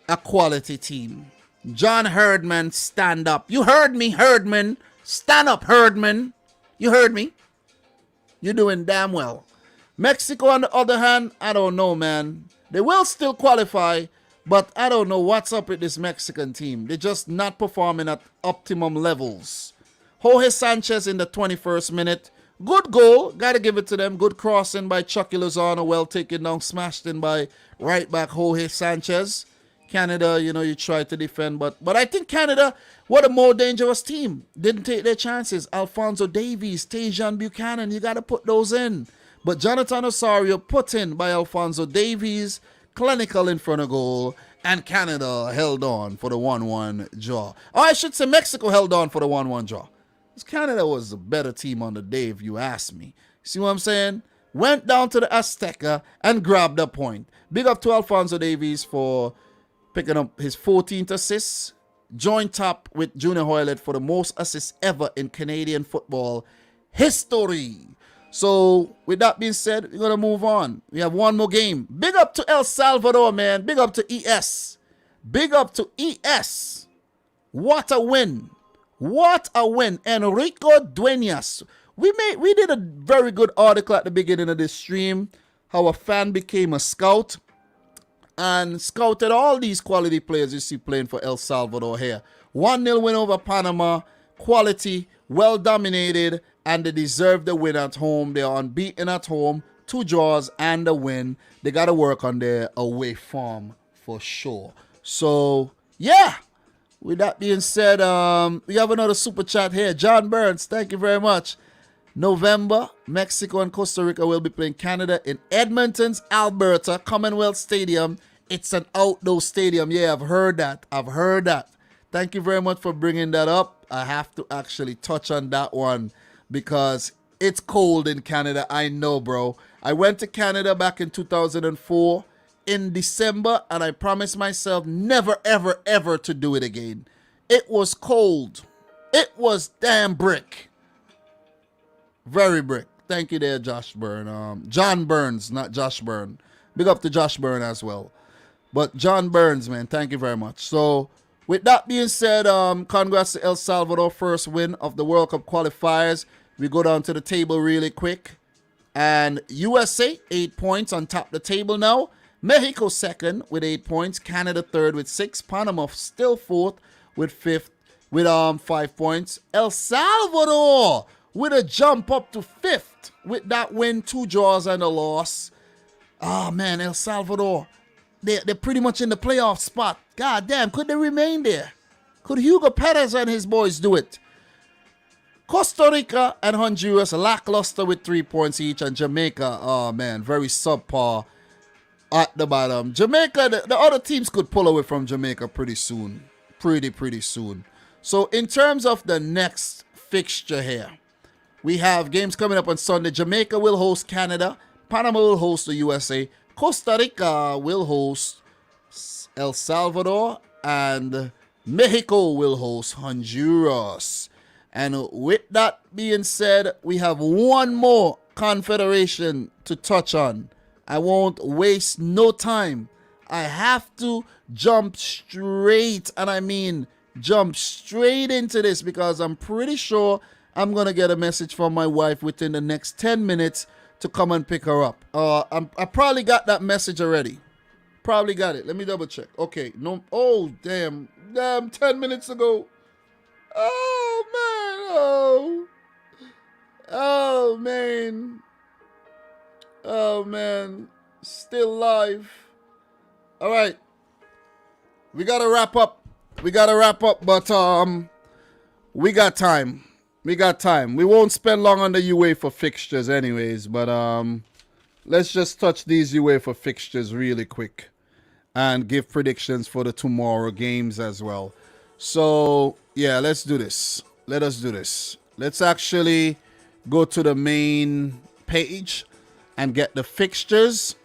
a quality team. John Herdman, stand up. You heard me, Herdman. Stand up, Herdman. You heard me. You're doing damn well. Mexico, on the other hand, I don't know, man. They will still qualify, but I don't know what's up with this Mexican team. They're just not performing at optimum levels. Jorge Sanchez in the 21st minute. Good goal. Got to give it to them. Good crossing by Chucky Lozano. Well taken down. Smashed in by right back Jorge Sanchez. Canada, you try to defend, but I think Canada, what a more dangerous team. Didn't take their chances. Alphonso Davies, Tajon Buchanan, you got to put those in. But Jonathan Osorio put in by Alphonso Davies, clinical in front of goal, and Canada held on for the 1-1 draw. Or I should say Mexico held on for the 1-1 draw. Because Canada was a better team on the day, if you ask me. See what I'm saying? Went down to the Azteca and grabbed a point. Big up to Alphonso Davies for picking up his 14th assists. Joint top with Junior Hoylett for the most assists ever in Canadian football history. So, with that being said, we're going to move on. We have one more game. Big up to El Salvador, man. Big up to ES. Big up to ES. What a win. What a win. Enrico Duenas. We did a very good article at the beginning of this stream. How a fan became a scout. And scouted all these quality players you see playing for El Salvador here. 1-0 win over Panama. Quality. Well dominated. And they deserve the win at home. They are unbeaten at home. 2 draws and a win. They got to work on their away form for sure. So, yeah. With that being said, we have another super chat here. John Burns, thank you very much. November, Mexico and Costa Rica will be playing Canada in Edmonton's Alberta Commonwealth Stadium. It's an outdoor stadium. Yeah, I've heard that. Thank you very much for bringing that up. I have to actually touch on that one because it's cold in Canada. I know, bro. I went to Canada back in 2004 in December, and I promised myself never, ever, ever to do it again. It was cold. It was damn brick. Very brick. Thank you there, Josh Byrne. John Burns, not Josh Byrne. Big up to Josh Byrne as well. But John Burns, man, thank you very much. So, with that being said, congrats to El Salvador, first win of the World Cup qualifiers. We go down to the table really quick. And USA, 8 points on top of the table now. Mexico second with 8 points. Canada third with 6. Panama still fourth with 5 points. El Salvador with a jump up to 5th with that win, 2 draws and a loss. Oh, man, El Salvador, they're pretty much in the playoff spot. God damn, could they remain there? Could Hugo Perez and his boys do it? Costa Rica and Honduras lackluster with 3 points each, and Jamaica, oh, man, very subpar at the bottom. Jamaica, the other teams could pull away from Jamaica pretty soon. Pretty soon. So, in terms of the next fixture here, we have games coming up on Sunday. Jamaica will host Canada. Panama will host the USA. Costa Rica will host El Salvador. And Mexico will host Honduras. And with that being said, we have one more confederation to touch on. I won't waste no time. I have to jump straight, and I mean jump straight into this because I'm pretty sure I'm going to get a message from my wife within the next 10 minutes to come and pick her up. I probably got that message already. Probably got it. Let me double check. Okay. No. Oh, damn. 10 minutes ago. Oh, man. Oh, man. Oh, man. Still live. All right. We got to wrap up. But we got time. We won't spend long on the UEFA fixtures anyways, but let's just touch these UEFA fixtures really quick and give predictions for the tomorrow games as well. So, yeah, let's do this. Let us do this. Let's actually go to the main page and get the fixtures.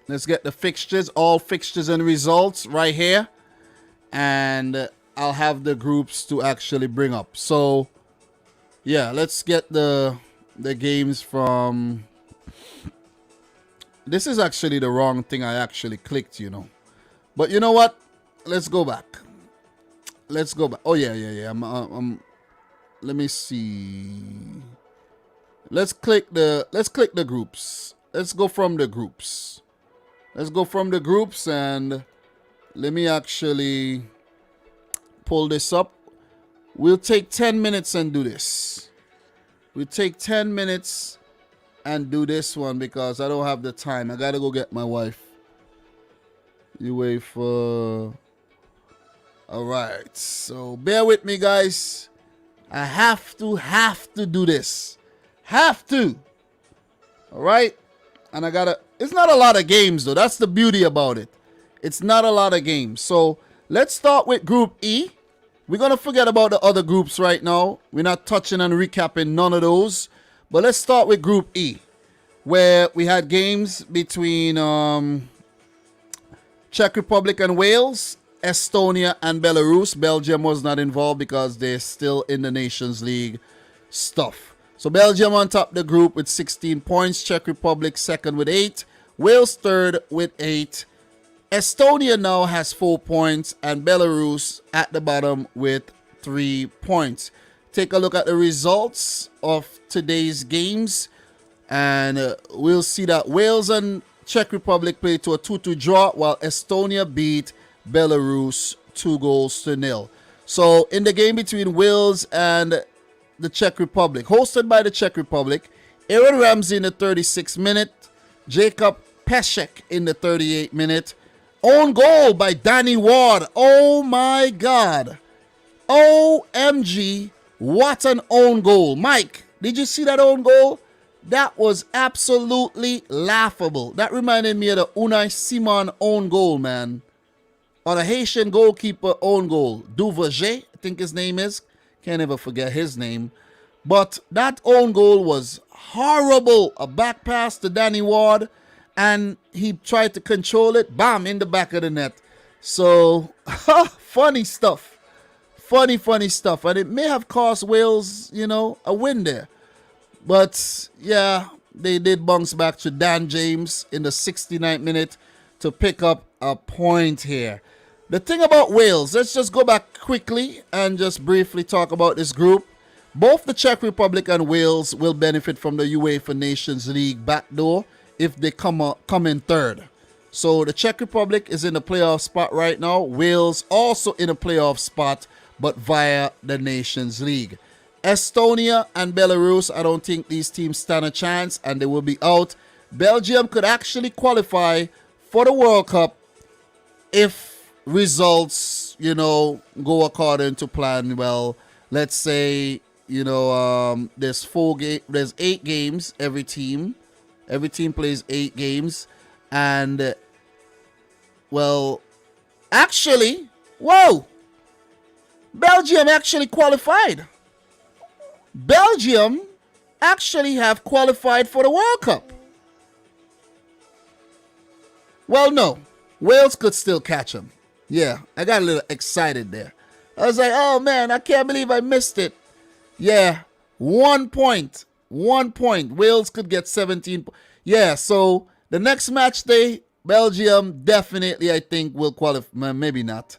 Let's get the fixtures, all fixtures and results right here. And I'll have the groups to actually bring up. So, yeah, let's get the games from... This is actually the wrong thing I actually clicked, you know. But you know what? Let's go back. Oh, yeah. Let me see. Let's click the groups. Let's go from the groups. And let me actually pull this up. We'll take 10 minutes and do this. We'll take 10 minutes and do this one because I don't have the time. I gotta go get my wife. UEFA. All right, so bear with me, guys. I have to do this. Have to. All right, and I gotta. It's not a lot of games though. That's the beauty about it. It's not a lot of games. So let's start with Group E. We're gonna forget about the other groups right now. We're not touching and recapping none of those. But let's start with Group E, where we had games between Czech Republic and Wales, Estonia and Belarus. Belgium was not involved because they're still in the Nations League stuff. So Belgium on top of the group with 16 points. Czech Republic second with 8. Wales third with 8. Estonia now has 4 points. And Belarus at the bottom with 3 points. Take a look at the results of today's games. And we'll see that Wales and Czech Republic played to a 2-2 draw, while Estonia beat Belarus 2-0. So in the game between Wales and the Czech Republic, hosted by the Czech Republic, Aaron Ramsey in the 36th minute, Jacob Pesek in the 38th minute, own goal by Danny Ward. Oh my God. OMG, what an own goal. Mike, did you see that own goal? That was absolutely laughable. That reminded me of the Unai Simon own goal, man. Or the Haitian goalkeeper own goal. Duverger, I think his name is. Can't ever forget his name. But that own goal was horrible. A back pass to Danny Ward. And he tried to control it. Bam, in the back of the net. So, funny stuff. Funny stuff. And it may have cost Wales, a win there. But, yeah, they did bounce back to Dan James in the 69th minute to pick up a point here. The thing about Wales, let's just go back quickly and just briefly talk about this group. Both the Czech Republic and Wales will benefit from the UEFA Nations League backdoor if they come in third. So the Czech Republic is in the playoff spot right now. Wales also in a playoff spot, but via the Nations League. Estonia and Belarus, I don't think these teams stand a chance and they will be out. Belgium could actually qualify for the World Cup if results, go according to plan. Well, let's say, there's 8 games, every team. Every team plays 8 games. And, well, actually, whoa! Belgium actually qualified. Belgium actually have qualified for the World Cup. Well, no. Wales could still catch them. Yeah, I got a little excited there. I was like, oh man, I can't believe I missed it. Yeah, 1 point. 1 point. Wales could get 17. Yeah, so the next match day, Belgium definitely, I think, will qualify. Maybe not.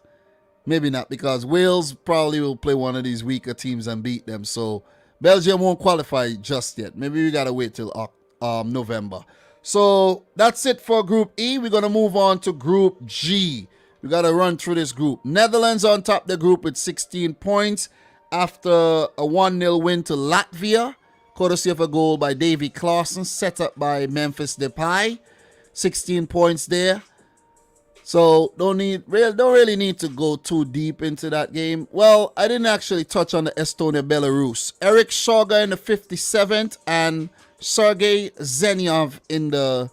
Maybe not, because Wales probably will play one of these weaker teams and beat them. So Belgium won't qualify just yet. Maybe we got to wait till November. So that's it for Group E. We're going to move on to Group G. We got to run through this group. Netherlands on top of the group with 16 points after a 1-0 win to Latvia, courtesy of a goal by Davy Klaassen, set up by Memphis Depay. 16 points there. So don't really need to go too deep into that game. Well, I didn't actually touch on the Estonia-Belarus. Eric Shoga in the 57th and Sergei Zenyov in the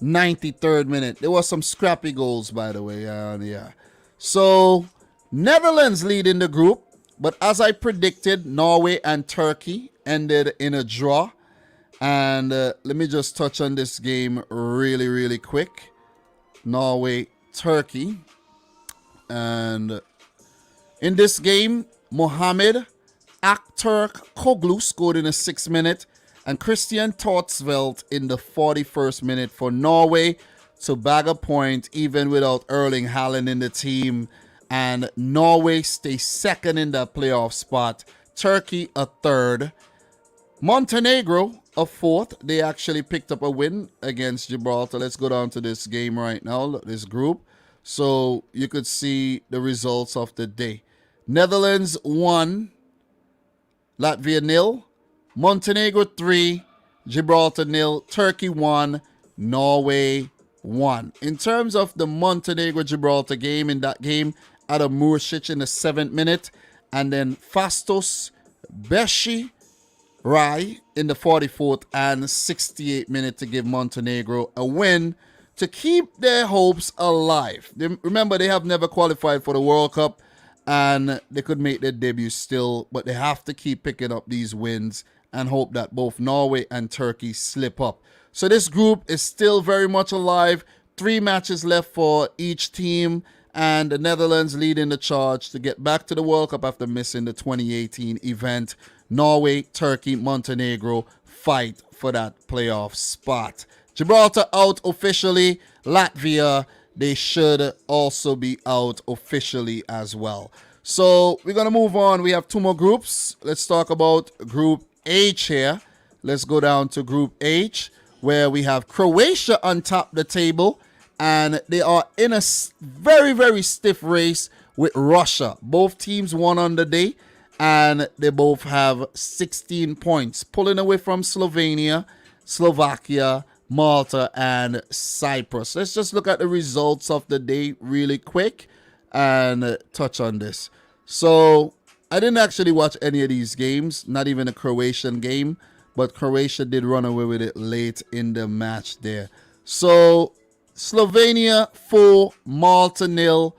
93rd minute. There was some scrappy goals, by the way. Yeah. So Netherlands lead in the group, but as I predicted, Norway and Turkey ended in a draw. And let me just touch on this game really quick. Norway, Turkey. And in this game, Mohamed Aktürk Koglu scored in the 6th minute and Christian Tortsveld in the 41st minute for Norway to bag a point even without Erling Haaland in the team. And Norway stays second in the playoff spot. Turkey a third. Montenegro a fourth. They actually picked up a win against Gibraltar. Let's go down to this game right now, this group, so you could see the results of the day. Netherlands 1, Latvia 0, Montenegro 3, Gibraltar 0, Turkey 1, Norway 1. In terms of the Montenegro-Gibraltar game, in that game, Adam Mursic in the 7th minute, and then Fastos Beshi Rai in the 44th and 68th minute to give Montenegro a win to keep their hopes alive. Remember, they have never qualified for the World Cup, and they could make their debut still, but they have to keep picking up these wins and hope that both Norway and Turkey slip up. So this group is still very much alive. 3 matches left for each team, and the Netherlands leading the charge to get back to the World Cup after missing the 2018 event. Norway, Turkey, Montenegro fight for that playoff spot. Gibraltar out officially. Latvia, they should also be out officially as well. So we're going to move on. We have 2 more groups. Let's talk about Group H here. Let's go down to Group H, where we have Croatia on top of the table, and they are in a very, very stiff race with Russia. Both teams won on the day, and they both have 16 points, pulling away from Slovenia, Slovakia, Malta, and Cyprus. Let's just look at the results of the day really quick and touch on this. So I didn't actually watch any of these games, not even a Croatian game, but Croatia did run away with it late in the match there. So Slovenia 4, Malta 0,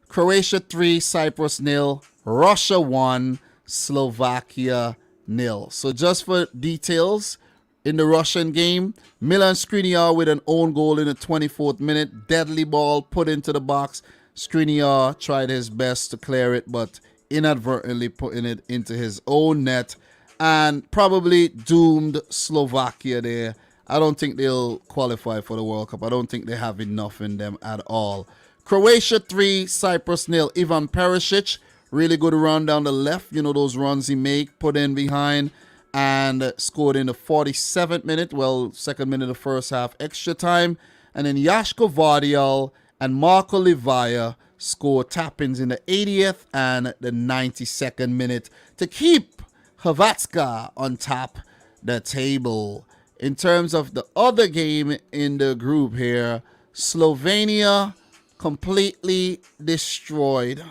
Croatia 3, Cyprus 0, Russia 1, Slovakia 0. So just for details, in the Russian game, Milan Skriniar with an own goal in the 24th minute. Deadly ball put into the box. Skriniar tried his best to clear it, but inadvertently putting it into his own net and probably doomed Slovakia there. I don't think they'll qualify for the World Cup. I don't think they have enough in them at all. Croatia 3, Cyprus 0. Ivan Perisic, really good run down the left. You know those runs he make, put in behind, and scored in the 47th minute, well, 2nd minute of the first half, extra time. And then Jaško Vardial and Marko Livaja scored tap-ins in the 80th and the 92nd minute to keep Hrvatska on top the table. In terms of the other game in the group here, Slovenia completely destroyed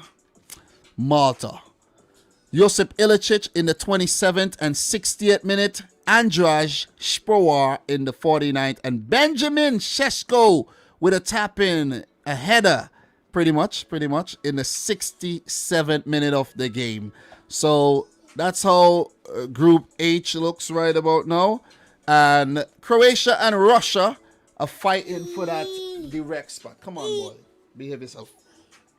Malta. Josip Ilicic in the 27th and 60th minute. Andraž Šporar in the 49th. And Benjamin Šeško with a tap-in, a header, pretty much, in the 67th minute of the game. So that's how Group H looks right about now. And Croatia and Russia are fighting for that direct spot. Come on, boy. Behave yourself.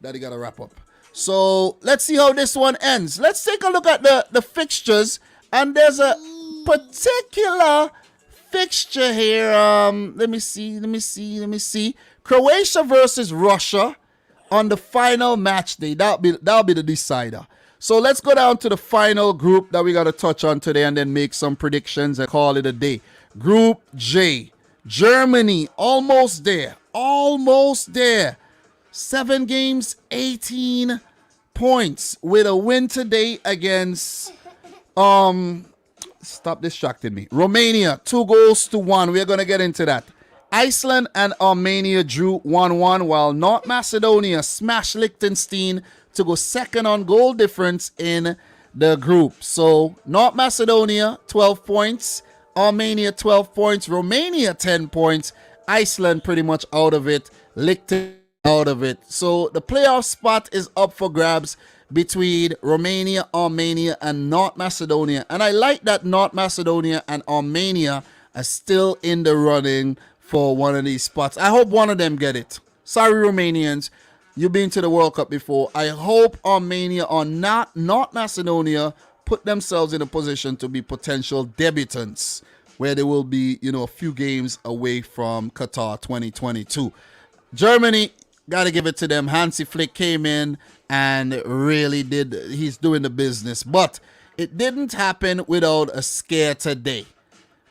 Daddy got to wrap up. So let's see how this one ends. Let's take a look at the fixtures. And there's a particular fixture here. Let me see. Croatia versus Russia on the final match day. That'll be the decider. So let's go down to the final group that we got to touch on today and then make some predictions and call it a day. Group J. Germany, almost there. 7 games, 18 points with a win today against, stop distracting me. Romania, 2-1. We're going to get into that. Iceland and Armenia drew 1-1, while North Macedonia smashed Liechtenstein to go second on goal difference in the group. So North Macedonia, 12 points. Armenia, 12 points. Romania, 10 points. Iceland pretty much out of it. Liechtenstein out of it. So the playoff spot is up for grabs between Romania, Armenia, and North Macedonia. And I like that North Macedonia and Armenia are still in the running for one of these spots. I hope one of them get it. Sorry, Romanians. You've been to the World Cup before. I hope Armenia or not North Macedonia put themselves in a position to be potential debutants, where they will be, a few games away from Qatar 2022. Germany, got to give it to them. Hansi Flick came in and really he's doing the business. But it didn't happen without a scare today.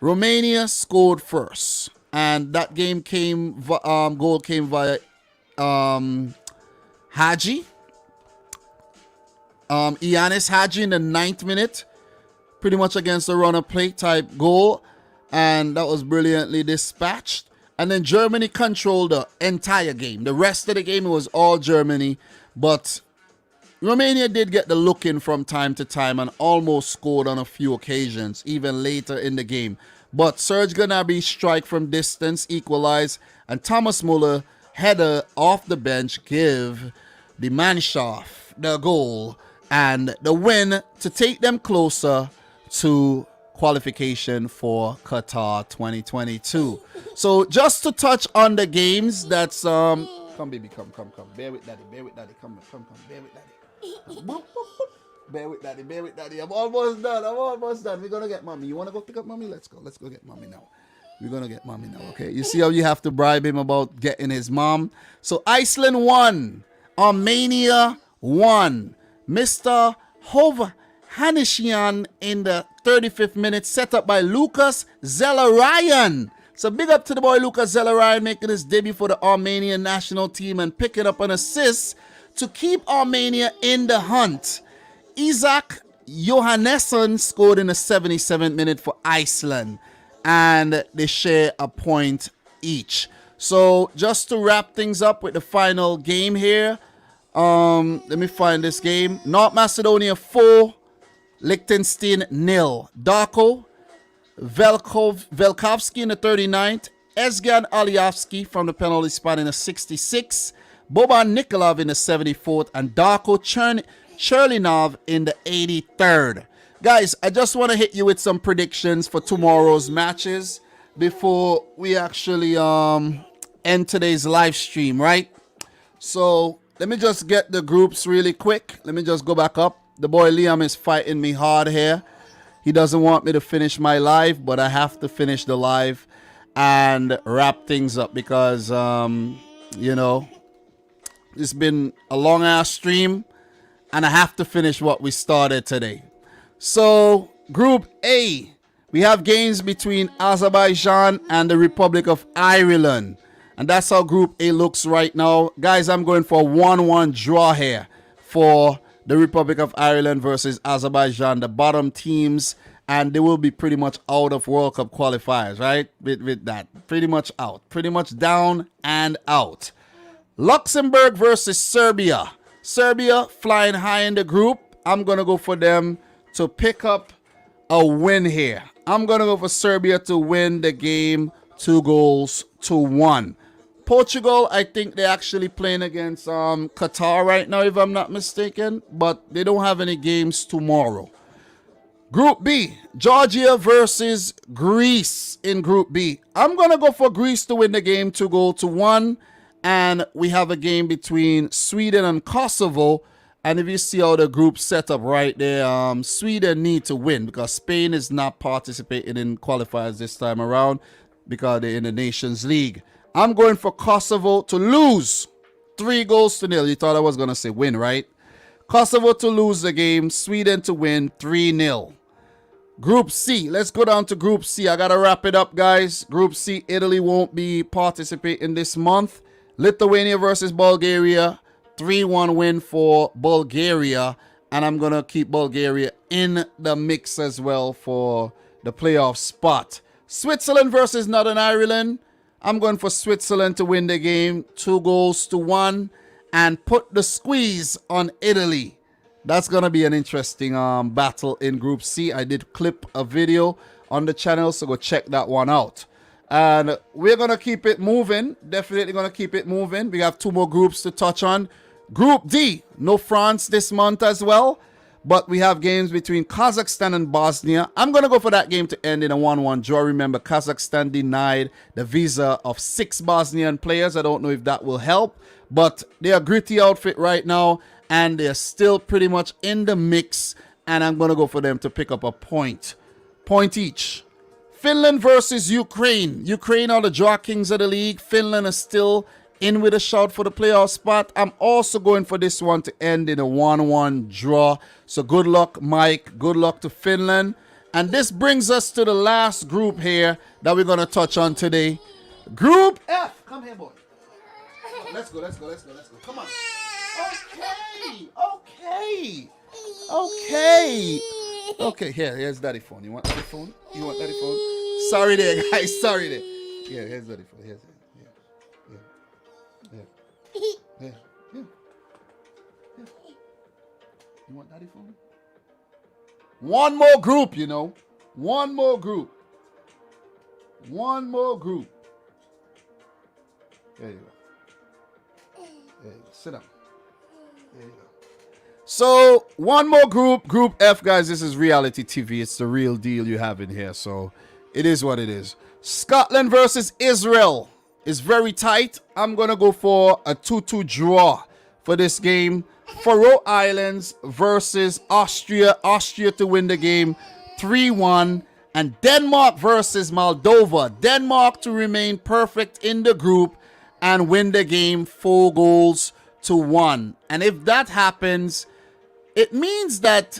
Romania scored first. And that goal came via Hagi. Ianis Hagi in the 9th minute. Pretty much against a runner play type goal. And that was brilliantly dispatched. And then Germany controlled the entire game. The rest of the game, it was all Germany. But Romania did get the look in from time to time and almost scored on a few occasions, even later in the game. But Serge Gnabry's strike from distance equalized, and Thomas Muller header off the bench give the Mannschaft the goal and the win to take them closer to qualification for Qatar 2022. So just to touch on the games that's come baby, come. Bear with daddy, come, bear with daddy. Bear with daddy. I'm almost done. We're gonna get mommy. You wanna go pick up mommy? Let's go get mommy now. We're gonna get mommy now, okay? You see how you have to bribe him about getting his mom? So Iceland won. Armenia won. Mr. Hove Hanishian in the 35th minute, set up by Lucas Zelarayan. So big up to the boy Lucas Zelarayan making his debut for the Armenian national team and picking up an assist to keep Armenia in the hunt. Isaac Johannesson scored in the 77th minute for Iceland, and they share a point each. So just to wrap things up with the final game here, let me find this game. North Macedonia 4, Liechtenstein 0. Darko Velkovsky in the 39th, Ezgan Alievsky from the penalty spot in the 66th, Boban Nikolov in the 74th, and Darko Cherlinov in the 83rd. Guys, I just want to hit you with some predictions for tomorrow's matches before we actually end today's live stream, right? So let me just get the groups really quick. Let me just go back up. The boy Liam is fighting me hard here. He doesn't want me to finish my live, but I have to finish the live and wrap things up because, you know, it's been a long-ass stream, and I have to finish what we started today. So, Group A, we have games between Azerbaijan and the Republic of Ireland. And that's how Group A looks right now. Guys, I'm going for a 1-1 draw here for the Republic of Ireland versus Azerbaijan, the bottom teams, and they will be pretty much out of World Cup qualifiers, right? With that, pretty much out, pretty much down and out. Luxembourg versus Serbia. Serbia flying high in the group. I'm going to go for them to pick up a win here. I'm going to go for Serbia to win the game 2-1. Portugal, I think they're actually playing against Qatar right now, if I'm not mistaken, but they don't have any games tomorrow. Group B, Georgia versus Greece in Group B. I'm going to go for Greece to win the game 2-1, and we have a game between Sweden and Kosovo. And if you see how the group set up right there, Sweden need to win because Spain is not participating in qualifiers this time around because they're in the Nations League. I'm going for Kosovo to lose 3-0. You thought I was going to say win, right? Kosovo to lose the game, Sweden to win 3-0. Group C, let's go down to Group C. I got to wrap it up, guys. Group C, Italy won't be participating this month. Lithuania versus Bulgaria, 3-1 win for Bulgaria. And I'm going to keep Bulgaria in the mix as well for the playoff spot. Switzerland versus Northern Ireland. I'm going for Switzerland to win the game 2-1 and put the squeeze on Italy. That's going to be an interesting battle in Group C. I did clip a video on the channel, so go check that one out. And we're going to keep it moving. Definitely going to keep it moving. We have 2 more groups to touch on. Group D, no France this month as well. But we have games between Kazakhstan and Bosnia. I'm going to go for that game to end in a 1-1 draw. Remember, Kazakhstan denied the visa of 6 Bosnian players. I don't know if that will help. But they're a gritty outfit right now. And they're still pretty much in the mix. And I'm going to go for them to pick up a point. Point each. Finland versus Ukraine. Ukraine are the draw kings of the league. Finland is still in with a shout for the playoff spot. I'm also going for this one to end in a 1-1 draw. So good luck, Mike. Good luck to Finland. And this brings us to the last group here that we're going to touch on today. Group F. Come here, boy. Let's go. Come on. Okay, here's daddy phone. You want daddy phone? Sorry there, guys. Sorry there. Yeah, here's daddy phone. Here's Here. Here. Here. You want daddy phone? One more group, you know. One more group. One more group. There you go. There you go. Sit down. There you go. So, one more group. Group F, guys. This is reality TV. It's the real deal you have in here. So, it is what it is. Scotland versus Israel is very tight. I'm going to go for a 2-2 draw for this game. Faroe Islands versus Austria. Austria to win the game 3-1. And Denmark versus Moldova. Denmark to remain perfect in the group and win the game 4-1. And if that happens, it means that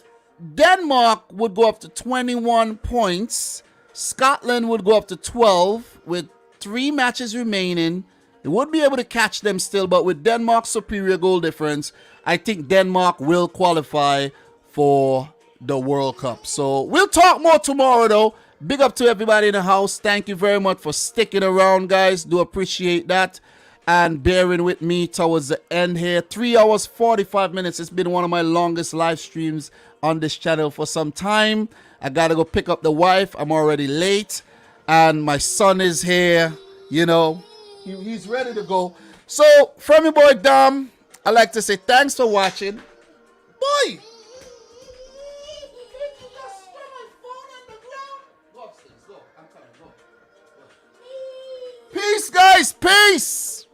Denmark would go up to 21 points. Scotland would go up to 12 with 3 matches remaining. They would be able to catch them still, but with Denmark's superior goal difference, I think Denmark will qualify for the World Cup. So we'll talk more tomorrow, though. Big up to everybody in the house. Thank you very much for sticking around, guys. Do appreciate that and bearing with me towards the end here. 3 hours 45 minutes. It's been one of my longest live streams on this channel for some time. I gotta go pick up the wife. I'm already late, and my son is here. You know, he's ready to go. So from your boy Dom, I'd like to say thanks for watching. Boy! Peace, guys. Peace.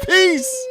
Peace.